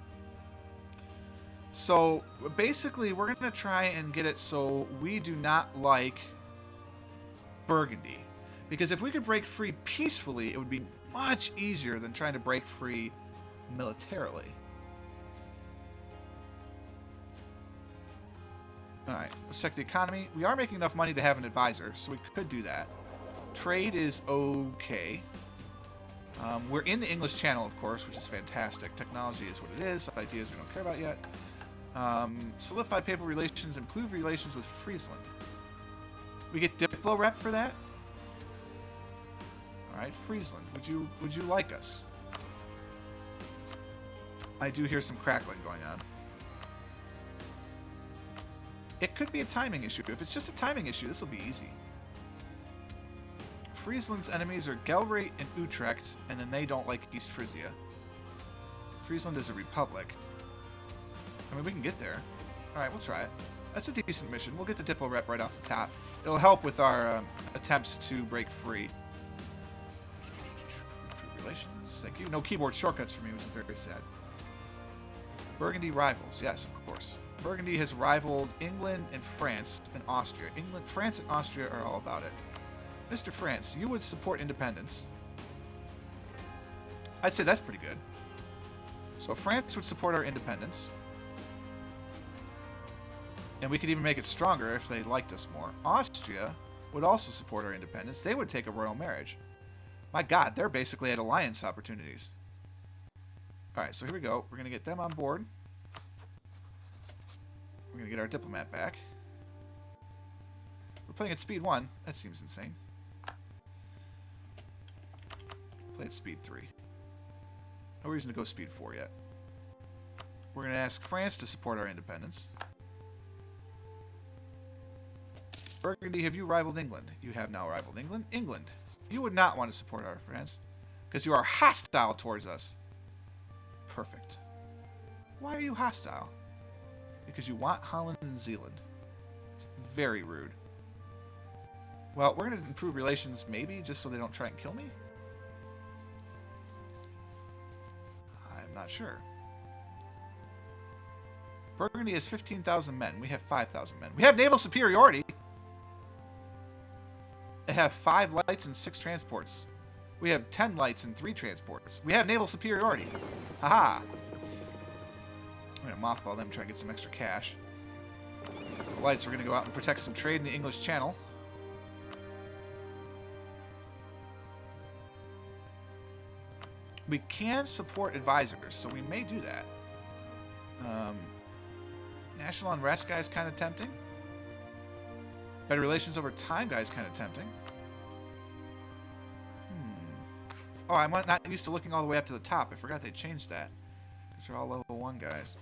So, basically, we're going to try and get it so we do not like Burgundy. Because if we could break free peacefully, it would be much easier than trying to break free militarily. Alright, let's check the economy. We are making enough money to have an advisor, so we could do that. Trade is okay. We're in the English Channel, of course, which is fantastic. Technology is what it is. Ideas we don't care about yet. Solidify papal relations, improve relations with Friesland. We get Diplo rep for that? Alright, Friesland, would you like us? I do hear some crackling going on. It could be a timing issue. If it's just a timing issue, this will be easy. Friesland's enemies are Gelre and Utrecht, and then they don't like East Frisia. Friesland is a republic. I mean, we can get there. Alright, we'll try it. That's a decent mission. We'll get the Diplo rep right off the top. It'll help with our attempts to break free. Relations, thank you. No keyboard shortcuts for me, which is very sad. Burgundy rivals, yes, of course. Burgundy has rivaled England and France and Austria. France and Austria are all about it. Mr. France, you would support independence. I'd say that's pretty good. So France would support our independence. And we could even make it stronger if they liked us more. Austria would also support our independence. They would take a royal marriage. My god, they're basically at alliance opportunities. Alright, so here we go. We're going to get them on board. We're going to get our diplomat back. We're playing at speed 1. That seems insane. Play at speed 3. No reason to go speed 4 yet. We're going to ask France to support our independence. Burgundy, have you rivaled England? You have now rivaled England. England, you would not want to support our France because you are hostile towards us. Perfect. Why are you hostile? Because you want Holland and Zeeland. It's very rude. Well, we're going to improve relations maybe just so they don't try and kill me. I'm not sure. Burgundy has 15,000 men. We have 5,000 men. We have naval superiority. They have 5 lights and 6 transports. We have 10 lights and 3 transports. We have naval superiority. Haha. I'm going to mothball them, try and get some extra cash. The lights, we're going to go out and protect some trade in the English Channel. We can support advisors, so we may do that. National unrest guy is kind of tempting. Better relations over time guy is kind of tempting. Oh, I'm not used to looking all the way up to the top. I forgot they changed that. These are all level 1 guys.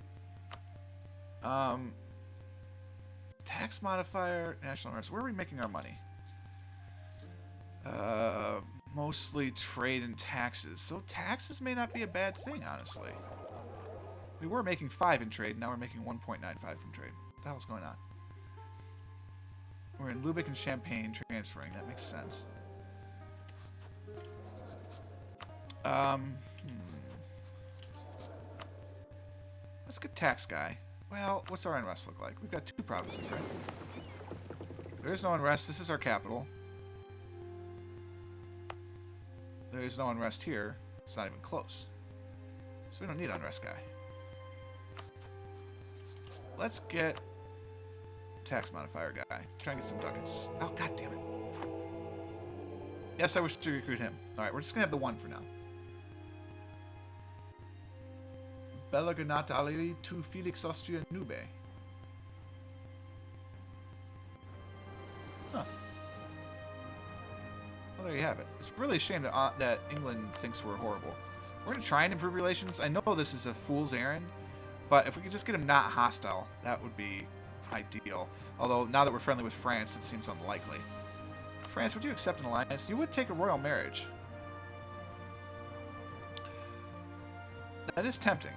Tax modifier, national unrest. Where are we making our money? Mostly trade and taxes. So taxes may not be a bad thing, honestly. We were making 5 in trade, now we're making 1.95 from trade. What the hell's going on? We're in Lubeck and Champagne transferring. That makes sense. Let's get tax guy. Well, what's our unrest look like? We've got 2 provinces, right? There is no unrest. This is our capital. There is no unrest here. It's not even close. So we don't need unrest guy. Let's get tax modifier guy. Try and get some ducats. Oh, god damn it. Yes, I wish to recruit him. Alright, we're just going to have the 1 for now. Belagonat Ali to Felix Austria Nube. Huh. Well, there you have it. It's really a shame that England thinks we're horrible. We're going to try and improve relations. I know this is a fool's errand, but if we could just get them not hostile, that would be ideal. Although, now that we're friendly with France, it seems unlikely. France, would you accept an alliance? You would take a royal marriage. That is tempting.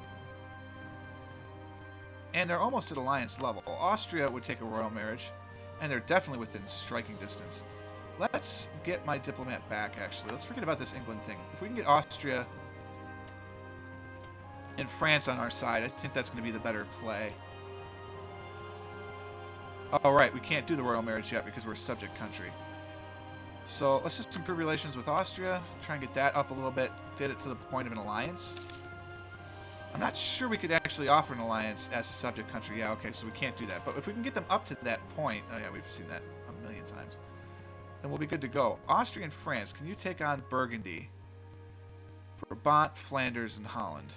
And they're almost at alliance level. Austria would take a royal marriage, and they're definitely within striking distance. Let's get my diplomat back, actually. Let's forget about this England thing. If we can get Austria and France on our side, I think that's going to be the better play. Oh, right, we can't do the royal marriage yet because we're a subject country. So let's just improve relations with Austria, try and get that up a little bit, get it to the point of an alliance. I'm not sure we could actually offer an alliance as a subject country. Yeah, okay, so we can't do that. But if we can get them up to that point, oh yeah, we've seen that a million times, then we'll be good to go. Austria and France, can you take on Burgundy? Brabant, Flanders, and Holland.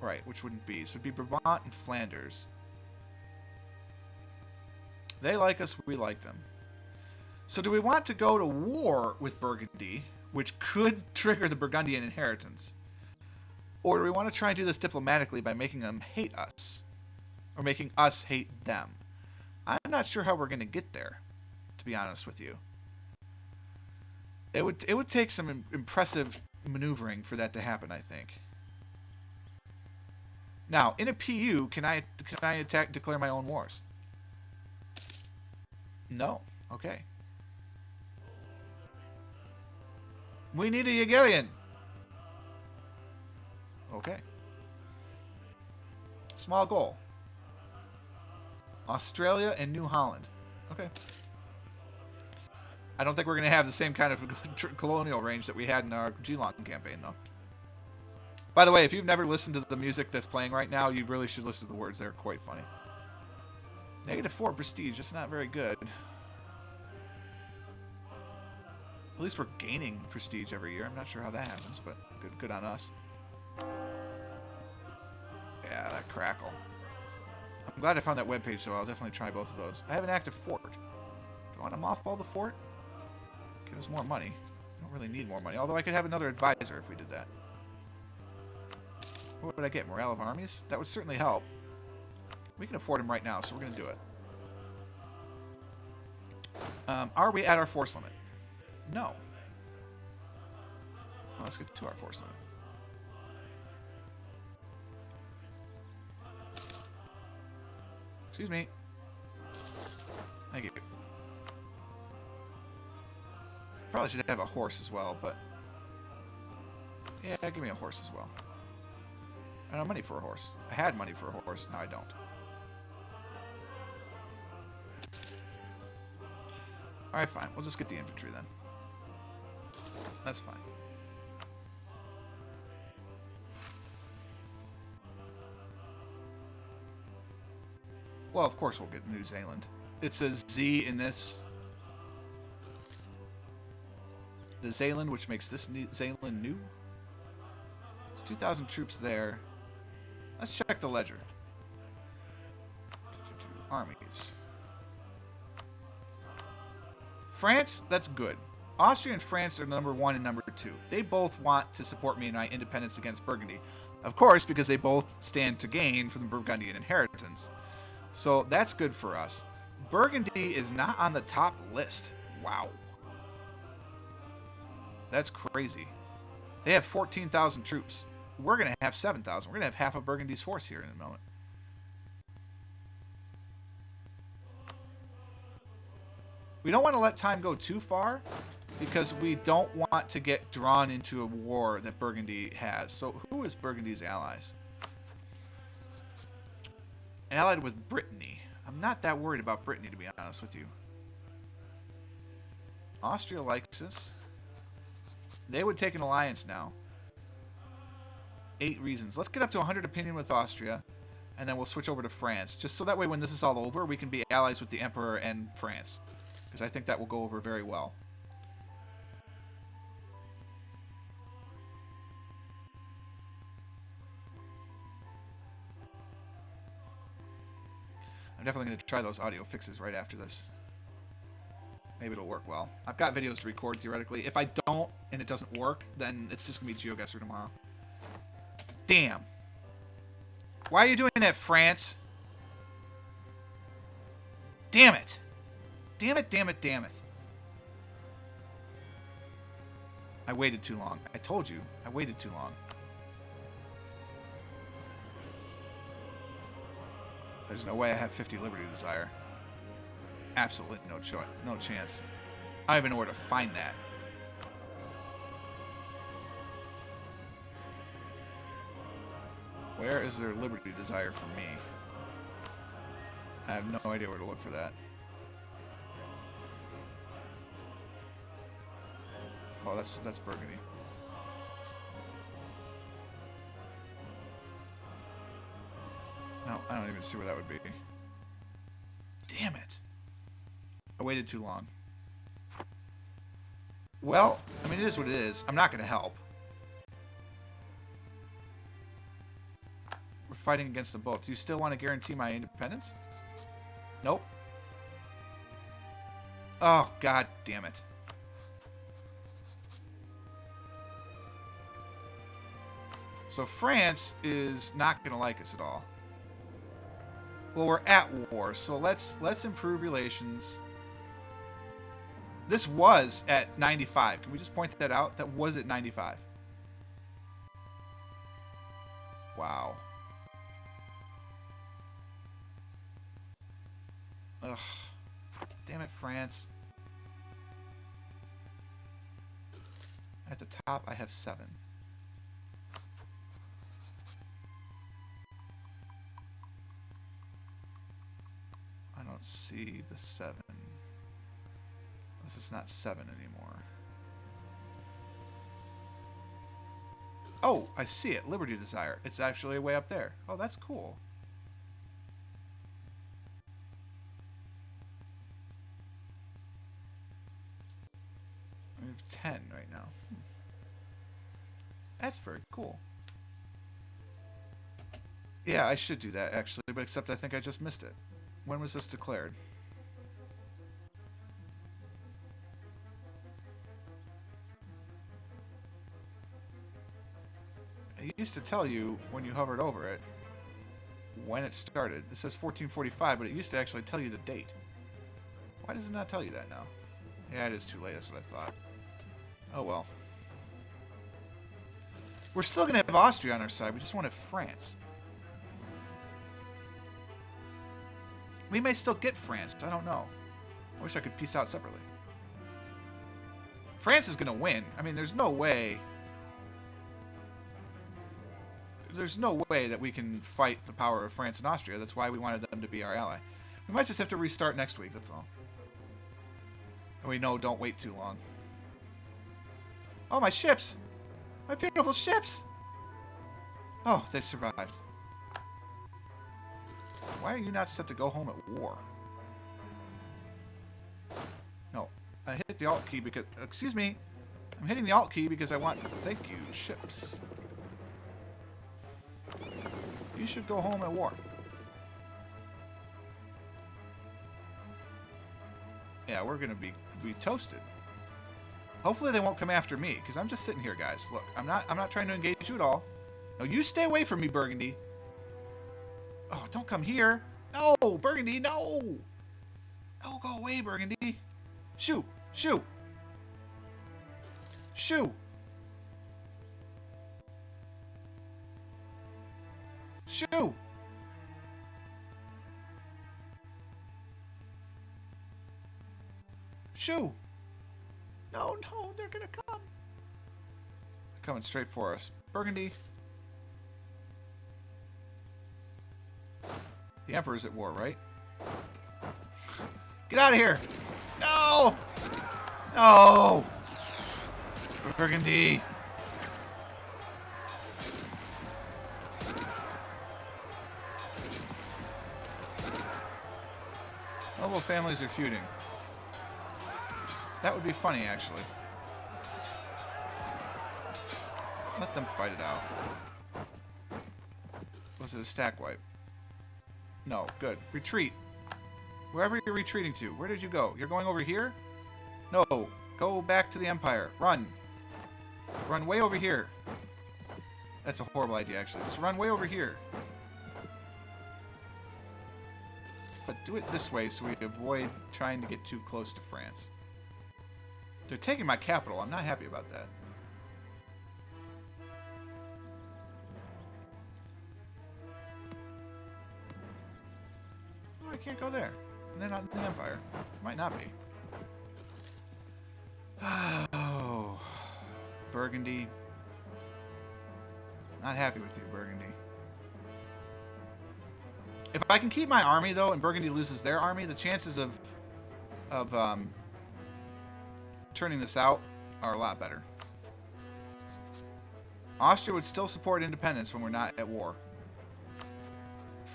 Right, which wouldn't be. So it'd be Brabant and Flanders. They like us, we like them. So do we want to go to war with Burgundy, which could trigger the Burgundian inheritance? Or do we want to try and do this diplomatically by making them hate us? Or making us hate them? I'm not sure how we're going to get there, to be honest with you. It would take some impressive maneuvering for that to happen, I think. Now, in a PU, can I declare my own wars? No. Okay. We need a Hegelian. Okay. Small goal. Australia and New Holland. Okay. I don't think we're going to have the same kind of colonial range that we had in our Geelong campaign, though. By the way, if you've never listened to the music that's playing right now, you really should listen to the words. They're quite funny. -4 prestige. That's not very good. At least we're gaining prestige every year. I'm not sure how that happens, but good on us. Yeah, that crackle. I'm glad I found that webpage, so I'll definitely try both of those. I have an active fort. Do I want to mothball the fort? Give us more money. I don't really need more money, although I could have another advisor if we did that. What would I get? Morale of armies? That would certainly help. We can afford him right now, so we're going to do it. Are we at our force limit? No. Well, let's get to our force limit. Excuse me. Thank you. Probably should have a horse as well, but... yeah, give me a horse as well. I don't have money for a horse. I had money for a horse, now I don't. Alright, fine. We'll just get the infantry then. That's fine. Well, of course we'll get New Zealand. It says Z in this. The Zeeland, which makes this Zeeland new. There's 2,000 troops there. Let's check the ledger. Armies. France, that's good. Austria and France are number 1 and number 2. They both want to support me in my independence against Burgundy. Of course, because they both stand to gain from the Burgundian inheritance. So that's good for us. Burgundy is not on the top list. Wow. That's crazy. They have 14,000 troops. We're going to have 7,000. We're going to have half of Burgundy's force here in a moment. We don't want to let time go too far because we don't want to get drawn into a war that Burgundy has. So who is Burgundy's allies? Allied with Brittany. I'm not that worried about Brittany, to be honest with you. Austria likes us. They would take an alliance now. 8 reasons. Let's get up to 100 opinion with Austria, and then we'll switch over to France. Just so that way when this is all over, we can be allies with the Emperor and France. Because I think that will go over very well. I'm definitely going to try those audio fixes right after this. Maybe it'll work well. I've got videos to record, theoretically. If I don't, and it doesn't work, then it's just going to be GeoGuessr tomorrow. Damn. Why are you doing that, France? Damn it. Damn it, damn it, damn it. I waited too long. I told you. I waited too long. There's no way I have 50 Liberty Desire. Absolutely no choice. No chance. I don't even know where to find that. Where is there Liberty Desire for me? I have no idea where to look for that. Oh, that's Burgundy. No, I don't even see where that would be. Damn it. I waited too long. Well, I mean, it is what it is. I'm not going to help. We're fighting against them both. Do you still want to guarantee my independence? Nope. Oh, god damn it. So France is not going to like us at all. Well, we're at war, so let's improve relations. This was at 95. Can we just point that out? That was at 95. Wow. Ugh. Damn it, France. At the top, I have 7. I don't see the 7. This is not 7 anymore. Oh, I see it. Liberty Desire. It's actually way up there. Oh, that's cool. We have 10 right now. That's very cool. Yeah, I should do that, actually, but except I think I just missed it. When was this declared? It used to tell you, when you hovered over it, when it started. It says 1445, but it used to actually tell you the date. Why does it not tell you that now? Yeah, it is too late, that's what I thought. Oh well. We're still going to have Austria on our side, we just want to have France. We may still get France, I don't know. I wish I could peace out separately. France is going to win. I mean, there's no way... There's no way that we can fight the power of France and Austria. That's why we wanted them to be our ally. We might just have to restart next week, that's all. And we know, don't wait too long. Oh, my ships! My beautiful ships! Oh, they survived. Why are you not set to go home at war? No, I hit the Alt key because... Excuse me! I'm hitting the Alt key because I want... Thank you, ships. You should go home at war. Yeah, we're gonna be toasted. Hopefully they won't come after me, because I'm just sitting here, guys. Look, I'm not trying to engage you at all. No, you stay away from me, Burgundy. Oh, don't come here. No, Burgundy, no. No, go away, Burgundy. Shoo, shoo. Shoo. Shoo. Shoo. No, no, they're gonna come. They're coming straight for us. Burgundy. The Emperor's at war, right? Get out of here! No! No! Burgundy! Noble families are feuding. That would be funny, actually. Let them fight it out. Was it a stack wipe? No, good. Retreat. Wherever you're retreating to. Where did you go? You're going over here? No. Go back to the Empire. Run. Run way over here. That's a horrible idea, actually. Just run way over here. But do it this way so we avoid trying to get too close to France. They're taking my capital. I'm not happy about that. Oh, I can't go there. And they're not in the Empire. Might not be. Oh. Burgundy. Not happy with you, Burgundy. If I can keep my army, though, and Burgundy loses their army, the chances of turning this out are a lot better. Austria would still support independence when we're not at war.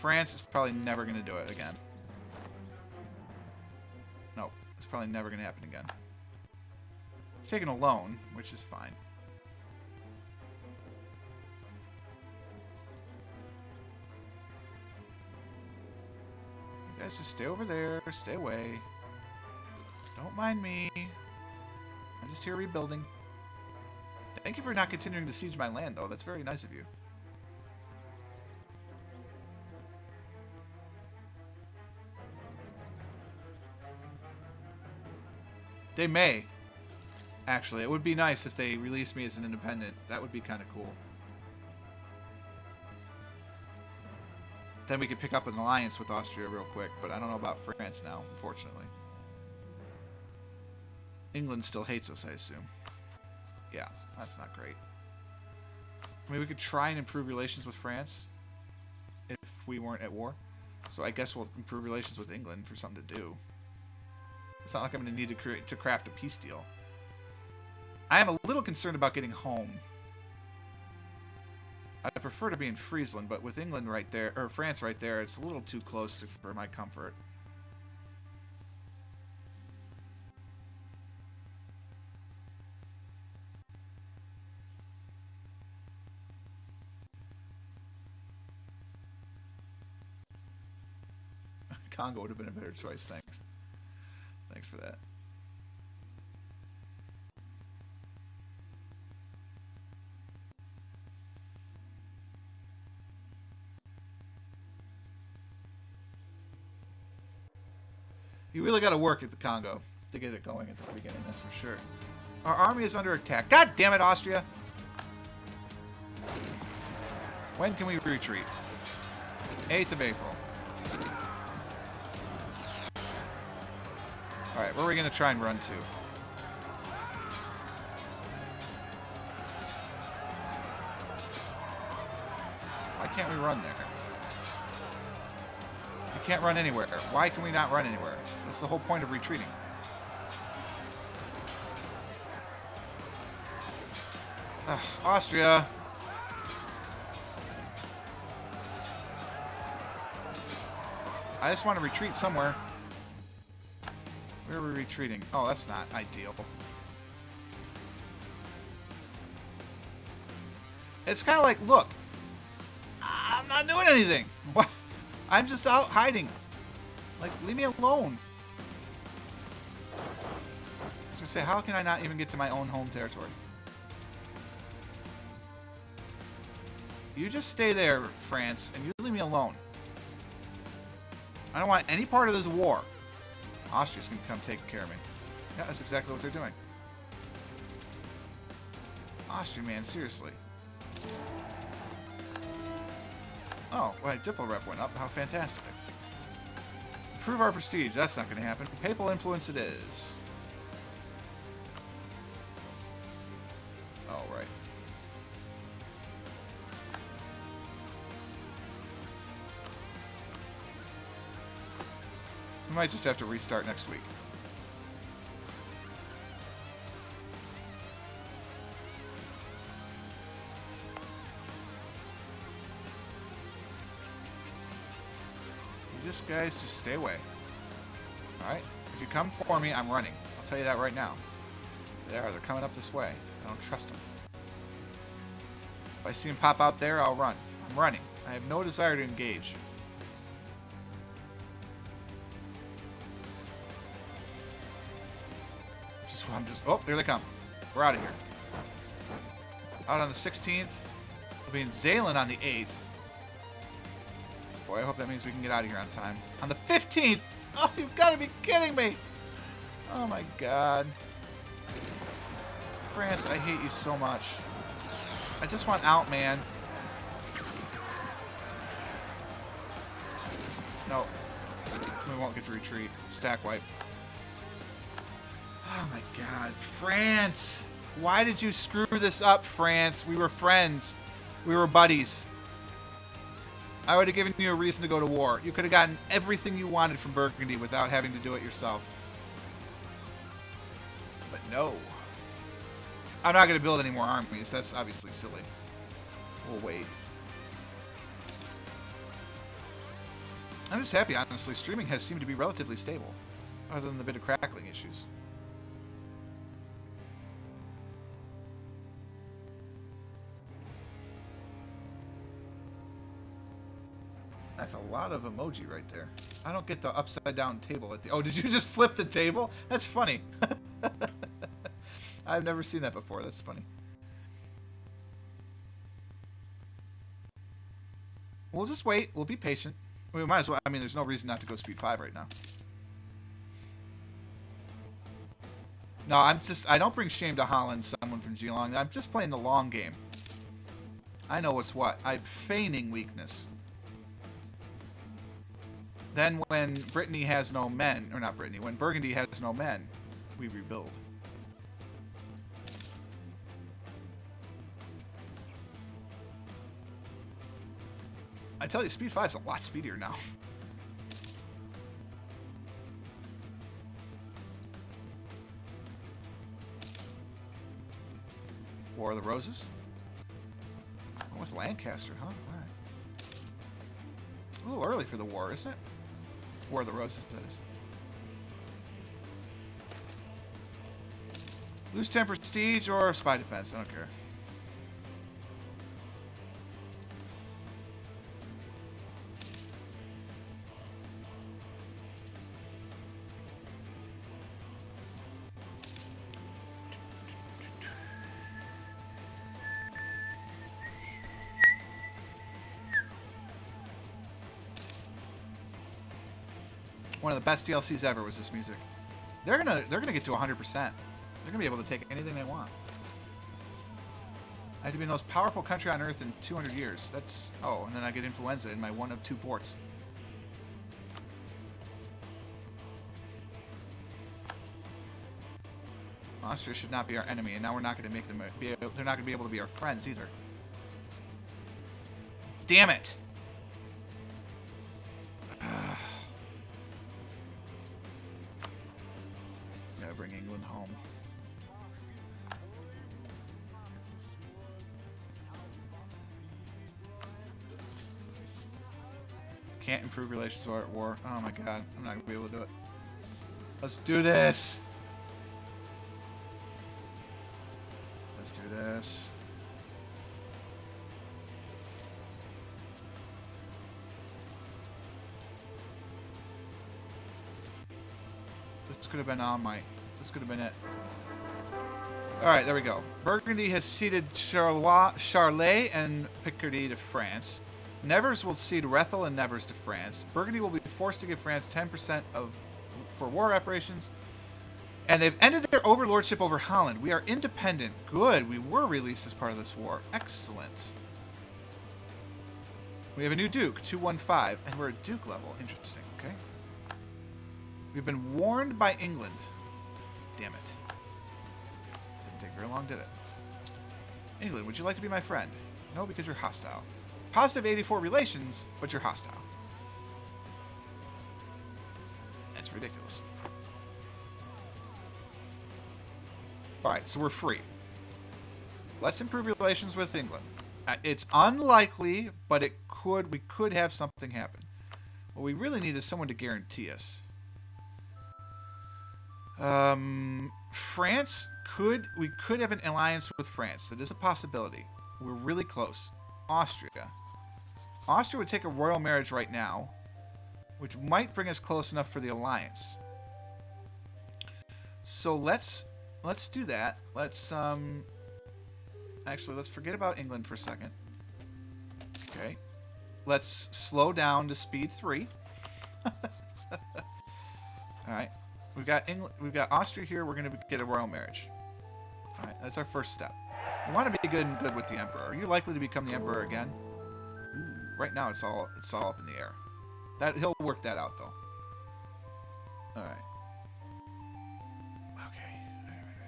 France is probably never going to do it again. No, it's probably never going to happen again. I've taken a loan, which is fine. You guys just stay over there, stay away. Don't mind me. I'm just here rebuilding. Thank you for not continuing to siege my land, though. That's very nice of you. They may. Actually, it would be nice if they released me as an independent. That would be kind of cool. Then we could pick up an alliance with Austria real quick, but I don't know about France now, unfortunately. England still hates us, I assume. Yeah, that's not great. I mean, we could try and improve relations with France if we weren't at war. So I guess we'll improve relations with England for something to do. It's not like I'm going to need to craft a peace deal. I am a little concerned about getting home. I prefer to be in Friesland, but with England right there, or France right there, it's a little too close for my comfort. Congo would have been a better choice, thanks. Thanks for that. You really got to work at the Congo to get it going at the beginning, that's for sure. Our army is under attack. God damn it, Austria! When can we retreat? 8th of April. Alright, where are we going to try and run to? Why can't we run there? You can't run anywhere. Why can we not run anywhere? That's the whole point of retreating. Austria! I just want to retreat somewhere. Where are we retreating? Oh, that's not ideal. It's kind of like, look, I'm not doing anything. What? I'm just out hiding. Like, leave me alone. I was gonna say, how can I not even get to my own home territory? You just stay there, France, and you leave me alone. I don't want any part of this war. Austria's gonna come take care of me. Yeah, that's exactly what they're doing. Austria, man, seriously. Oh, my Diplo rep went up. How fantastic. Improve our prestige. That's not going to happen. Papal influence it is. Oh, right. We might just have to restart next week. Just guys, just stay away. Alright? If you come for me, I'm running. I'll tell you that right now. They're coming up this way. I don't trust them. If I see them pop out there, I'll run. I'm running. I have no desire to engage. Oh, there they come. We're out of here. Out on the 16th. We'll be in Zeeland on the 8th. Boy, I hope that means we can get out of here on time. On the 15th! Oh, you've got to be kidding me! Oh my god. France, I hate you so much. I just want out, man. No. We won't get to retreat. Stack wipe. Oh my god. France! Why did you screw this up, France? We were friends. We were buddies. I would have given you a reason to go to war. You could have gotten everything you wanted from Burgundy without having to do it yourself. But no. I'm not going to build any more armies. That's obviously silly. We'll wait. I'm just happy, honestly. Streaming has seemed to be relatively stable. Other than the bit of crackling issues. That's a lot of emoji right there. I don't get the upside down table at the... Oh, did you just flip the table? That's funny. I've never seen that before. That's funny. We'll just wait. We'll be patient. We might as well. I mean, there's no reason not to go speed 5 right now. No, I don't bring shame to Holland, someone from Geelong. I'm just playing the long game. I know what's what. I'm feigning weakness. Then when Brittany has no men, or not Brittany, when Burgundy has no men, we rebuild. I tell you, Speed 5 is a lot speedier now. War of the Roses. Oh, with Lancaster, huh? Alright. A little early for the war, isn't it? War of the Roses, that is. Lose 10 prestige or spy defense, I don't care. One of the best DLCs ever was this music. They're gonna get to 100%. They're gonna be able to take anything they want. I have to be the most powerful country on Earth in 200 years. That's and then I get influenza in my one of 2 ports. Austria should not be our enemy, and now we're not going to make them. They're not going to be able to be our friends either. Damn it! Gotta bring England home. Can't improve relations or at war. Oh my god, I'm not gonna be able to do it. Let's do this! Let's do this. This could have been on my... This could have been it. Alright, there we go. Burgundy has ceded Charolais and Picardy to France. Nevers will cede Rethel and Nevers to France. Burgundy will be forced to give France 10% for war reparations. And they've ended their overlordship over Holland. We are independent. Good. We were released as part of this war. Excellent. We have a new Duke, 215, and we're at Duke level. Interesting. Okay. We've been warned by England. Damn it. Didn't take very long, did it? England, would you like to be my friend? No, because you're hostile. Positive 84 relations, but you're hostile. That's ridiculous. Alright, so we're free. Let's improve relations with England. It's unlikely, but we could have something happen. What we really need is someone to guarantee us. France we could have an alliance with France. That is a possibility. We're really close. Austria would take a royal marriage right now, which might bring us close enough for the alliance. So let's do that. Actually, let's forget about England for a second. Okay. Let's slow down to speed 3. Alright. We've got Austria here. We're going to get a royal marriage. Alright, that's our first step. We want to be good with the Emperor. Are you likely to become the Emperor again? Ooh, right now it's all up in the air. He'll work that out though. Alright. Okay.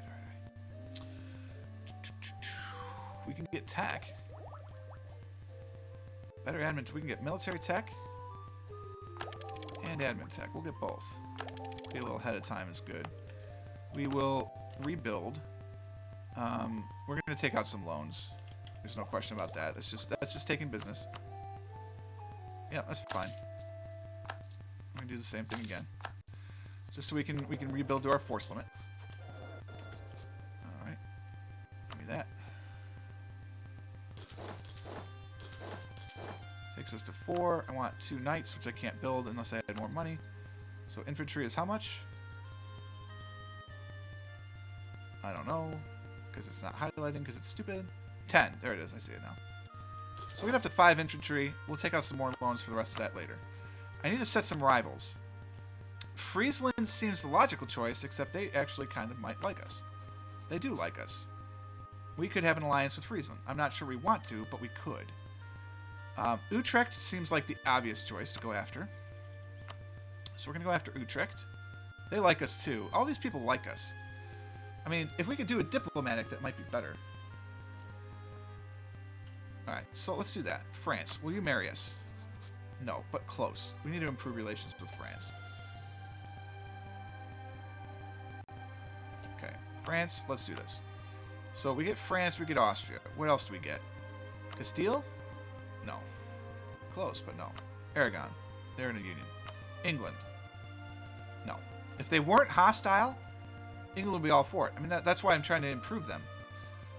Alright. We can get tech. Better admin. We can get military tech and admin tech. We'll get both. Be a little ahead of time is good. We will rebuild. We're going to take out some loans. There's no question about that. That's just taking business. Yeah, that's fine. We're going to do the same thing again. Just so we can rebuild to our force limit. Alright. Give me that. Takes us to 4. I want 2 knights, which I can't build unless I had more money. So infantry is how much? I don't know. Because it's not highlighting because it's stupid. 10. There it is. I see it now. So we get up to 5 infantry. We'll take out some more loans for the rest of that later. I need to set some rivals. Friesland seems the logical choice, except they actually kind of might like us. They do like us. We could have an alliance with Friesland. I'm not sure we want to, but we could. Utrecht seems like the obvious choice to go after. So we're going to go after Utrecht. They like us too. All these people like us. I mean, if we could do a diplomatic, that might be better. Alright, so let's do that. France, will you marry us? No, but close. We need to improve relations with France. Okay, France, let's do this. So we get France, we get Austria. What else do we get? Castile? No. Close, but no. Aragon, they're in a union. England? No. If they weren't hostile, England would be all for it. I mean, that's why I'm trying to improve them.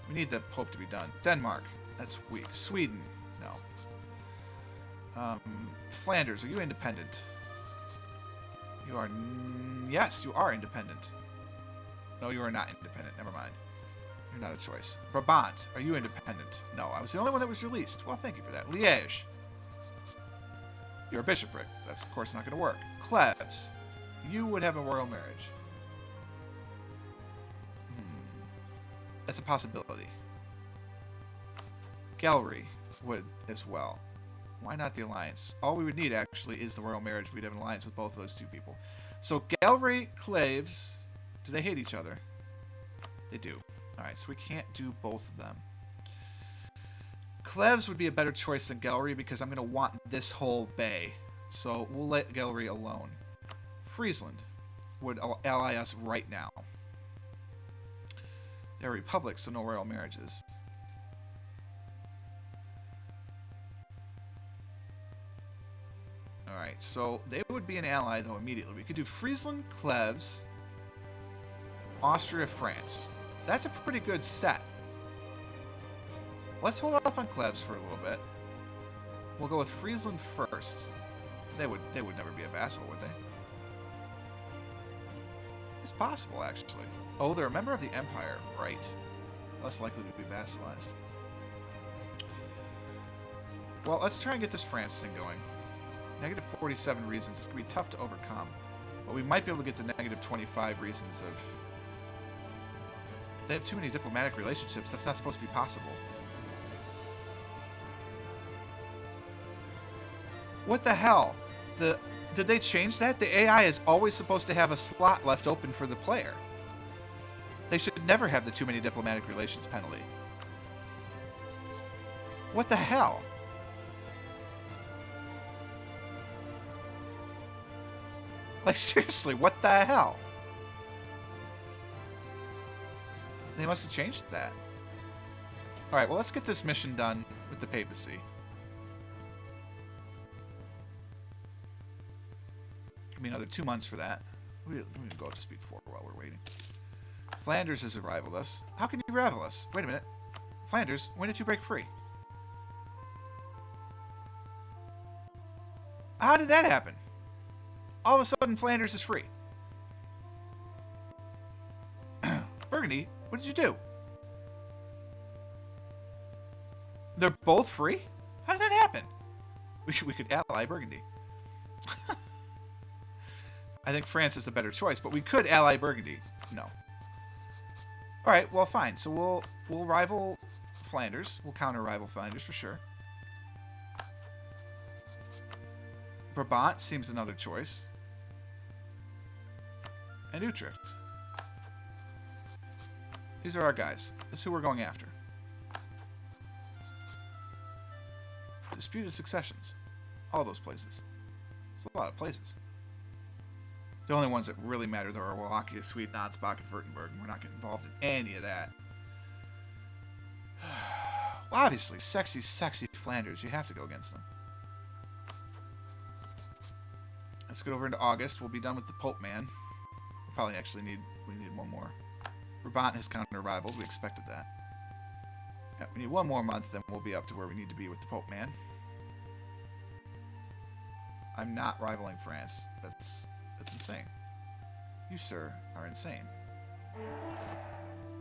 We need the Pope to be done. Denmark, that's weak. Sweden, no. Flanders, are you independent? You are... Yes, you are independent. No, you are not independent. Never mind. You're not a choice. Brabant, are you independent? No, I was the only one that was released. Well, thank you for that. Liège. You're a bishopric. That's, of course, not going to work. Cleves, you would have a royal marriage. That's a possibility. Gallery would as well. Why not the alliance? All we would need, actually, is the royal marriage. We'd have an alliance with both of those two people. So, Gallery, Cleves, do they hate each other? They do. Alright, so we can't do both of them. Cleves would be a better choice than Gallery because I'm going to want this whole bay. So, we'll let Gallery alone. Friesland would ally us right now. They're a republic, so no royal marriages. Alright, so they would be an ally, though, immediately. We could do Friesland, Cleves, Austria, France. That's a pretty good set. Let's hold off on Cleves for a little bit. We'll go with Friesland first. They would never be a vassal, would they? It's possible, actually. Oh, they're a member of the Empire. Right. Less likely to be vassalized. Well, let's try and get this France thing going. Negative 47 reasons. It's going to be tough to overcome. But we might be able to get to negative 25 reasons of... They have too many diplomatic relationships. That's not supposed to be possible. What the hell? Did they change that? The AI is always supposed to have a slot left open for the player. They should never have the too many diplomatic relations penalty. What the hell? Like, seriously, what the hell? They must have changed that. Alright, well, let's get this mission done with the papacy. Give me another 2 months for that. We can go up to speed 4 while we're waiting. Flanders has rivaled us. How can you rival us? Wait a minute. Flanders, when did you break free? How did that happen? All of a sudden, Flanders is free. Burgundy, what did you do? They're both free? How did that happen? We could ally Burgundy. I think France is the better choice, but we could ally Burgundy. No. All right, well, fine. So we'll rival Flanders. We'll counter-rival Flanders for sure. Brabant seems another choice. And Utrecht. These are our guys. That's who we're going after. Disputed successions. All those places. There's a lot of places. The only ones that really matter, though, are Wallachia, Sweden, Ansbach, and Württemberg. We're not getting involved in any of that. Well, obviously, sexy, sexy Flanders. You have to go against them. Let's get over into August. We'll be done with the Pope Man. We'll probably actually need one more. Brabant has counter-rivaled. We expected that. Yeah, we need one more month, then we'll be up to where we need to be with the Pope Man. I'm not rivaling France. That's insane. You, sir, are insane.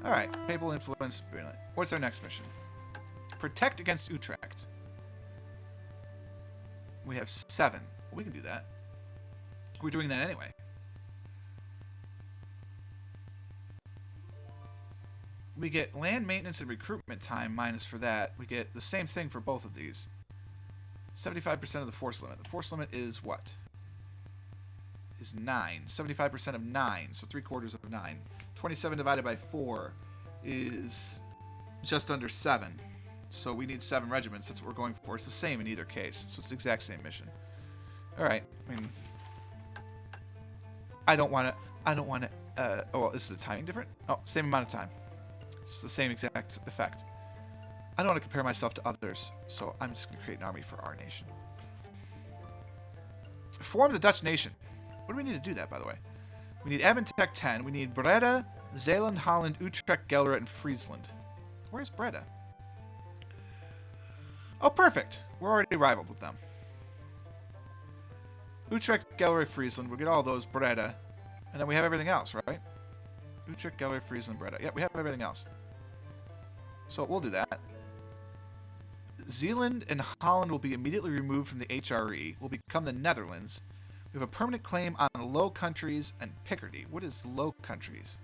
Alright, papal influence. Brilliant. What's our next mission? Protect against Utrecht. We have 7. We can do that. We're doing that anyway. We get land maintenance and recruitment time minus for that. We get the same thing for both of these. 75% of the force limit. The force limit is what? is 9. 75% of 9, so 3/4 of 9. 27 divided by 4 is just under 7. So we need 7 regiments. That's what we're going for. It's the same in either case, so it's the exact same mission. All right. I mean, I don't want to. Oh, well, is the timing different? Oh, same amount of time. It's the same exact effect. I don't want to compare myself to others, so I'm just going to create an army for our nation. Form the Dutch nation. What do we need to do that, by the way? We need Aventech 10. We need Breda, Zeeland, Holland, Utrecht, Gelre, and Friesland. Where's Breda? Oh, perfect. We're already rivaled with them. Utrecht, Gelre, Friesland. We'll get all those. Breda. And then we have everything else, right? Utrecht, Gelre, Friesland, Breda. Yep, we have everything else. So we'll do that. Zeeland and Holland will be immediately removed from the HRE. Will become the Netherlands. We have a permanent claim on Low Countries and Picardy. What is Low Countries?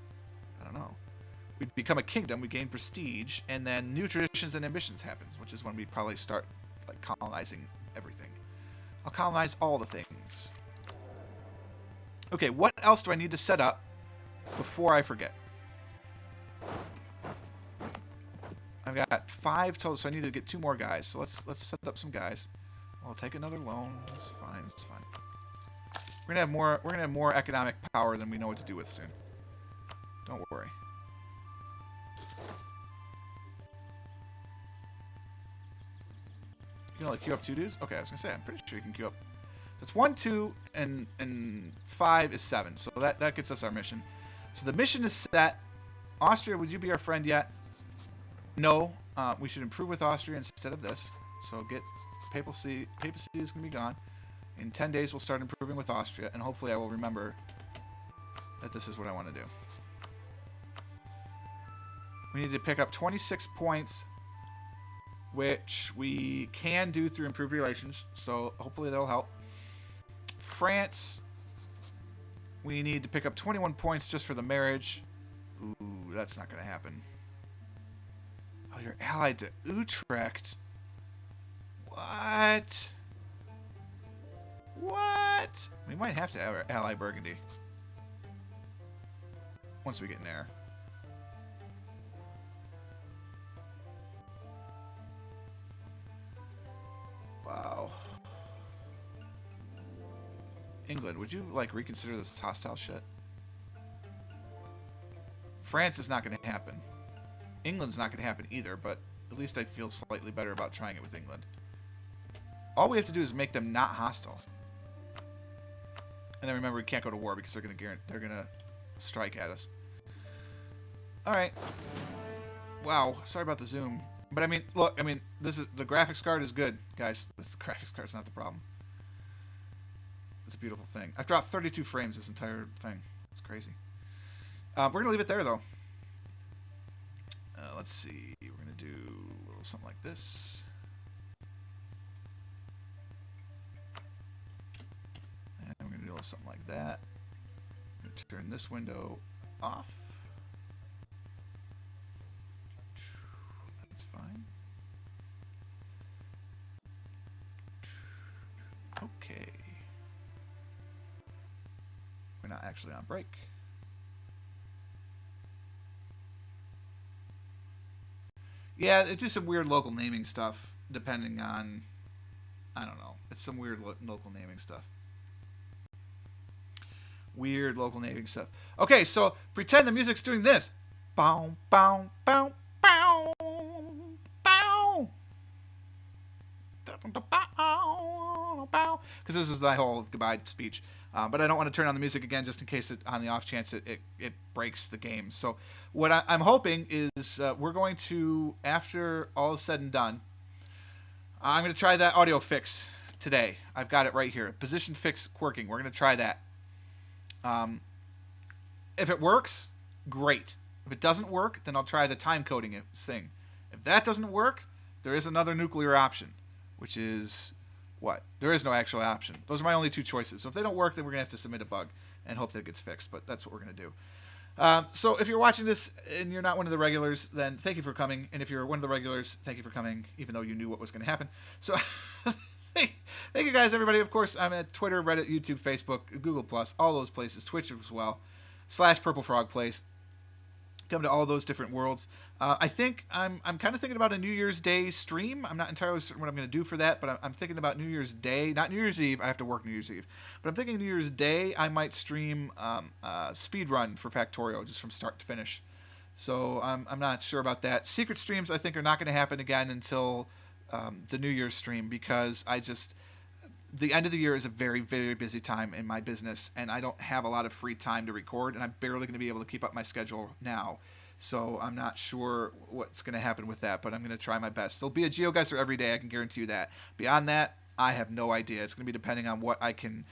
I don't know. We become a kingdom. We gain prestige, and then new traditions and ambitions happens, which is when we probably start like colonizing everything. I'll colonize all the things. Okay, what else do I need to set up before I forget? I've got 5 total, so I need to get 2 more guys. So let's set up some guys. I'll take another loan. That's fine. It's fine. We're gonna have more economic power than we know what to do with soon. Don't worry. You can only queue up 2 dudes? Okay, I was gonna say I'm pretty sure you can queue up. So it's 1, 2, and 5 is 7. So that gets us our mission. So the mission is set. Austria, would you be our friend yet? No, we should improve with Austria instead of this. So get papacy. Papacy is going to be gone. In 10 days, we'll start improving with Austria, and hopefully I will remember that this is what I want to do. We need to pick up 26 points, which we can do through improved relations, so hopefully that'll help. France, we need to pick up 21 points just for the marriage. Ooh, that's not going to happen. Oh, you're allied to Utrecht. What? What? We might have to ally Burgundy. Once we get in there. Wow. England, would you, like, reconsider this hostile shit? France is not going to happen. England's not going to happen either, but at least I feel slightly better about trying it with England. All we have to do is make them not hostile. And then remember, we can't go to war because they're going to strike at us. All right. Wow, sorry about the zoom. But I mean, look, I mean, this is the graphics card is good, guys. The graphics card's not the problem. It's a beautiful thing. I've dropped 32 frames this entire thing. It's crazy. We're going to leave it there, though. Let's see. We're going to do a little something like this. And we're going to do a little something like that. I'm going to turn this window off. That's fine. Okay. We're not actually on break. Yeah, it's just some weird local naming stuff, depending on, I don't know. It's some weird local naming stuff. Weird local naming stuff. Okay, so pretend the music's doing this. Bow, bow, bow, bow, bow. Because this is the whole goodbye speech. But I don't want to turn on the music again just in case on the off chance it breaks the game. So what I'm hoping is we're going to, after all is said and done, I'm going to try that audio fix today. I've got it right here. Position fix quirking. We're going to try that. If it works, great. If it doesn't work, then I'll try the time coding thing. If that doesn't work, there is another nuclear option, which is what? There is no actual option. Those are my only 2 choices. So if they don't work, then we're going to have to submit a bug and hope that it gets fixed. But that's what we're going to do. So if you're watching this and you're not one of the regulars, then thank you for coming. And if you're one of the regulars, thank you for coming, even though you knew what was going to happen. So Thank you guys, everybody. Of course, I'm at Twitter, Reddit, YouTube, Facebook, Google Plus, all those places, Twitch as well. /Purple Frog Plays. Come to all those different worlds. I think I'm kind of thinking about a New Year's Day stream. I'm not entirely certain what I'm going to do for that, but I'm thinking about New Year's Day, not New Year's Eve. I have to work New Year's Eve, but I'm thinking New Year's Day I might stream speed run for Factorio just from start to finish. So I'm not sure about that. Secret streams I think are not going to happen again until the New Year's stream because the end of the year is a very, very busy time in my business, and I don't have a lot of free time to record, and I'm barely going to be able to keep up my schedule now. So I'm not sure what's going to happen with that, but I'm going to try my best. There'll be a GeoGuessr every day, I can guarantee you that. Beyond that, I have no idea. It's going to be depending on what I can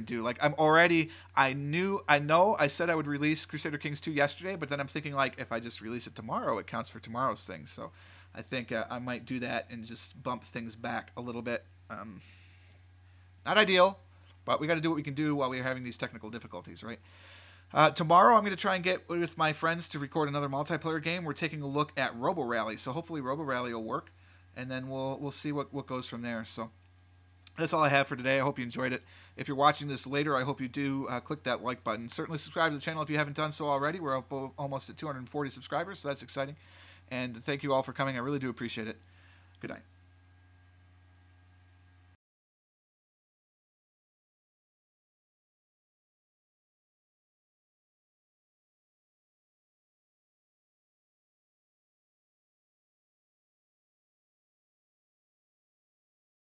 do. Like I know I said I would release Crusader Kings 2 yesterday, but then I'm thinking like if I just release it tomorrow, it counts for tomorrow's thing. So I think I might do that and just bump things back a little bit. Not ideal, but we got to do what we can do while we're having these technical difficulties, right? Tomorrow, I'm going to try and get with my friends to record another multiplayer game. We're taking a look at Robo Rally, so hopefully Robo Rally will work, and then we'll see what goes from there. So that's all I have for today. I hope you enjoyed it. If you're watching this later, I hope you do click that like button. Certainly subscribe to the channel if you haven't done so already. We're up almost at 240 subscribers, so that's exciting. And thank you all for coming. I really do appreciate it. Good night.